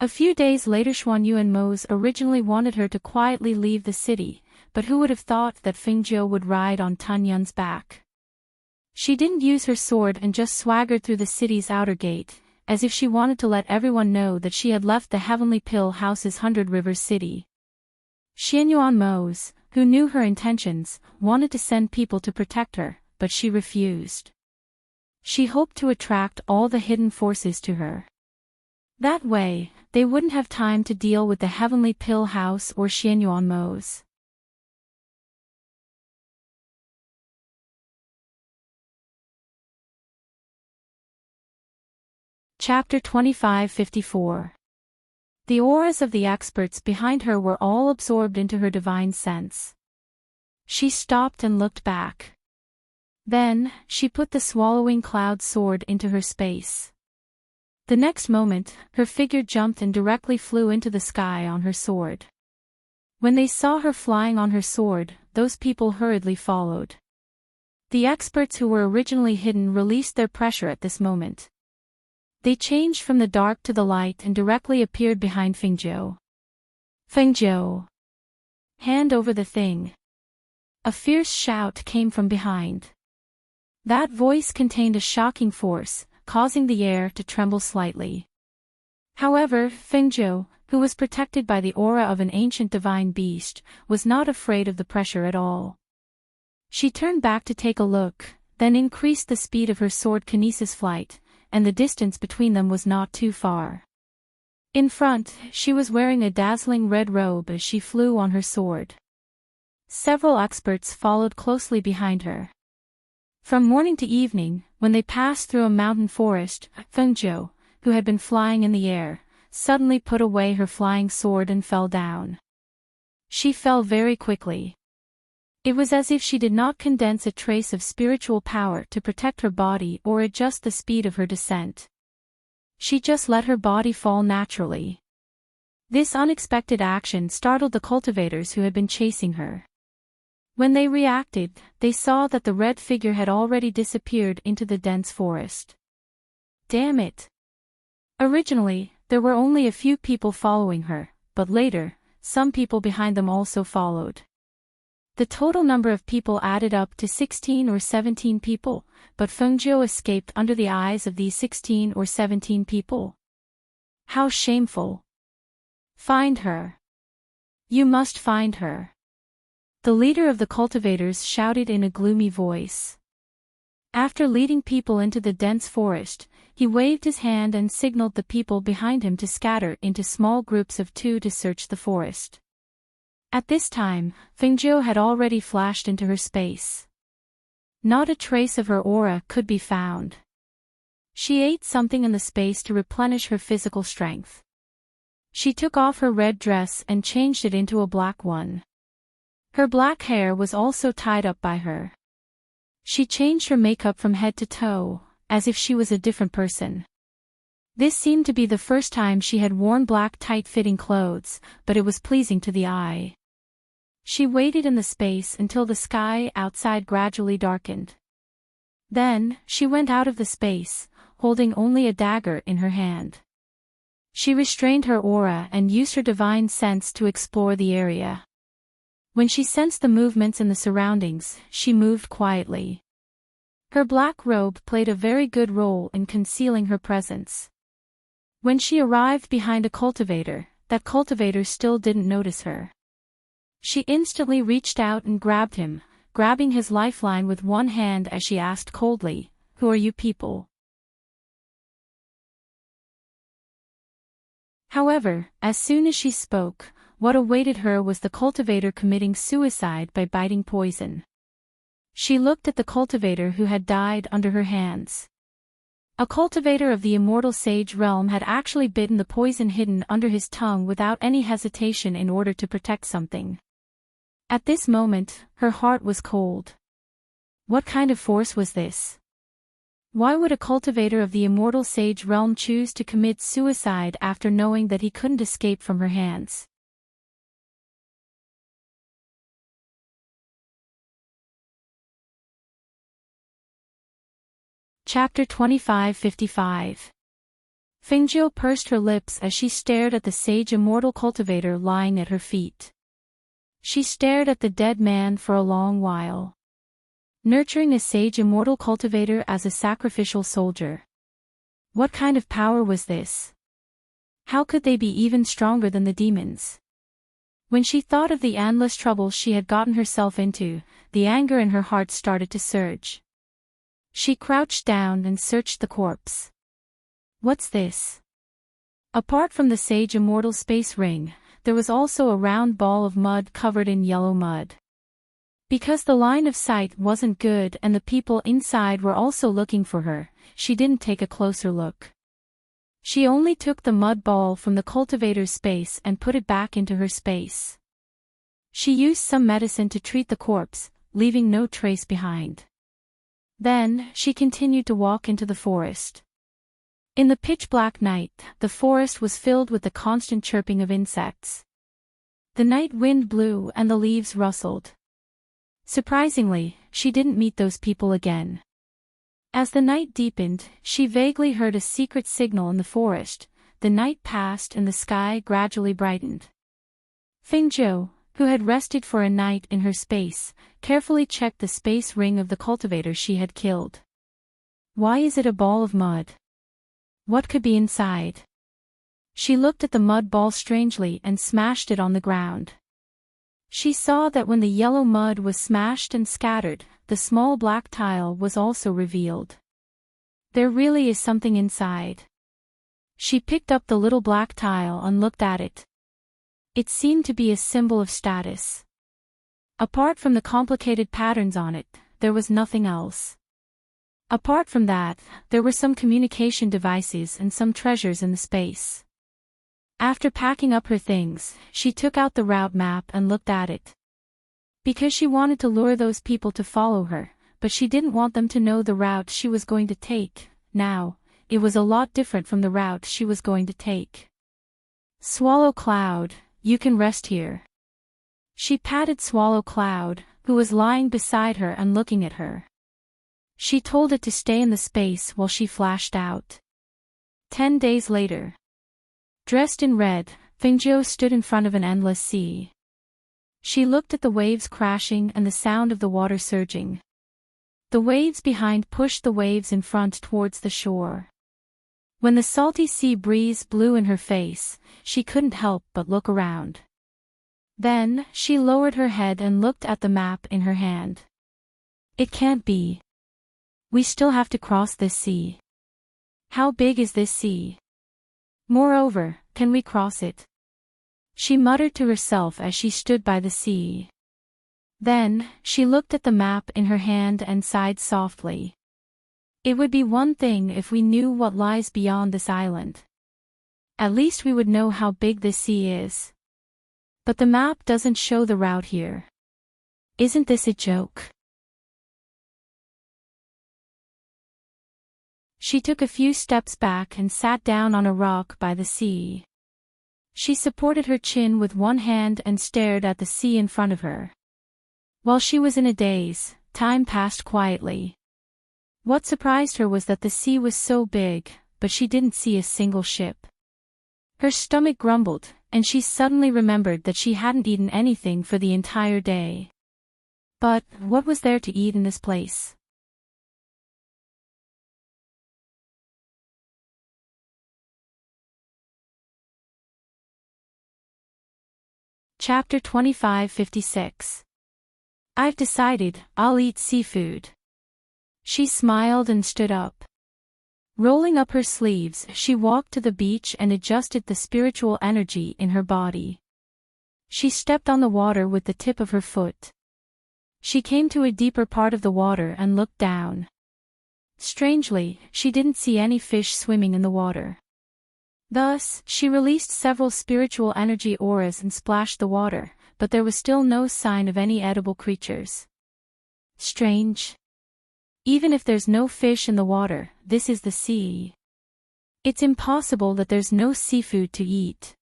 A few days later, Xianyuanmo's originally wanted her to quietly leave the city, but who would have thought that Fengjiu would ride on Tun Yun's back? She didn't use her sword and just swaggered through the city's outer gate, as if she wanted to let everyone know that she had left the Heavenly Pill House's 100 Rivers city. Xianyuanmo's, who knew her intentions, wanted to send people to protect her, but she refused. She hoped to attract all the hidden forces to her. That way, they wouldn't have time to deal with the Heavenly Pill House or Xianyuan Mo's. Chapter 2554. The auras of the experts behind her were all absorbed into her divine sense. She stopped and looked back. Then, she put the swallowing cloud sword into her space. The next moment, her figure jumped and directly flew into the sky on her sword. When they saw her flying on her sword, those people hurriedly followed. The experts who were originally hidden released their pressure at this moment. They changed from the dark to the light and directly appeared behind Fengzhou. Fengzhou! Hand over the thing. A fierce shout came from behind. That voice contained a shocking force, causing the air to tremble slightly. However, Fengzhou, who was protected by the aura of an ancient divine beast, was not afraid of the pressure at all. She turned back to take a look, then increased the speed of her sword kinesis flight, and the distance between them was not too far. In front, she was wearing a dazzling red robe as she flew on her sword. Several experts followed closely behind her. From morning to evening, when they passed through a mountain forest, Fengzhou, who had been flying in the air, suddenly put away her flying sword and fell down. She fell very quickly. It was as if she did not condense a trace of spiritual power to protect her body or adjust the speed of her descent. She just let her body fall naturally. This unexpected action startled the cultivators who had been chasing her. When they reacted, they saw that the red figure had already disappeared into the dense forest. Damn it! Originally, there were only a few people following her, but later, some people behind them also followed. The total number of people added up to 16 or 17 people, but Fengzhou escaped under the eyes of these 16 or 17 people. How shameful! Find her! You must find her! The leader of the cultivators shouted in a gloomy voice. After leading people into the dense forest, he waved his hand and signaled the people behind him to scatter into small groups of 2 to search the forest. At this time, Fengzhou had already flashed into her space. Not a trace of her aura could be found. She ate something in the space to replenish her physical strength. She took off her red dress and changed it into a black one. Her black hair was also tied up by her. She changed her makeup from head to toe, as if she was a different person. This seemed to be the first time she had worn black tight-fitting clothes, but it was pleasing to the eye. She waited in the space until the sky outside gradually darkened. Then, she went out of the space, holding only a dagger in her hand. She restrained her aura and used her divine sense to explore the area. When she sensed the movements in the surroundings, she moved quietly. Her black robe played a very good role in concealing her presence. When she arrived behind a cultivator, that cultivator still didn't notice her. She instantly reached out and grabbed him, grabbing his lifeline with one hand as she asked coldly, "Who are you people?" However, as soon as she spoke, what awaited her was the cultivator committing suicide by biting poison. She looked at the cultivator who had died under her hands. A cultivator of the immortal sage realm had actually bitten the poison hidden under his tongue without any hesitation in order to protect something. At this moment, her heart was cold. What kind of force was this? Why would a cultivator of the immortal sage realm choose to commit suicide after knowing that he couldn't escape from her hands? Chapter 2555. Fengzhou pursed her lips as she stared at the sage immortal cultivator lying at her feet. She stared at the dead man for a long while. Nurturing a sage immortal cultivator as a sacrificial soldier. What kind of power was this? How could they be even stronger than the demons? When she thought of the endless trouble she had gotten herself into, the anger in her heart started to surge. She crouched down and searched the corpse. What's this? Apart from the Sage Immortal Space Ring, there was also a round ball of mud covered in yellow mud. Because the line of sight wasn't good and the people inside were also looking for her, she didn't take a closer look. She only took the mud ball from the cultivator's space and put it back into her space. She used some medicine to treat the corpse, leaving no trace behind. Then, she continued to walk into the forest. In the pitch-black night, the forest was filled with the constant chirping of insects. The night wind blew and the leaves rustled. Surprisingly, she didn't meet those people again. As the night deepened, she vaguely heard a secret signal in the forest. The night passed and the sky gradually brightened. Fingzhou, who had rested for a night in her space, carefully checked the space ring of the cultivator she had killed. Why is it a ball of mud? What could be inside? She looked at the mud ball strangely and smashed it on the ground. She saw that when the yellow mud was smashed and scattered, the small black tile was also revealed. There really is something inside. She picked up the little black tile and looked at it. It seemed to be a symbol of status. Apart from the complicated patterns on it, there was nothing else. Apart from that, there were some communication devices and some treasures in the space. After packing up her things, she took out the route map and looked at it. Because she wanted to lure those people to follow her, but she didn't want them to know the route she was going to take. Now, it was a lot different from the route she was going to take. Swallow Cloud, you can rest here. She patted Swallow Cloud, who was lying beside her and looking at her. She told it to stay in the space while she flashed out. 10 days later. Dressed in red, Fingzhou stood in front of an endless sea. She looked at the waves crashing and the sound of the water surging. The waves behind pushed the waves in front towards the shore. When the salty sea breeze blew in her face, she couldn't help but look around. Then, she lowered her head and looked at the map in her hand. It can't be. We still have to cross this sea. How big is this sea? Moreover, can we cross it? She muttered to herself as she stood by the sea. Then, she looked at the map in her hand and sighed softly. It would be one thing if we knew what lies beyond this island. At least we would know how big this sea is. But the map doesn't show the route here. Isn't this a joke? She took a few steps back and sat down on a rock by the sea. She supported her chin with one hand and stared at the sea in front of her. While she was in a daze, time passed quietly. What surprised her was that the sea was so big, but she didn't see a single ship. Her stomach grumbled, and she suddenly remembered that she hadn't eaten anything for the entire day. But, what was there to eat in this place? Chapter 2556. I've decided, I'll eat seafood. She smiled and stood up. Rolling up her sleeves, she walked to the beach and adjusted the spiritual energy in her body. She stepped on the water with the tip of her foot. She came to a deeper part of the water and looked down. Strangely, she didn't see any fish swimming in the water. Thus, she released several spiritual energy auras and splashed the water, but there was still no sign of any edible creatures. Strange. Even if there's no fish in the water, this is the sea. It's impossible that there's no seafood to eat.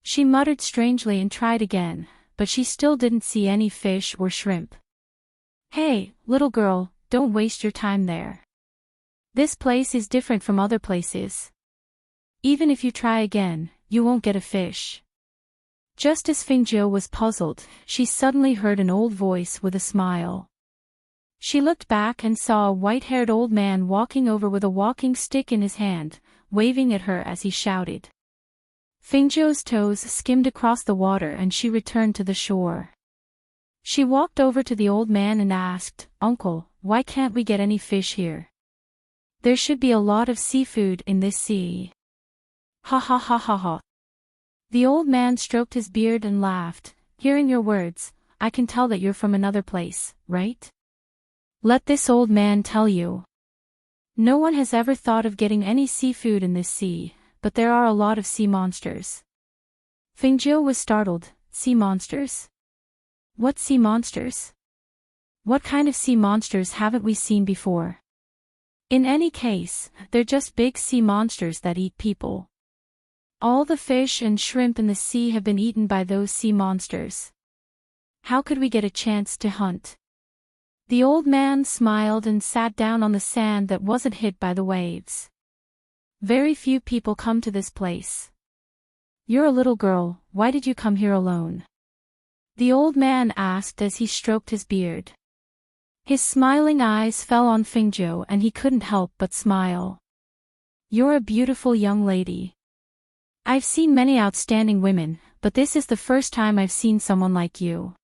She muttered strangely and tried again, but she still didn't see any fish or shrimp. Hey, little girl, don't waste your time there. This place is different from other places. Even if you try again, you won't get a fish. Just as Fingzhou was puzzled, she suddenly heard an old voice with a smile. She looked back and saw a white-haired old man walking over with a walking stick in his hand, waving at her as he shouted. Fingzhou's toes skimmed across the water and she returned to the shore. She walked over to the old man and asked, "Uncle, why can't we get any fish here? There should be a lot of seafood in this sea." Ha ha ha ha ha. The old man stroked his beard and laughed. Hearing your words, I can tell that you're from another place, right? Let this old man tell you. No one has ever thought of getting any seafood in this sea, but there are a lot of sea monsters. Fingjiu was startled. Sea monsters? What sea monsters? What kind of sea monsters haven't we seen before? In any case, they're just big sea monsters that eat people. All the fish and shrimp in the sea have been eaten by those sea monsters. How could we get a chance to hunt? The old man smiled and sat down on the sand that wasn't hit by the waves. Very few people come to this place. You're a little girl, why did you come here alone? The old man asked as he stroked his beard. His smiling eyes fell on Fingjiu and he couldn't help but smile. You're a beautiful young lady. I've seen many outstanding women, but this is the first time I've seen someone like you.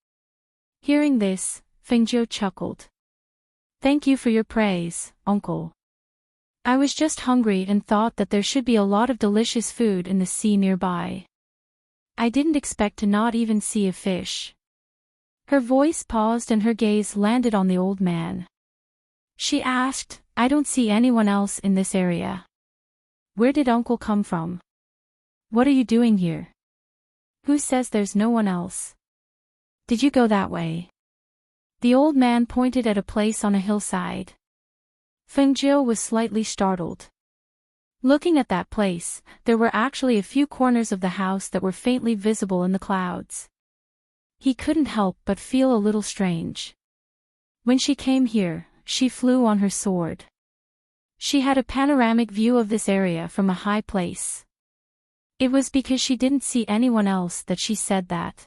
Hearing this, Fingjiu chuckled. Thank you for your praise, uncle. I was just hungry and thought that there should be a lot of delicious food in the sea nearby. I didn't expect to not even see a fish. Her voice paused and her gaze landed on the old man. She asked, I don't see anyone else in this area. Where did uncle come from? What are you doing here? Who says there's no one else? Did you go that way? The old man pointed at a place on a hillside. Fengjiu was slightly startled. Looking at that place, there were actually a few corners of the house that were faintly visible in the clouds. He couldn't help but feel a little strange. When she came here, she flew on her sword. She had a panoramic view of this area from a high place. It was because she didn't see anyone else that she said that.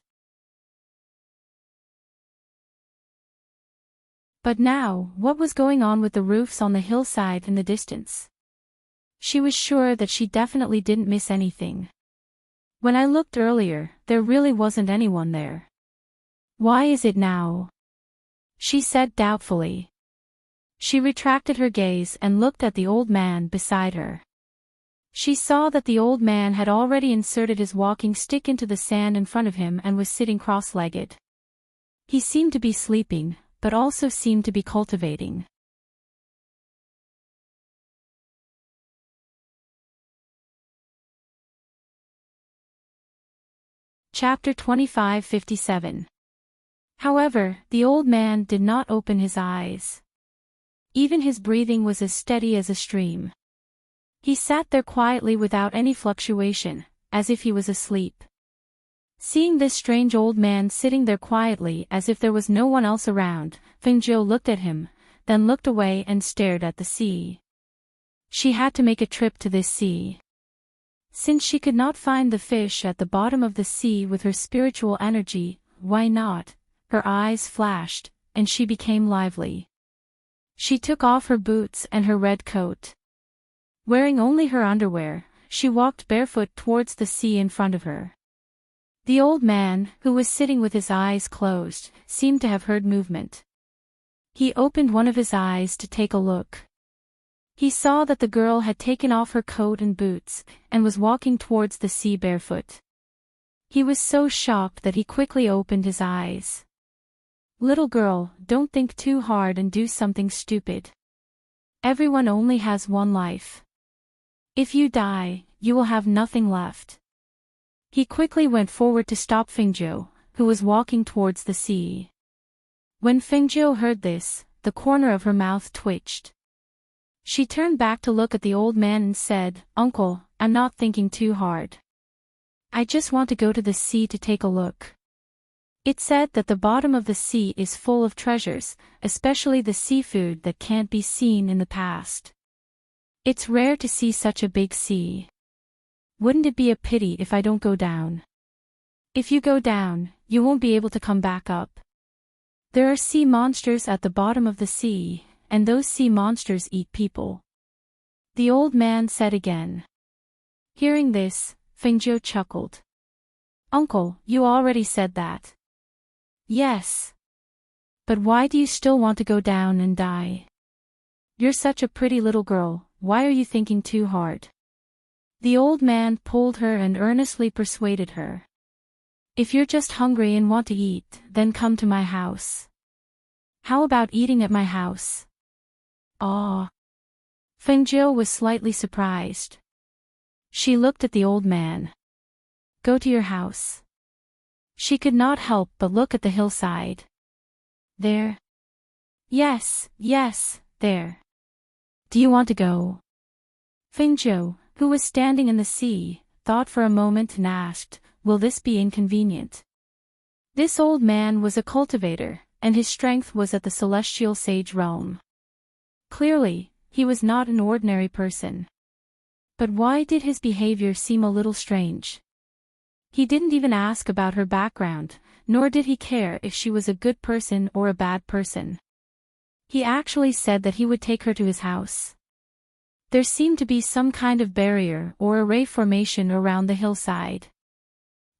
But now, what was going on with the roofs on the hillside in the distance? She was sure that she definitely didn't miss anything. When I looked earlier, there really wasn't anyone there. Why is it now? She said doubtfully. She retracted her gaze and looked at the old man beside her. She saw that the old man had already inserted his walking stick into the sand in front of him and was sitting cross-legged. He seemed to be sleeping, but also seemed to be cultivating. Chapter 25:57. However, the old man did not open his eyes. Even his breathing was as steady as a stream. He sat there quietly without any fluctuation, as if he was asleep. Seeing this strange old man sitting there quietly as if there was no one else around, Fengjiu looked at him, then looked away and stared at the sea. She had to make a trip to this sea. Since she could not find the fish at the bottom of the sea with her spiritual energy, why not? Her eyes flashed, and she became lively. She took off her boots and her red coat. Wearing only her underwear, she walked barefoot towards the sea in front of her. The old man, who was sitting with his eyes closed, seemed to have heard movement. He opened one of his eyes to take a look. He saw that the girl had taken off her coat and boots, and was walking towards the sea barefoot. He was so shocked that he quickly opened his eyes. Little girl, don't think too hard and do something stupid. Everyone only has one life. If you die, you will have nothing left. He quickly went forward to stop Fengjiu, who was walking towards the sea. When Fengjiu heard this, the corner of her mouth twitched. She turned back to look at the old man and said, Uncle, I'm not thinking too hard. I just want to go to the sea to take a look. It said that the bottom of the sea is full of treasures, especially the seafood that can't be seen in the past. It's rare to see such a big sea. Wouldn't it be a pity if I don't go down? If you go down, you won't be able to come back up. There are sea monsters at the bottom of the sea, and those sea monsters eat people. The old man said again. Hearing this, Fengjiu chuckled. Uncle, you already said that. Yes. But why do you still want to go down and die? You're such a pretty little girl, why are you thinking too hard? The old man pulled her and earnestly persuaded her. If you're just hungry and want to eat, then come to my house. How about eating at my house? Ah. Fengjiu was slightly surprised. She looked at the old man. Go to your house. She could not help but look at the hillside. There. Yes, there. Do you want to go? Fengjiu, who was standing in the sea, thought for a moment and asked, will this be inconvenient? This old man was a cultivator, and his strength was at the celestial sage realm. Clearly, he was not an ordinary person. But why did his behavior seem a little strange? He didn't even ask about her background, nor did he care if she was a good person or a bad person. He actually said that he would take her to his house. There seemed to be some kind of barrier or array formation around the hillside.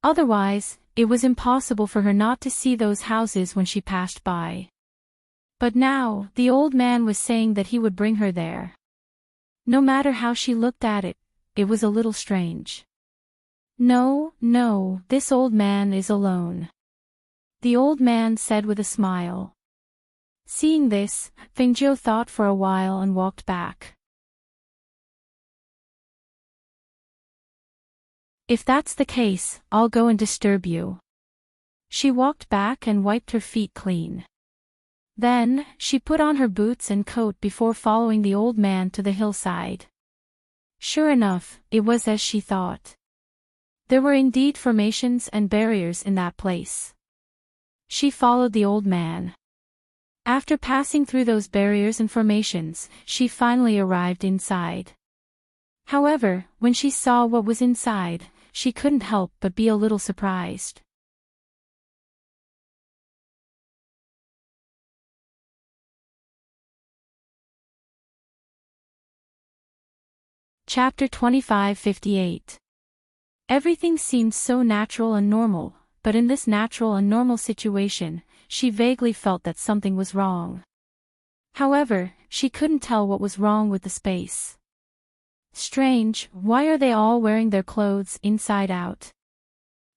Otherwise, it was impossible for her not to see those houses when she passed by. But now, the old man was saying that he would bring her there. No matter how she looked at it, it was a little strange. No, this old man is alone. The old man said with a smile. Seeing this, Fengjiu thought for a while and walked back. If that's the case, I'll go and disturb you. She walked back and wiped her feet clean. Then, she put on her boots and coat before following the old man to the hillside. Sure enough, it was as she thought. There were indeed formations and barriers in that place. She followed the old man. After passing through those barriers and formations, she finally arrived inside. However, when she saw what was inside, she couldn't help but be a little surprised. Chapter 25:58. Everything seemed so natural and normal, but in this natural and normal situation, she vaguely felt that something was wrong. However, she couldn't tell what was wrong with the space. Strange, why are they all wearing their clothes inside out?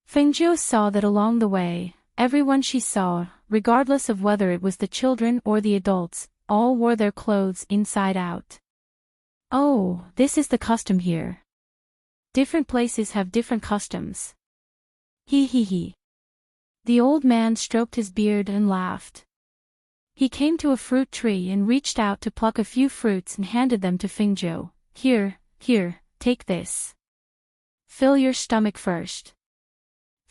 Fengjiu saw that along the way, everyone she saw, regardless of whether it was the children or the adults, all wore their clothes inside out. Oh, this is the custom here. Different places have different customs. He. The old man stroked his beard and laughed. He came to a fruit tree and reached out to pluck a few fruits and handed them to Fengjiu. Here, take this. Fill your stomach first.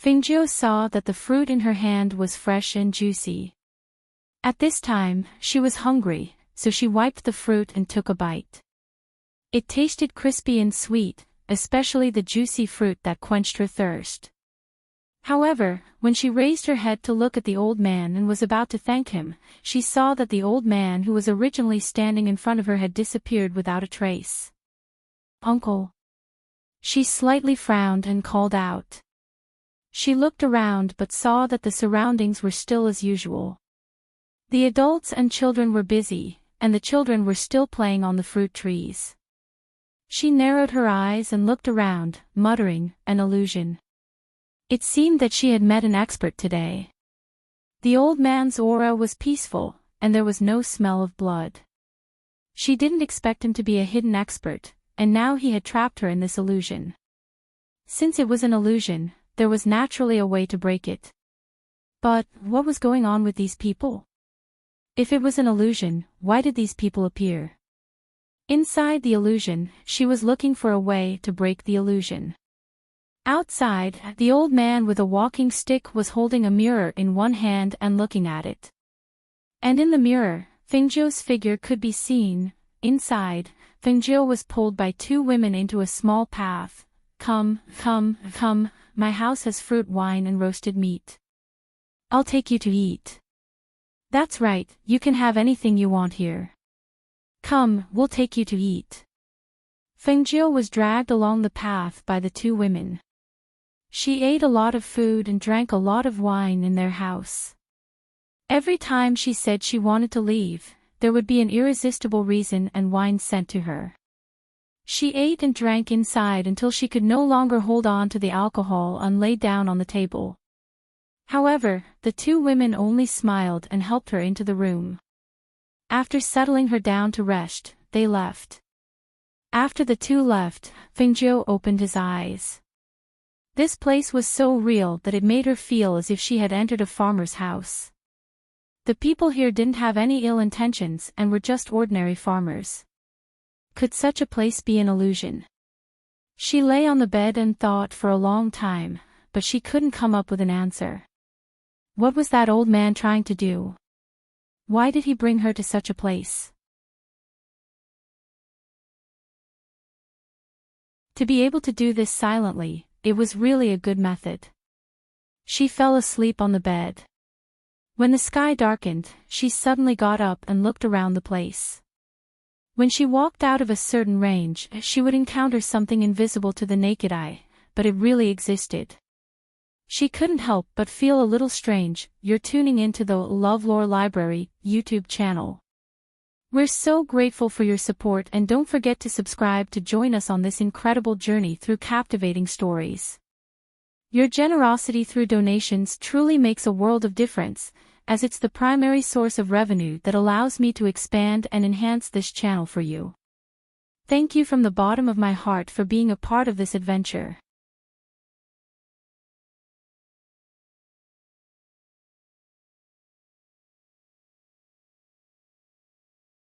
Fengjiu saw that the fruit in her hand was fresh and juicy. At this time, she was hungry, so she wiped the fruit and took a bite. It tasted crispy and sweet, especially the juicy fruit that quenched her thirst. However, when she raised her head to look at the old man and was about to thank him, she saw that the old man who was originally standing in front of her had disappeared without a trace. Uncle. She slightly frowned and called out. She looked around but saw that the surroundings were still as usual. The adults and children were busy, and the children were still playing on the fruit trees. She narrowed her eyes and looked around, muttering, an illusion. It seemed that she had met an expert today. The old man's aura was peaceful, and there was no smell of blood. She didn't expect him to be a hidden expert, and now he had trapped her in this illusion. Since it was an illusion, there was naturally a way to break it. But, what was going on with these people? If it was an illusion, why did these people appear? Inside the illusion, she was looking for a way to break the illusion. Outside, the old man with a walking stick was holding a mirror in one hand and looking at it. And in the mirror, Fengjiu's figure could be seen. Inside, Fengjiu was pulled by two women into a small path. Come, my house has fruit, wine and roasted meat. I'll take you to eat. That's right, you can have anything you want here. Come, we'll take you to eat. Fengjiu was dragged along the path by the two women. She ate a lot of food and drank a lot of wine in their house. Every time she said she wanted to leave, there would be an irresistible reason and wine sent to her. She ate and drank inside until she could no longer hold on to the alcohol and lay down on the table. However, the two women only smiled and helped her into the room. After settling her down to rest, they left. After the two left, Fengjiu opened his eyes. This place was so real that it made her feel as if she had entered a farmer's house. The people here didn't have any ill intentions and were just ordinary farmers. Could such a place be an illusion? She lay on the bed and thought for a long time, but she couldn't come up with an answer. What was that old man trying to do? Why did he bring her to such a place? To be able to do this silently, it was really a good method. She fell asleep on the bed. When the sky darkened, she suddenly got up and looked around the place. When she walked out of a certain range, she would encounter something invisible to the naked eye, but it really existed. She couldn't help but feel a little strange. You're tuning into the LoveLore Library YouTube channel. We're so grateful for your support, and don't forget to subscribe to join us on this incredible journey through captivating stories. Your generosity through donations truly makes a world of difference, as it's the primary source of revenue that allows me to expand and enhance this channel for you. Thank you from the bottom of my heart for being a part of this adventure.